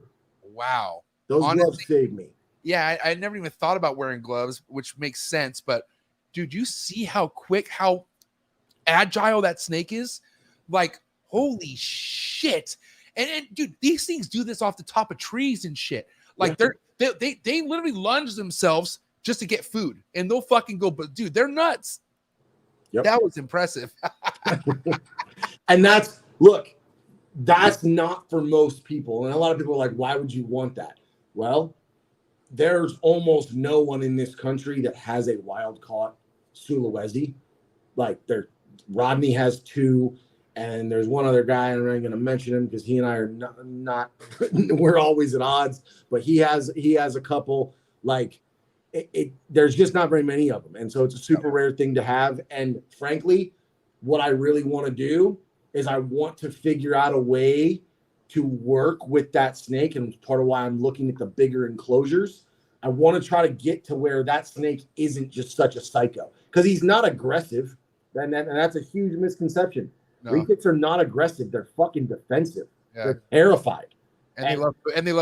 Wow. Those Honestly, gloves saved me. yeah, I never even thought about wearing gloves, which makes sense. But dude, you see how quick, how agile that snake is? Like, holy shit. And dude, these things do this off the top of trees and shit. Like they literally lunge themselves just to get food, and they'll fucking go. But dude, they're nuts. Yep. That was impressive. And that's not for most people. And a lot of people are like, why would you want that? Well, there's almost no one in this country that has a wild caught Sulawesi. Like Rodney has 2, and there's one other guy, and I'm not going to mention him because he and I are not we're always at odds, but he has a couple. Like there's just not very many of them, and so it's a super rare thing to have. And frankly, what I really want to do is I want to figure out a way to work with that snake, and it's part of why I'm looking at the bigger enclosures. I want to try to get to where that snake isn't just such a psycho, because he's not aggressive, and that's a huge misconception. No. Retics are not aggressive; they're fucking defensive. Yeah. They're terrified, And they love food. and they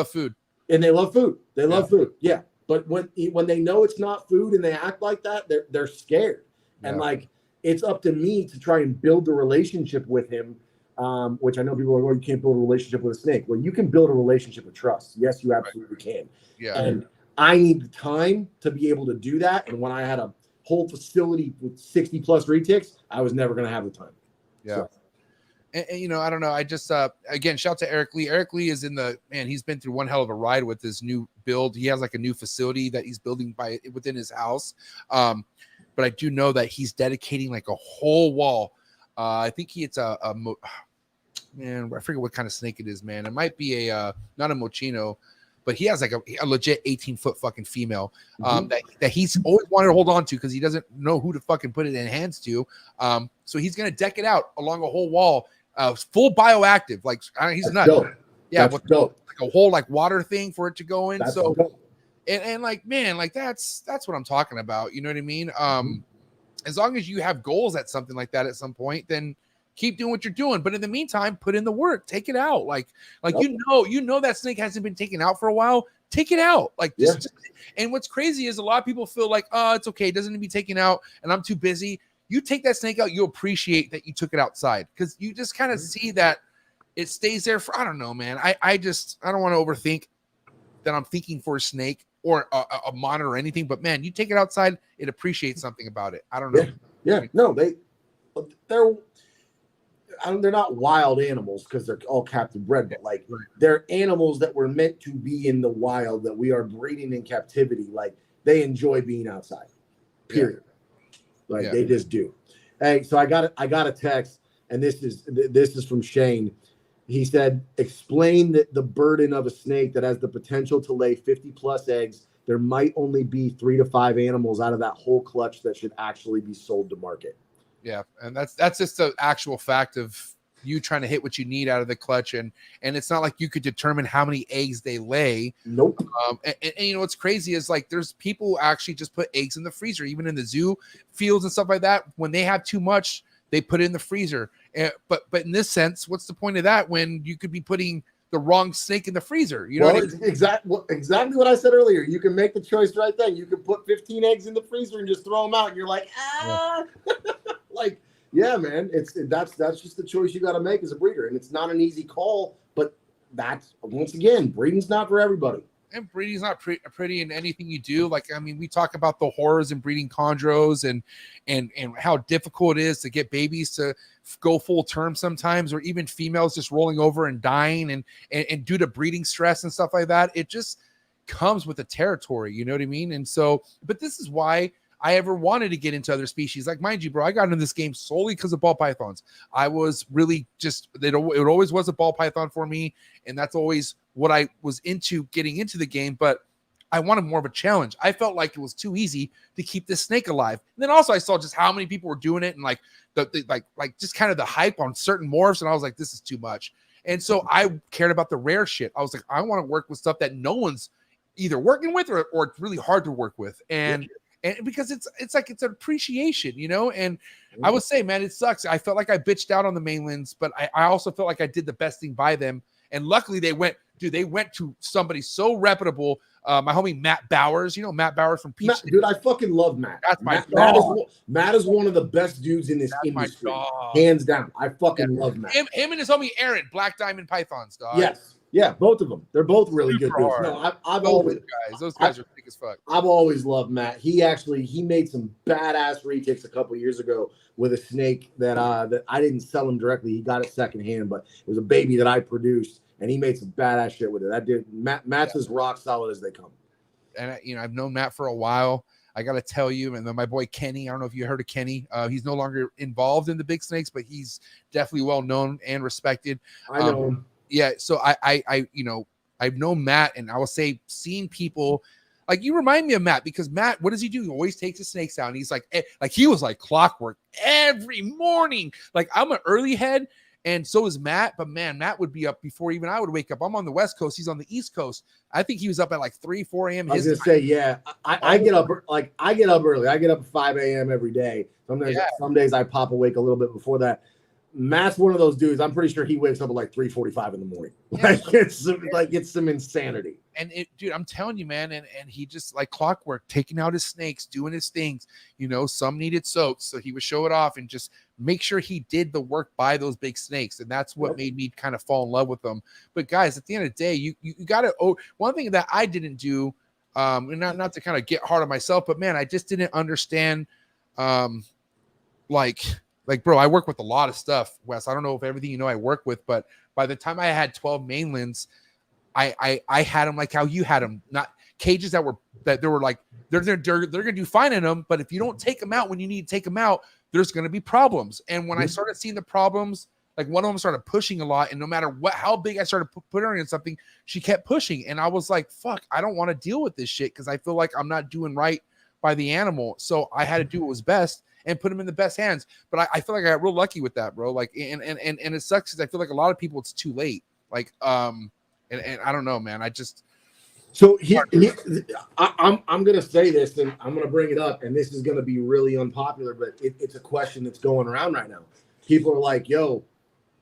love food. They love food. Yeah, but when they know it's not food and they act like that, they're scared. Yeah. And like, it's up to me to try and build a relationship with him. Which I know people are like, oh, you can't build a relationship with a snake. Well, you can build a relationship with trust. Yes, you absolutely can. Yeah. And I need the time to be able to do that. And when I had a whole facility with 60 plus retics, I was never going to have the time. Yeah. So. And you know, I don't know. I just again, shout out to Eric Lee. Eric Lee is he's been through one hell of a ride with his new build. He has like a new facility that he's building within his house. But I do know that he's dedicating like a whole wall. I think it's man, I forget what kind of snake it is, man. It might be not a Mochino, but he has like a legit 18-foot fucking female that he's always wanted to hold on to because he doesn't know who to fucking put it in hands to. So he's gonna deck it out along a whole wall, full bioactive. Like he's not, yeah, with dope. Like a whole like water thing for it to go in. That's So dope. and like, man, like that's what I'm talking about. You know what I mean? As long as you have goals at something like that at some point, then keep doing what you're doing. But in the meantime, put in the work, take it out. Like you know that snake hasn't been taken out for a while. Take it out. Like just and what's crazy is a lot of people feel like, oh, it's okay, it doesn't need to be taken out, and I'm too busy. You take that snake out, you appreciate that you took it outside because you just kind of see that it stays there for, I don't know, man. I don't want to overthink that I'm thinking for a snake or a monitor or anything, but man, you take it outside, it appreciates something about it. I don't know. Yeah. No, they're not wild animals because they're all captive bred, but like they're animals that were meant to be in the wild that we are breeding in captivity. Like they enjoy being outside, period. Like they just do. Hey, so I got a text, and this is from Shane. He said, explain that the burden of a snake that has the potential to lay 50 plus eggs, there might only be 3 to 5 animals out of that whole clutch that should actually be sold to market. Yeah, and that's just the actual fact of you trying to hit what you need out of the clutch, and it's not like you could determine how many eggs they lay. Nope. And you know what's crazy is like there's people who actually just put eggs in the freezer, even in the zoo fields and stuff like that. When they have too much, they put it in the freezer. But in this sense, what's the point of that when you could be putting the wrong snake in the freezer? You know, exactly what I said earlier. You can make the choice right then. You can put 15 eggs in the freezer and just throw them out, and you're like, like, yeah, man. That's just the choice you got to make as a breeder, and it's not an easy call. But that's, once again, breeding's not for everybody. And breeding's not pretty in anything you do. Like, I mean, we talk about the horrors in breeding chondros and how difficult it is to get babies to go full term sometimes, or even females just rolling over and dying and due to breeding stress and stuff like that. It just comes with the territory, you know what I mean? And so, but this is why I ever wanted to get into other species. Like, mind you, bro, I got into this game solely because of ball pythons. I was really just, it always was a ball python for me. And that's always what I was into getting into the game. But I wanted more of a challenge. I felt like it was too easy to keep this snake alive. And then also I saw just how many people were doing it, and like just kind of the hype on certain morphs. And I was like, this is too much. And so I cared about the rare shit. I was like, I want to work with stuff that no one's either working with or it's really hard to work with. And because it's like it's an appreciation, you know. And I would say, man, it sucks. I felt like I bitched out on the mainlands, but I also felt like I did the best thing by them. And luckily they went to somebody so reputable. My homie Matt Bowers, you know Matt Bowers from P.H.A.T. Dude, I fucking love Matt. That's my Matt is one of the best dudes in this industry, hands down. I fucking love Matt. Him and his homie Aaron, Black Diamond Pythons, dog. Yes, yeah, both of them. They're both really Super good dudes. hard. No, I've always those guys are thick as fuck. I've always loved Matt. He made some badass retics a couple years ago with a snake that I didn't sell him directly. He got it secondhand, but it was a baby that I produced, and he made some badass shit with it. That dude, Matt's as rock solid as they come. And I've known Matt for a while. I got to tell you, and then my boy Kenny, I don't know if you heard of Kenny. He's no longer involved in the big snakes, but he's definitely well known and respected. I know him. Yeah, so I've known Matt, and I will say, seeing people like you remind me of Matt, because Matt, what does he do? He always takes his snakes out, and he's like he was like clockwork every morning. Like I'm an early head. And so is Matt, but man, Matt would be up before even I would wake up. I'm on the West Coast. He's on the East Coast. I think he was up at like 3, 4 a.m. I was gonna say, yeah. I get up early. I get up at 5 a.m. every day. Some days I pop awake a little bit before that. Matt's one of those dudes. I'm pretty sure he wakes up at like 3:45 in the morning. Yeah. It's some insanity. And dude, I'm telling you, man, and he just like clockwork, taking out his snakes, doing his things. You know, some needed soaks, so he would show it off and just make sure he did the work by those big snakes. And that's what made me kind of fall in love with them. But guys, at the end of the day, you got to. One thing that I didn't do, and not to kind of get hard on myself, but man, I just didn't understand, like, bro, I work with a lot of stuff, Wes. I don't know if everything you know I work with, but by the time I had 12 mainlands, I had them like how you had them, not cages that were like they're gonna do fine in them, but if you don't take them out when you need to take them out, there's gonna be problems. And when I started seeing the problems, like one of them started pushing a lot, and no matter how big I started putting her in something, she kept pushing, and I was like, fuck, I don't want to deal with this shit because I feel like I'm not doing right by the animal. So I had to do what was best and put them in the best hands. But I feel like I got real lucky with that, bro. Like, and it sucks because I feel like a lot of people, it's too late. Like, and I don't know, man. So I'm gonna say this, and I'm gonna bring it up, and this is gonna be really unpopular, but it's a question that's going around right now. People are like, "Yo,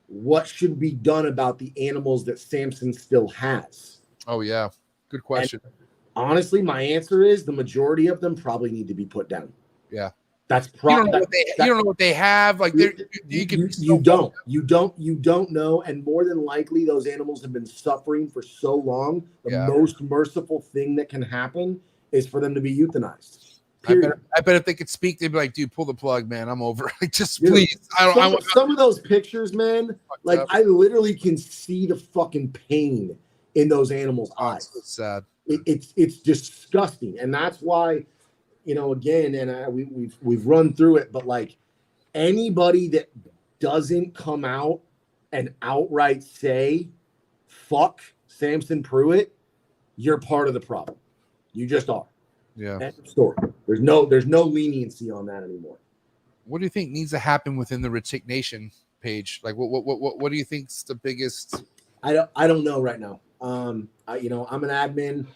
what should be done about the animals that Samson still has?" Oh yeah, good question. And honestly, my answer is the majority of them probably need to be put down. Yeah. That's you don't know what they have. Like you don't know, and more than likely, those animals have been suffering for so long. The most merciful thing that can happen is for them to be euthanized. I bet if they could speak, they'd be like, "Dude, pull the plug, man. I'm over. Like, just please." Some of those pictures, man. Like I literally can see the fucking pain in those animals' eyes. It's sad. It's disgusting, and that's why. You know, again, and we've run through it, but like anybody that doesn't come out and outright say, "Fuck Samson Pruitt," you're part of the problem. You just are. Yeah. End of story. There's no leniency on that anymore. What do you think needs to happen within the Retic Nation page? Like, what do you think's the biggest? I don't know right now. I'm an admin.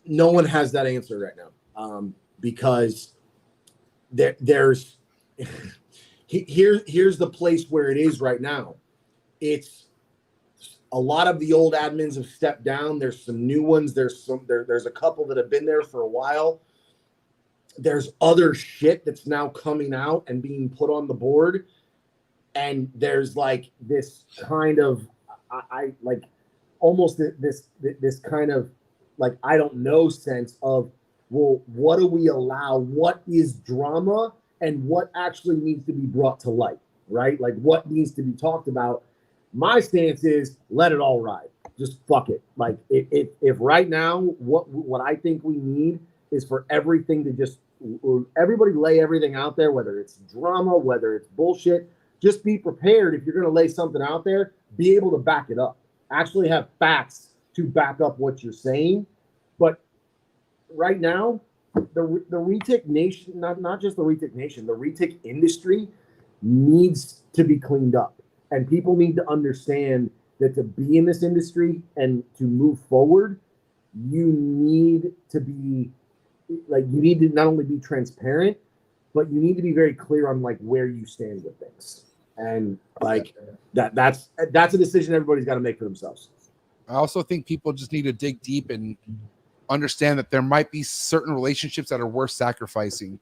No one has that answer right now. Because here's the place where it is right now. It's a lot of the old admins have stepped down. There's some new ones. There's a couple that have been there for a while. There's other shit that's now coming out and being put on the board. And there's like this kind of almost this kind of like I don't know sense of, well, what do we allow? What is drama and what actually needs to be brought to light, right? Like what needs to be talked about. My stance is let it all ride. Just fuck it. Like if right now what I think we need is for everything to just everybody lay everything out there, whether it's drama, whether it's bullshit. Just be prepared if you're going to lay something out there, be able to back it up. Actually have facts to back up what you're saying. But right now, the Retic Nation, not just the Retic Nation, the Retic industry needs to be cleaned up. And people need to understand that to be in this industry and to move forward, you need to be like, you need to not only be transparent, but you need to be very clear on like where you stand with things. And like that's a decision everybody's got to make for themselves. I also think people just need to dig deep and understand that there might be certain relationships that are worth sacrificing,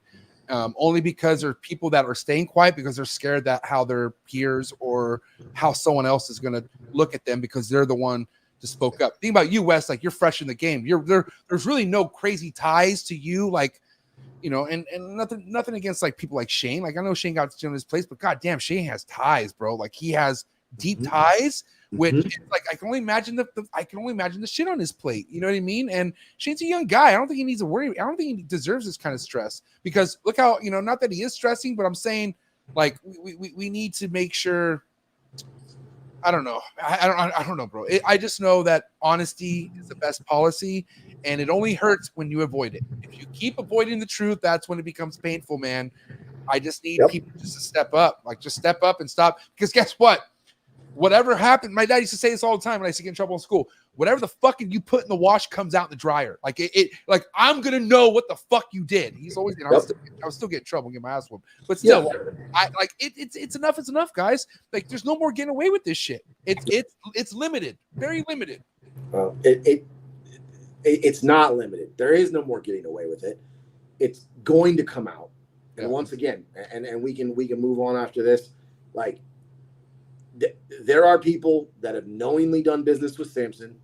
only because there are people that are staying quiet because they're scared that how their peers or how someone else is going to look at them because they're the one to spoke up. Think about you, Wes, like you're fresh in the game. There's really no crazy ties to you, like, you know, and nothing against like people like Shane. Like I know Shane got to his place, but goddamn, Shane has ties, bro. Like he has deep ties. Which like I can only imagine the shit on his plate. You know what I mean? And Shane's a young guy. I don't think he needs to worry. I don't think he deserves this kind of stress because look how, you know, not that he is stressing, but I'm saying like we need to make sure. I don't know. I don't know, bro. I just know that honesty is the best policy, and it only hurts when you avoid it. If you keep avoiding the truth, that's when it becomes painful, man. I just need people just to step up, like just step up and stop. Because guess what? Whatever happened, my dad used to say this all the time when I used to get in trouble in school. Whatever the fucking you put in the wash comes out in the dryer. Like like I'm gonna know what the fuck you did. He's always, you know, I was still getting in trouble, get my ass whooped. But still, I like it's enough. It's enough, guys. Like there's no more getting away with this shit. It's limited, very limited. Well, it's not limited. There is no more getting away with it. It's going to come out. And once again, and we can move on after this. Like there are people that have knowingly done business with Samson.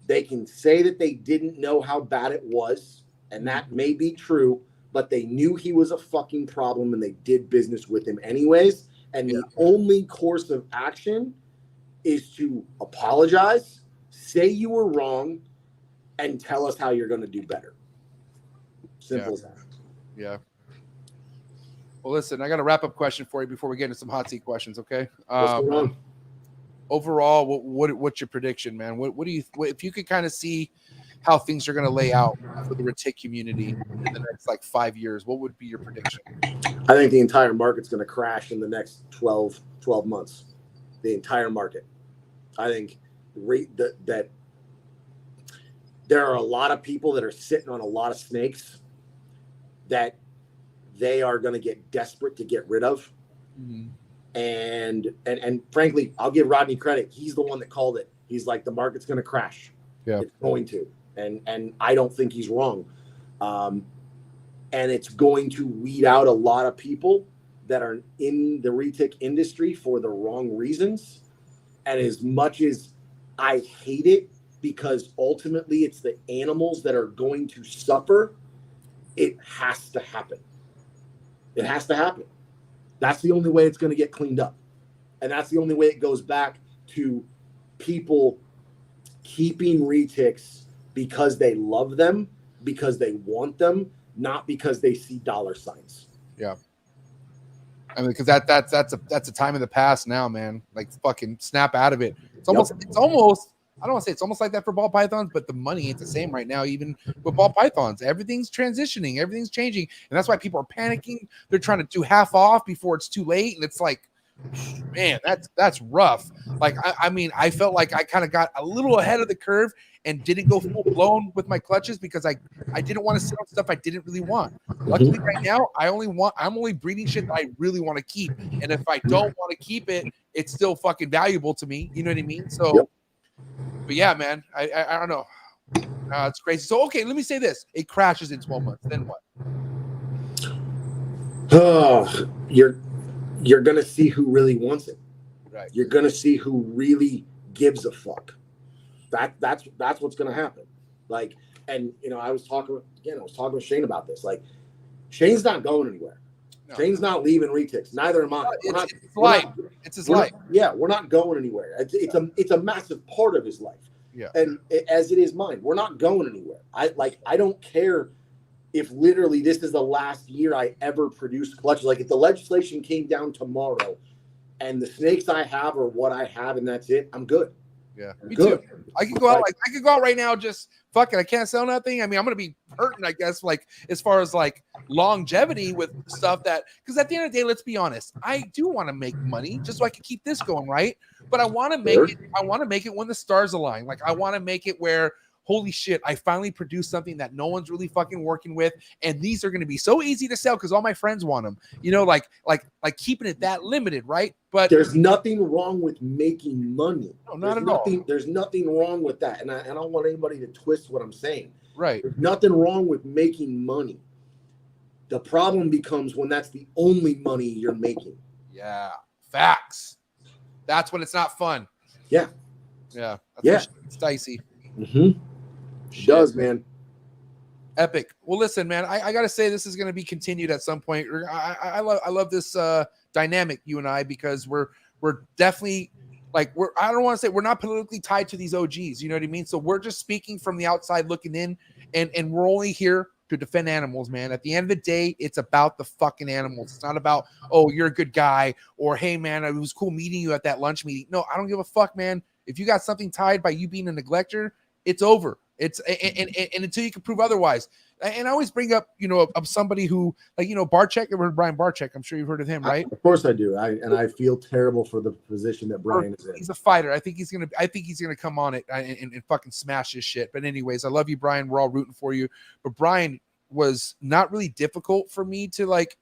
They can say that they didn't know how bad it was, and that may be true, but they knew he was a fucking problem and they did business with him anyways. And the only course of action is to apologize, say you were wrong, and tell us how you're going to do better. Simple as that. Yeah. Well, listen, I got a wrap-up question for you before we get into some hot seat questions, okay? What's going on? Overall, what's your prediction, man? What do you, if you could kind of see how things are going to lay out for the Retic community in the next like 5 years, what would be your prediction? I think the entire market's going to crash in the next 12 months. The entire market. I think that there are a lot of people that are sitting on a lot of snakes that they are going to get desperate to get rid of. Mm-hmm. And frankly, I'll give Rodney credit. He's the one that called it. He's like, the market's going to crash. Yeah. It's going to. And I don't think he's wrong. And it's going to weed out a lot of people that are in the Retic industry for the wrong reasons. And as much as I hate it, because ultimately it's the animals that are going to suffer, it has to happen. It has to happen. That's the only way it's going to get cleaned up. And that's the only way it goes back to people keeping Retics because they love them, because they want them, not because they see dollar signs. Yeah. I mean, because that's a time in the past now, man. Like fucking snap out of it. It's almost I don't want to say it's almost like that for ball pythons, but the money ain't the same right now, even with ball pythons. Everything's transitioning, everything's changing. And that's why people are panicking. They're trying to do half off before it's too late. And it's like, man, that's rough. Like, I mean, I felt like I kind of got a little ahead of the curve and didn't go full blown with my clutches because I didn't want to sit on stuff I didn't really want. Luckily right now, I'm only breeding shit that I really want to keep. And if I don't want to keep it, it's still fucking valuable to me. You know what I mean? So, but yeah, man, I don't know. It's crazy. So, okay, let me say this. It crashes in 12 months. Then what? Oh, you're going to see who really wants it. Right. You're going to see who really gives a fuck. That's what's going to happen. Like, and, you know, I was talking with Shane about this. Like, Shane's not going anywhere. No. Shane's not leaving Retics. Neither am I. It's his life. It's his life. We're not going anywhere. It's a massive part of his life. Yeah. And as it is mine, we're not going anywhere. I don't care if literally this is the last year I ever produced clutches. Like if the legislation came down tomorrow and the snakes I have are what I have and that's it, I'm good. Yeah. Me too. I could go out right now, just fuck it. I can't sell nothing. I mean, I'm gonna be hurting, I guess, like as far as like longevity with stuff that, because at the end of the day, let's be honest, I do want to make money just so I can keep this going, right? But I want to make it, I want to make it when the stars align. Like I want to make it where, holy shit, I finally produced something that no one's really fucking working with. And these are going to be so easy to sell because all my friends want them, you know, like keeping it that limited, right? But there's nothing wrong with making money. No, not at all. There's nothing wrong with that. And I don't want anybody to twist what I'm saying. Right. There's nothing wrong with making money. The problem becomes when that's the only money you're making. Yeah. Facts. That's when it's not fun. Yeah. Yeah. Yeah. It's dicey. Mm-hmm. It does, man. Epic. Well, listen, man, I got to say this is going to be continued at some point. I love this dynamic, you and I, because we're definitely like, I don't want to say we're not politically tied to these OGs. You know what I mean? So we're just speaking from the outside looking in, and we're only here to defend animals, man. At the end of the day, it's about the fucking animals. It's not about, oh, you're a good guy, or hey, man, it was cool meeting you at that lunch meeting. No, I don't give a fuck, man. If you got something tied by you being a neglector, it's over. It's and until you can prove otherwise. And I always bring up, you know, of somebody who, like, you know, Barczyk, you heard Brian Barczyk. I'm sure you've heard of him, right? Of course I do. I feel terrible for the position that Brian is in. He's a fighter. I think he's gonna come on it and fucking smash this shit. But anyways, I love you, Brian. We're all rooting for you. But Brian was not really difficult for me to like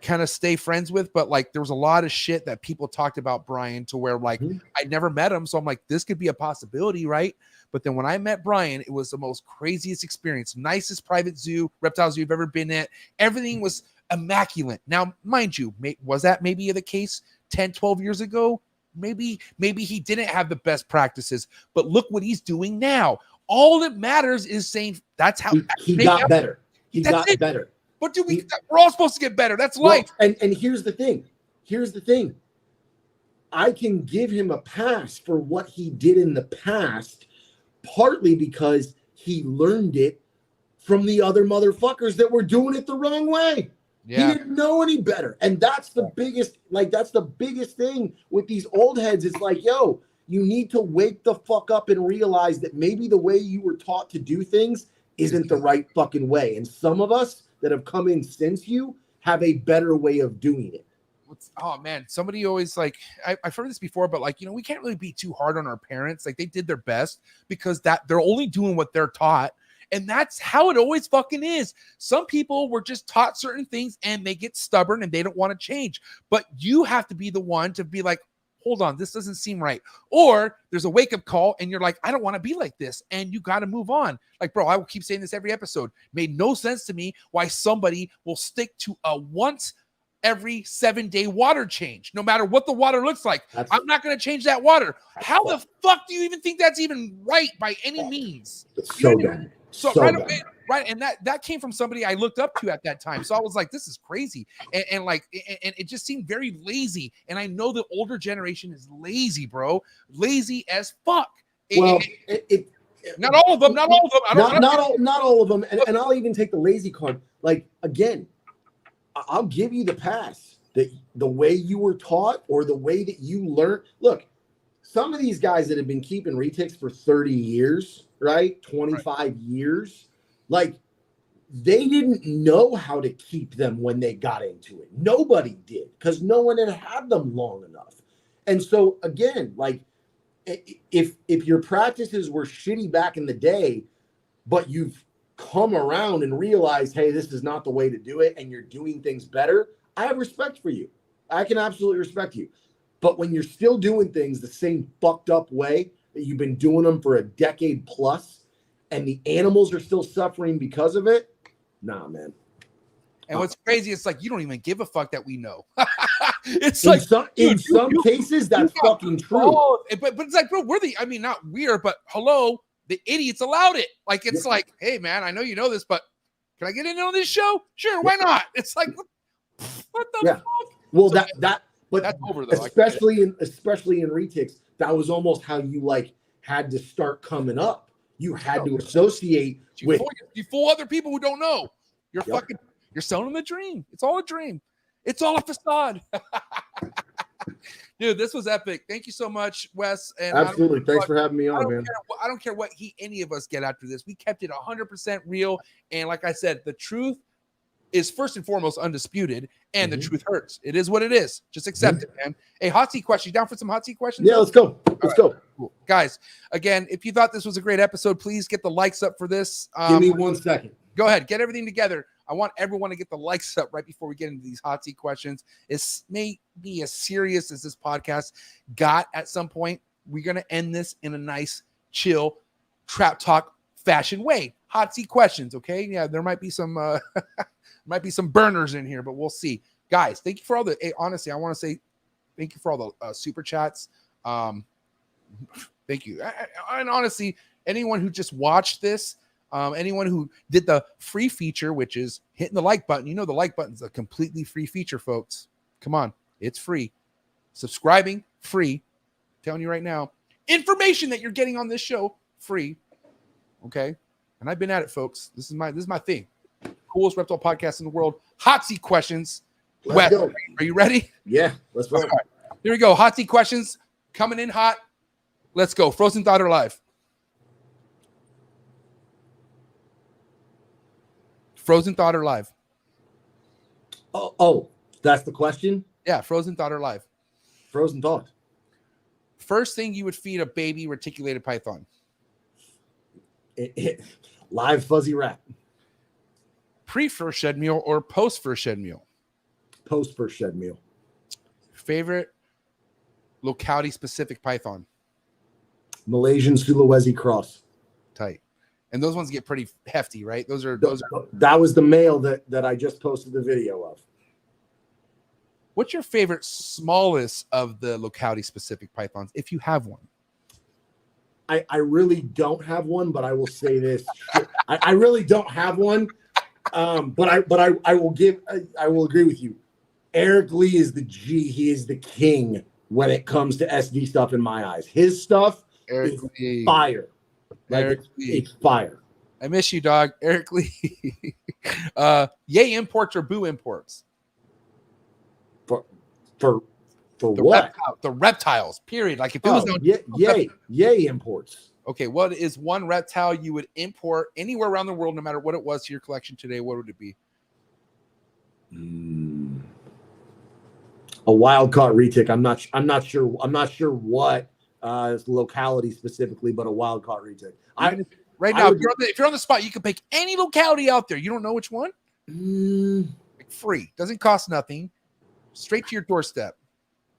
kind of stay friends with, but like there was a lot of shit that people talked about Brian to where like I never met him, so I'm like, this could be a possibility, right? But then when I met Brian, it was the most craziest experience. Nicest private zoo, reptile zoo you've ever been at. Everything was immaculate. Now, mind you, was that maybe the case 10, 12 years ago? Maybe he didn't have the best practices, but look what he's doing now. All that matters is saying that's how he got better. He got better. But dude, we're all supposed to get better. That's life. And here's the thing. I can give him a pass for what he did in the past, partly because he learned it from the other motherfuckers that were doing it the wrong way. Yeah. He didn't know any better. And that's the biggest thing with these old heads. It's like, yo, you need to wake the fuck up and realize that maybe the way you were taught to do things isn't the right fucking way. And some of us that have come in since you have a better way of doing it. Oh man, somebody always like, I've heard this before, but like, you know, we can't really be too hard on our parents. Like they did their best because that they're only doing what they're taught. And that's how it always fucking is. Some people were just taught certain things and they get stubborn and they don't want to change. But you have to be the one to be like, hold on, this doesn't seem right. Or there's a wake-up call and you're like, I don't want to be like this. And you got to move on. Like, bro, I will keep saying this every episode. Made no sense to me why somebody will stick to a once every 7-day water change, no matter what the water looks like. I'm not going to change that water. How the fuck do you even think that's even right by any means? It's so bad. So right away, right, and that came from somebody I looked up to at that time. So I was like, this is crazy, and it just seemed very lazy. And I know the older generation is lazy, bro, lazy as fuck. Well, not all of them. Not all of them. Not all of them. And I'll even take the lazy card. Like again, I'll give you the pass that the way you were taught or the way that you learned. Look, some of these guys that have been keeping retics for 30 years, right? 25 years, like they didn't know how to keep them when they got into it. Nobody did because no one had them long enough. And so again, like if your practices were shitty back in the day, but you've come around and realize, hey, this is not the way to do it, and you're doing things better, I have respect for you. I can absolutely respect you. But when you're still doing things the same fucked up way that you've been doing them for a decade plus, and the animals are still suffering because of it, nah, man. And what's crazy, it's like you don't even give a fuck that we know. It's in like some cases that's fucking true. But it's like, bro, not weird, but hello, the idiots allowed it. Like it's like, hey man, I know you know this, but can I get in on this show? Sure, why not? It's like what the fuck? Well, so, but that's over though. Especially in retics, that was almost how you like had to start coming up. You had to associate with you fool other people who don't know. You're fucking you're selling them a dream. It's all a dream. It's all a facade. Dude, this was epic. Thank you so much, Wes. And Absolutely. Thanks for having me I on, don't man. care, I don't care what any of us get after this. We kept it 100% real. And like I said, the truth is first and foremost undisputed, and the truth hurts. It is what it is. Just accept it, man. Hey, hot seat question. You down for some hot seat questions? Yeah, let's go. Let's go. Cool. Guys, again, if you thought this was a great episode, please get the likes up for this. Give me 1 second. Go ahead. Get everything together. I want everyone to get the likes up right before we get into these hot seat questions. It may be as serious as this podcast got at some point. We're going to end this in a nice, chill, trap talk fashion way. Hot seat questions, okay? Yeah, there might be some burners in here, but we'll see. Guys, thank you for all the honestly, I want to say thank you for all the super chats. Thank you. And honestly, anyone who just watched this, anyone who did the free feature, which is hitting the like button. You know the like button's a completely free feature, folks. Come on, it's free. Subscribing, free. I'm telling you right now. Information that you're getting on this show, free. Okay? And I've been at it, folks. This is my thing. Coolest reptile podcast in the world. Hot seat questions. Let's go. Are you ready? Yeah, let's go. Right. Here we go. Hot seat questions coming in hot. Let's go. Frozen Thought or Live? Frozen Thought or Live? Oh, that's the question? Yeah, Frozen Thought or Live? Frozen Thought. First thing you would feed a baby reticulated python? Live fuzzy rat. Pre-first shed meal or post-first shed meal? Post first shed meal. Favorite locality-specific python? Malaysian Sulawesi cross. Tight. And those ones get pretty hefty, right? Those are. That was the male that I just posted the video of. What's your favorite smallest of the locality-specific pythons, if you have one? I really don't have one, but I will say this: I really don't have one. But I will agree with you. Eric Lee is the G. He is the king when it comes to SD stuff in my eyes. His stuff is fire. Like it's fire. I miss you, dog. Eric Lee. Yay imports or boo imports? For what? The reptiles, period. Like if it was yay imports. Okay, what is one reptile you would import anywhere around the world, no matter what it was to your collection today? What would it be? A wild caught retic. I'm not sure what locality specifically, but a wild caught retic. If you're on the spot, you can pick any locality out there. You don't know which one? Like free. Doesn't cost nothing. Straight to your doorstep.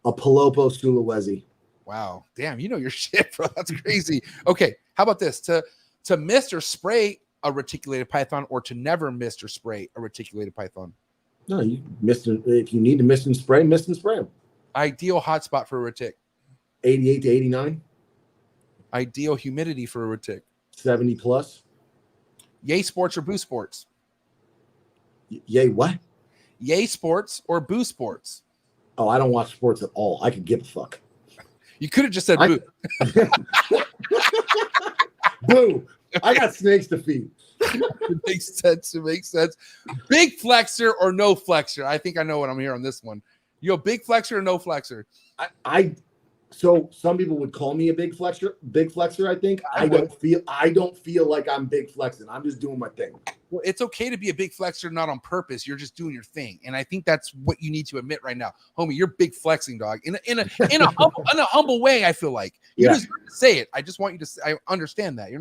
A Palopo Sulawesi. Wow. Damn, you know your shit, bro. That's crazy. Okay, how about this? To mist or spray a reticulated python or to never mist or spray a reticulated python? No, you if you need to mist and spray them. Ideal hotspot for a retic? 88 to 89. Ideal humidity for a retic? 70 plus. Yay sports or boo sports? Yay what? Yay sports or boo sports? Oh, I don't watch sports at all. I could give a fuck. You could have just said boo. Boo. I got snakes to feed. It makes sense. It makes sense. Big flexor or no flexor? I think I know what I'm hearing on this one. You a big flexor or no flexor? So some people would call me a big flexor. I think I don't feel like I'm big flexing. I'm just doing my thing. Well, it's okay to be a big flexor, not on purpose. You're just doing your thing, and I think that's what you need to admit right now, homie. You're big flexing, dog. In a humble way. I feel like you deserve to say it. I just want you to. I understand that you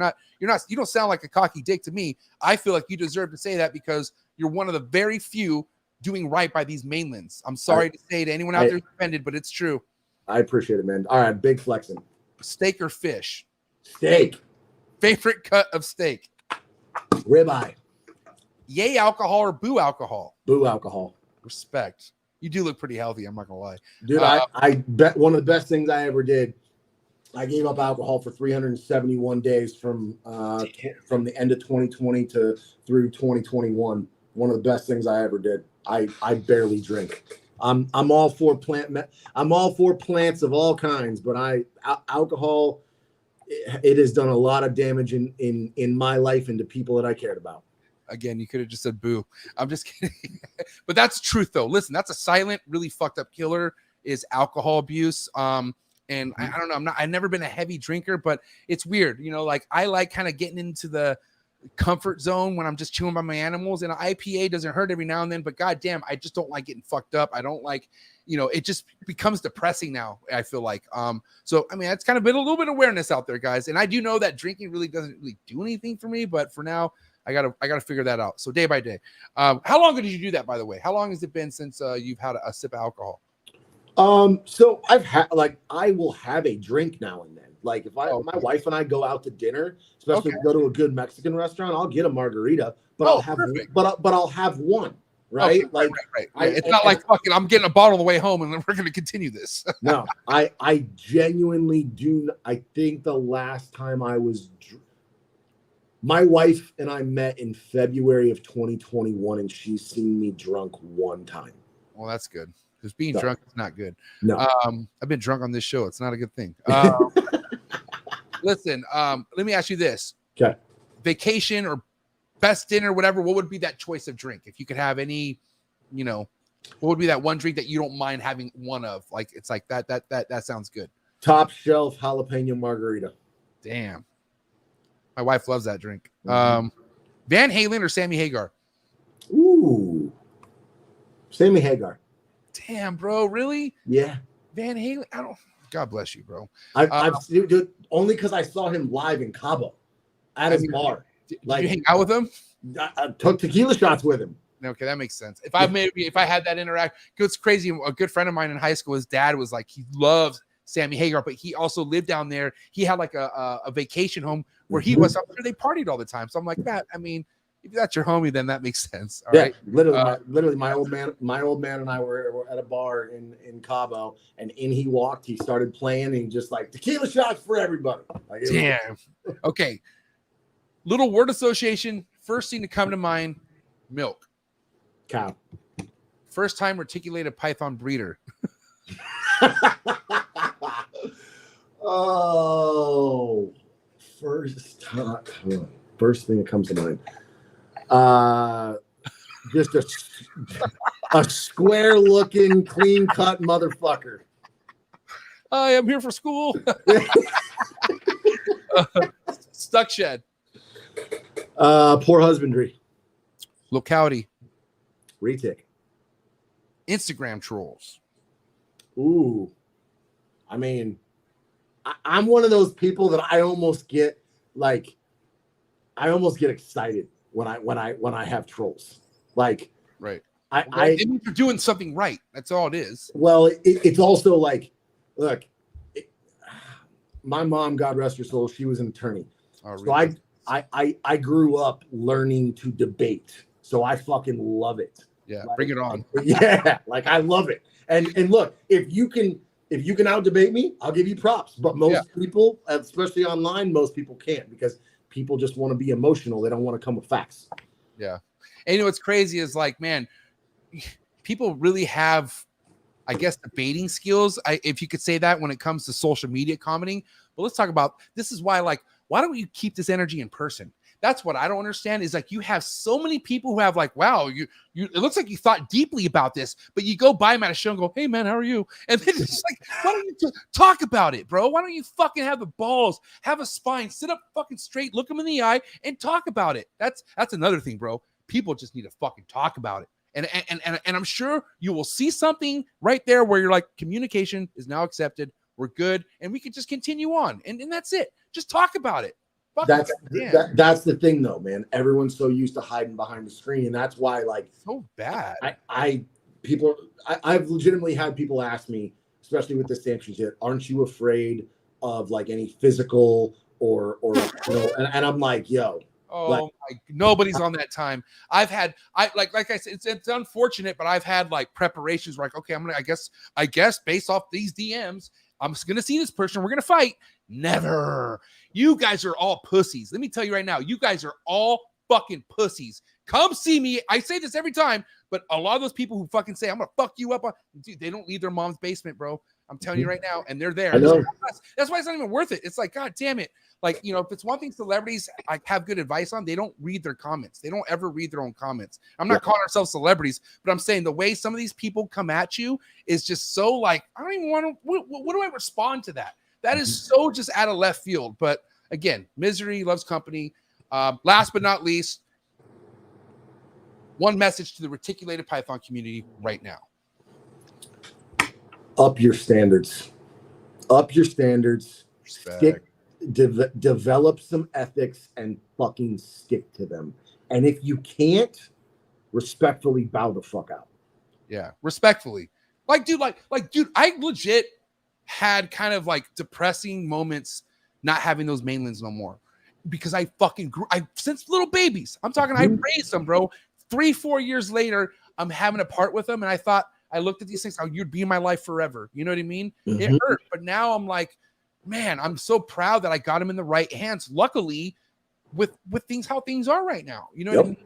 don't sound like a cocky dick to me. I feel like you deserve to say that because you're one of the very few doing right by these mainlands. I'm sorry to say to anyone out there offended, but it's true. I appreciate it, man. All right, big flexing. Steak or fish? Steak. Favorite cut of steak? Ribeye. Yay alcohol or boo alcohol? Boo alcohol. Respect. You do look pretty healthy. I'm not gonna lie, dude. I bet one of the best things I ever did. I gave up alcohol for 371 days from the end of 2020 through 2021. One of the best things I ever did. I barely drink. I'm all for plants of all kinds, but alcohol, it has done a lot of damage in my life and to people that I cared about. Again, you could have just said boo. I'm just kidding. But that's truth though. Listen, that's a silent, really fucked up killer. is alcohol abuse. And I don't know, I've never been a heavy drinker, but it's weird. You know, like I like kind of getting into the comfort zone when I'm just chilling by my animals, and an IPA doesn't hurt every now and then, but goddamn, I just don't like getting fucked up. I don't like, you know, it just becomes depressing now, I feel like. So I mean, that's kind of been a little bit of awareness out there, guys. And I do know that drinking really doesn't really do anything for me, but for now, I gotta figure that out. So day by day. How long did you do that, by the way? How long has it been since you've had a sip of alcohol? So I've had, like, I will have a drink now and then. Like if my wife and I go out to dinner, especially if we go to a good Mexican restaurant, I'll get a margarita, but I'll have but I'll have one, right? Okay, like right. It's not like fucking I'm getting a bottle on the way home and then we're gonna continue this. No, I genuinely do. I think the last time I was my wife and I met in February of 2021, and she's seen me drunk one time. Well, that's good. Because being drunk is not good. No. I've been drunk on this show. It's not a good thing. Listen, let me ask you this. Okay. Vacation or best dinner, whatever, what would be that choice of drink? If you could have any, you know, what would be that one drink that you don't mind having one of? Like, it's like that sounds good. Top shelf jalapeno margarita. Damn. My wife loves that drink. Van Halen or Sammy Hagar? Ooh. Sammy Hagar. Damn, bro, really? Yeah. Van Halen. I don't. God bless you, bro. I've dude, only because I saw him live in Cabo at his bar. Did you hang out with him? I took tequila shots with him. Okay, that makes sense. If I had that interaction, it's crazy. A good friend of mine in high school, his dad was like, he loves Sammy Hagar, but he also lived down there. He had like a vacation home where he was. I'm sure they partied all the time. So I'm like, that. I mean, if that's your homie, then that makes sense. All right. Literally, my old man and I were at a bar in Cabo, and in he walked. He started playing, and he just like tequila shots for everybody. Like, damn. Okay. Little word association. First thing to come to mind: milk. Cow. First time reticulated python breeder. Oh, first thing that comes to mind. Just a square looking, clean cut motherfucker. I am here for school. Stuck shed. Poor husbandry. Locality. Retic. Instagram trolls. Ooh. I mean, I'm one of those people that I almost get excited when I have trolls. Like, right. I mean you're doing something right. That's all it is. Well, it's also like, look, my mom, God rest her soul, she was an attorney. Oh, so really? I grew up learning to debate. So I fucking love it. Yeah, like, bring it on. Yeah, like I love it. And look, if you can out debate me, I'll give you props. But most people, especially online, most people can't, because people just want to be emotional. They don't want to come with facts. Yeah. And you know what's crazy is, like, man, people really have, I guess, debating skills, if you could say that, when it comes to social media commenting. But let's talk about, this is why, like, why don't you keep this energy in person? That's what I don't understand, is like, you have so many people who have like, wow, you it looks like you thought deeply about this, but you go by them at a show and go, hey man, how are you? And then it's just like, why don't you talk about it, bro? Why don't you fucking have the balls, have a spine, sit up fucking straight, look them in the eye and talk about it? That's another thing, bro. People just need to fucking talk about it. And I'm sure you will see something right there where you're like, communication is now accepted. We're good. And we can just continue on. And that's it. Just talk about it. That's the thing, though, man. Everyone's so used to hiding behind the screen, and that's why, like, so bad. I've legitimately had people ask me, especially with the sanctions hit, aren't you afraid of like any physical or you know? And I'm like, yo, nobody's on that time. I've had, like I said, it's unfortunate, but I've had like preparations where, like, okay, I guess based off these DMs, I'm just gonna see this person, we're gonna fight. Never. You guys are all pussies. Let me tell you right now, you guys are all fucking pussies. Come see me. I say this every time, but a lot of those people who fucking say, I'm gonna fuck you up, dude, they don't leave their mom's basement, bro. I'm telling you right now, and they're there. I know. That's why it's not even worth it. It's like, God damn it. Like, you know, if it's one thing celebrities I have good advice on, they don't read their comments. They don't ever read their own comments. I'm not calling ourselves celebrities, but I'm saying the way some of these people come at you is just so like, I don't even want to, what do I respond to that? That is so just out of left field. But again, misery loves company. Last but not least, one message to the Reticulated Python community right now. Up your standards. Up your standards. Develop some ethics and fucking stick to them. And if you can't, respectfully bow the fuck out. Yeah, respectfully. Like, dude, I legit had kind of like depressing moments not having those mainlands no more. Because I fucking grew, since little babies. I'm talking, I raised them, bro. 3-4 years later, I'm having a part with them. And I thought, I looked at these things, oh, you'd be in my life forever. You know what I mean? It hurt. But now I'm like, man, I'm so proud that I got him in the right hands. Luckily, with things, how things are right now. You know what I mean?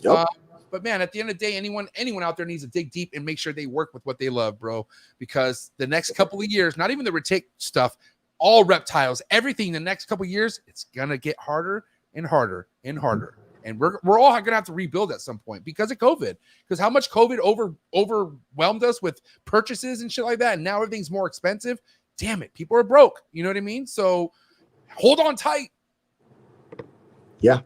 Yep. But man, at the end of the day, anyone out there needs to dig deep and make sure they work with what they love, bro. Because the next couple of years, not even the Retic stuff, all reptiles, everything the next couple of years, it's going to get harder and harder and harder. And we're all going to have to rebuild at some point because of COVID. Because how much COVID overwhelmed us with purchases and shit like that. And now everything's more expensive. Damn it. People are broke. You know what I mean? So hold on tight. Yeah.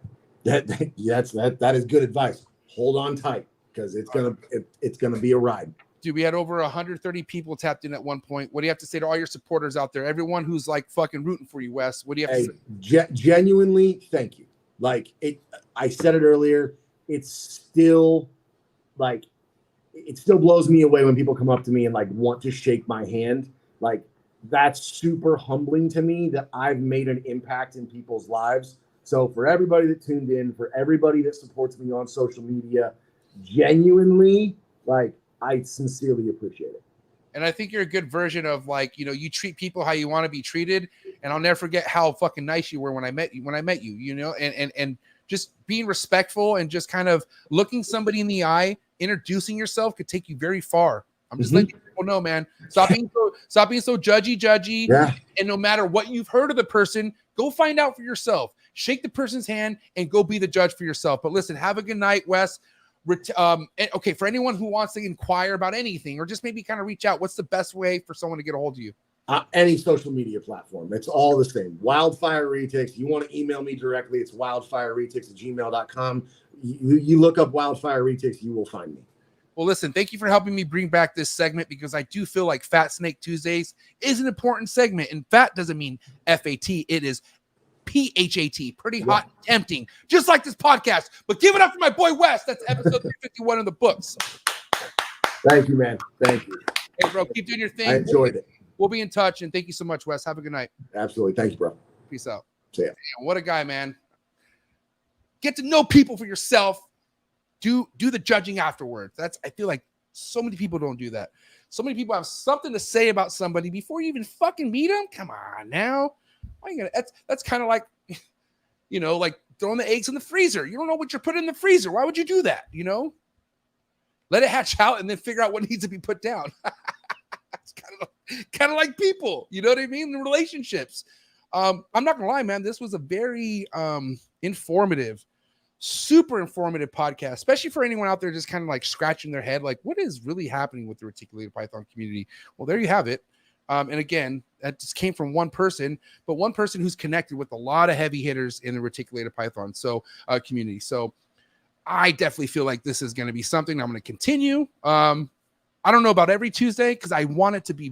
That is good advice. Hold on tight because it's gonna be a ride. Dude, we had over 130 people tapped in at one point. What do you have to say to all your supporters out there? Everyone who's like fucking rooting for you, Wes. What do you have to say? Genuinely, thank you. Like I said it earlier. It still blows me away when people come up to me and like want to shake my hand. Like that's super humbling to me that I've made an impact in people's lives. So for everybody that tuned in, for everybody that supports me on social media, genuinely, like I sincerely appreciate it. And I think you're a good version of like, you know, you treat people how you want to be treated. And I'll never forget how fucking nice you were when I met you, you know, and just being respectful and just kind of looking somebody in the eye, introducing yourself could take you very far. I'm just letting people know, man, stop being so judgy. Yeah. And no matter what you've heard of the person, go find out for yourself. Shake the person's hand and go be the judge for yourself. But listen, have a good night, Wes. Okay, for anyone who wants to inquire about anything or just maybe kind of reach out, what's the best way for someone to get a hold of you? Any social media platform. It's all the same. Wildfire Retics. You want to email me directly, it's wildfireretics@gmail.com. You look up Wildfire Retics, you will find me. Well, listen, thank you for helping me bring back this segment because I do feel like Fat Snake Tuesdays is an important segment. And fat doesn't mean F-A-T. It is P.H.A.T. Pretty hot and tempting, just like this podcast. But give it up for my boy Wes. That's episode 351 in the books. Thank you, man. Thank you. Hey, bro, keep doing your thing. I enjoyed it. We'll be in touch, and thank you so much, Wes. Have a good night. Absolutely. Thank you, bro. Peace out. See ya. Damn, what a guy, man. Get to know people for yourself. Do the judging afterwards. I feel like so many people don't do that. So many people have something to say about somebody before you even fucking meet them. Come on now. Why are you gonna? That's kind of like, you know, like throwing the eggs in the freezer. You don't know what you're putting in the freezer. Why would you do that? You know, let it hatch out and then figure out what needs to be put down. It's kind of like people. You know what I mean? In relationships. I'm not gonna lie, man. This was a very informative, super informative podcast, especially for anyone out there just kind of like scratching their head, like what is really happening with the Reticulated Python community? Well, there you have it. And again, that just came from one person, but one person who's connected with a lot of heavy hitters in the Reticulated Python community. So I definitely feel like this is going to be something I'm going to continue. I don't know about every Tuesday because I want it to be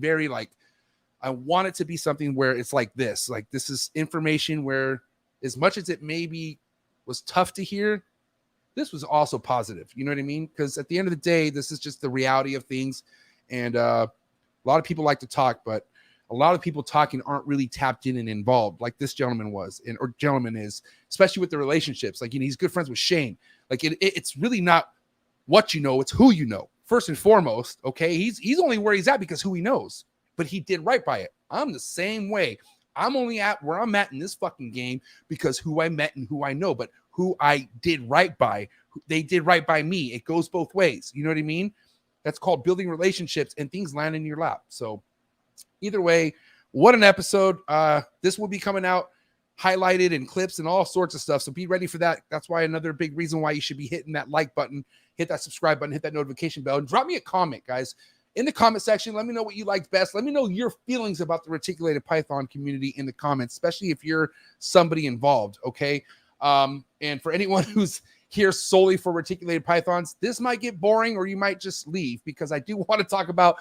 I want it to be something where it's like this is information where as much as it maybe was tough to hear, this was also positive. You know what I mean? Because at the end of the day, this is just the reality of things. And, a lot of people like to talk, but a lot of people talking aren't really tapped in and involved like this gentleman was, or gentleman is, especially with the relationships. Like, you know, he's good friends with Shane. Like it's really not what you know, it's who you know. First and foremost, okay? He's only where he's at because who he knows, but he did right by it. I'm the same way. I'm only at where I'm at in this fucking game because who I met and who I know, but who I did right by, they did right by me. It goes both ways. You know what I mean? That's called building relationships and things land in your lap. So Either way, what an episode. This will be coming out highlighted in clips and all sorts of stuff. So be ready for that. That's why another big reason why you should be hitting that like button, hit that subscribe button, hit that notification bell, and drop me a comment, guys. In the comment section, let me know what you liked best. Let me know your feelings about the Reticulated Python community in the comments, especially if you're somebody involved, okay? And for anyone who's here solely for Reticulated Pythons, this might get boring or you might just leave because I do want to talk about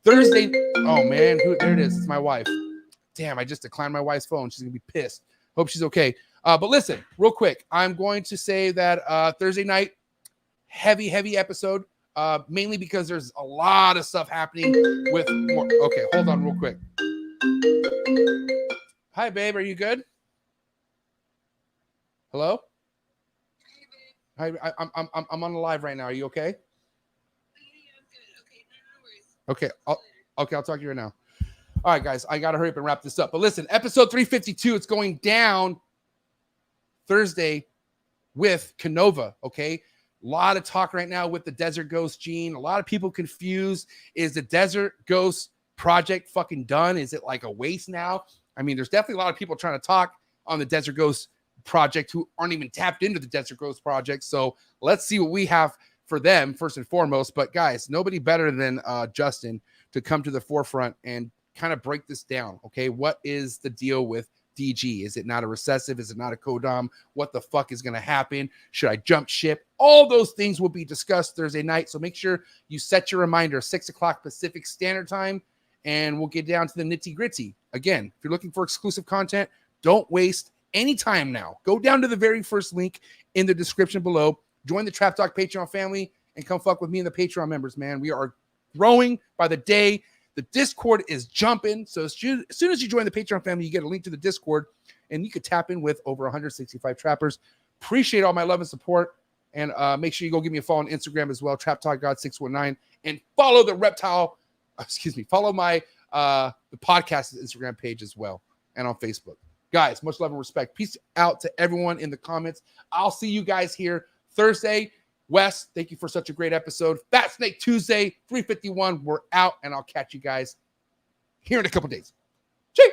Thursday. Oh, man, there it is. It's my wife. Damn, I just declined my wife's phone. She's going to be pissed. Hope she's okay. But listen, real quick, I'm going to say that Thursday night, heavy episode. Mainly because there's a lot of stuff happening with more. Okay, hold on real quick. Hi, babe. Are you good? Hello? Hi, I'm on the live right now. Are you okay? Okay, I'll talk to you right now. All right, guys, I got to hurry up and wrap this up. But listen, episode 352, it's going down Thursday with Canova, okay? A lot of talk right now with the Desert Ghost gene. A lot of people confused. Is the Desert Ghost project fucking done? Is it like a waste now? I mean, there's definitely a lot of people trying to talk on the Desert Ghost project who aren't even tapped into the Desert Ghost project. So let's see what we have for them first and foremost. But guys, nobody better than Justin to come to the forefront and kind of break this down. Okay, what is the deal with DG? Is it not a recessive? Is it not a codom? What the fuck is going to happen? Should I jump ship? All those things will be discussed Thursday night. So make sure you set your reminder, 6 o'clock Pacific Standard Time, and we'll get down to the nitty gritty. Again, if you're looking for exclusive content, don't waste any time now. Go down to the very first link in the description below. Join the Trap Talk Patreon family and come fuck with me and the Patreon members, man. We are growing by the day. The Discord is jumping. So as soon as you join the Patreon family, you get a link to the Discord and you could tap in with over 165 trappers. Appreciate all my love and support. And make sure you go give me a follow on Instagram as well, Trap Talk God 619, and follow the Reptile. Follow my the podcast's Instagram page as well, and on Facebook. Guys, much love and respect. Peace out to everyone in the comments. I'll see you guys here Thursday. Wes, thank you for such a great episode. Fat Snake Tuesday, 351. We're out, and I'll catch you guys here in a couple days.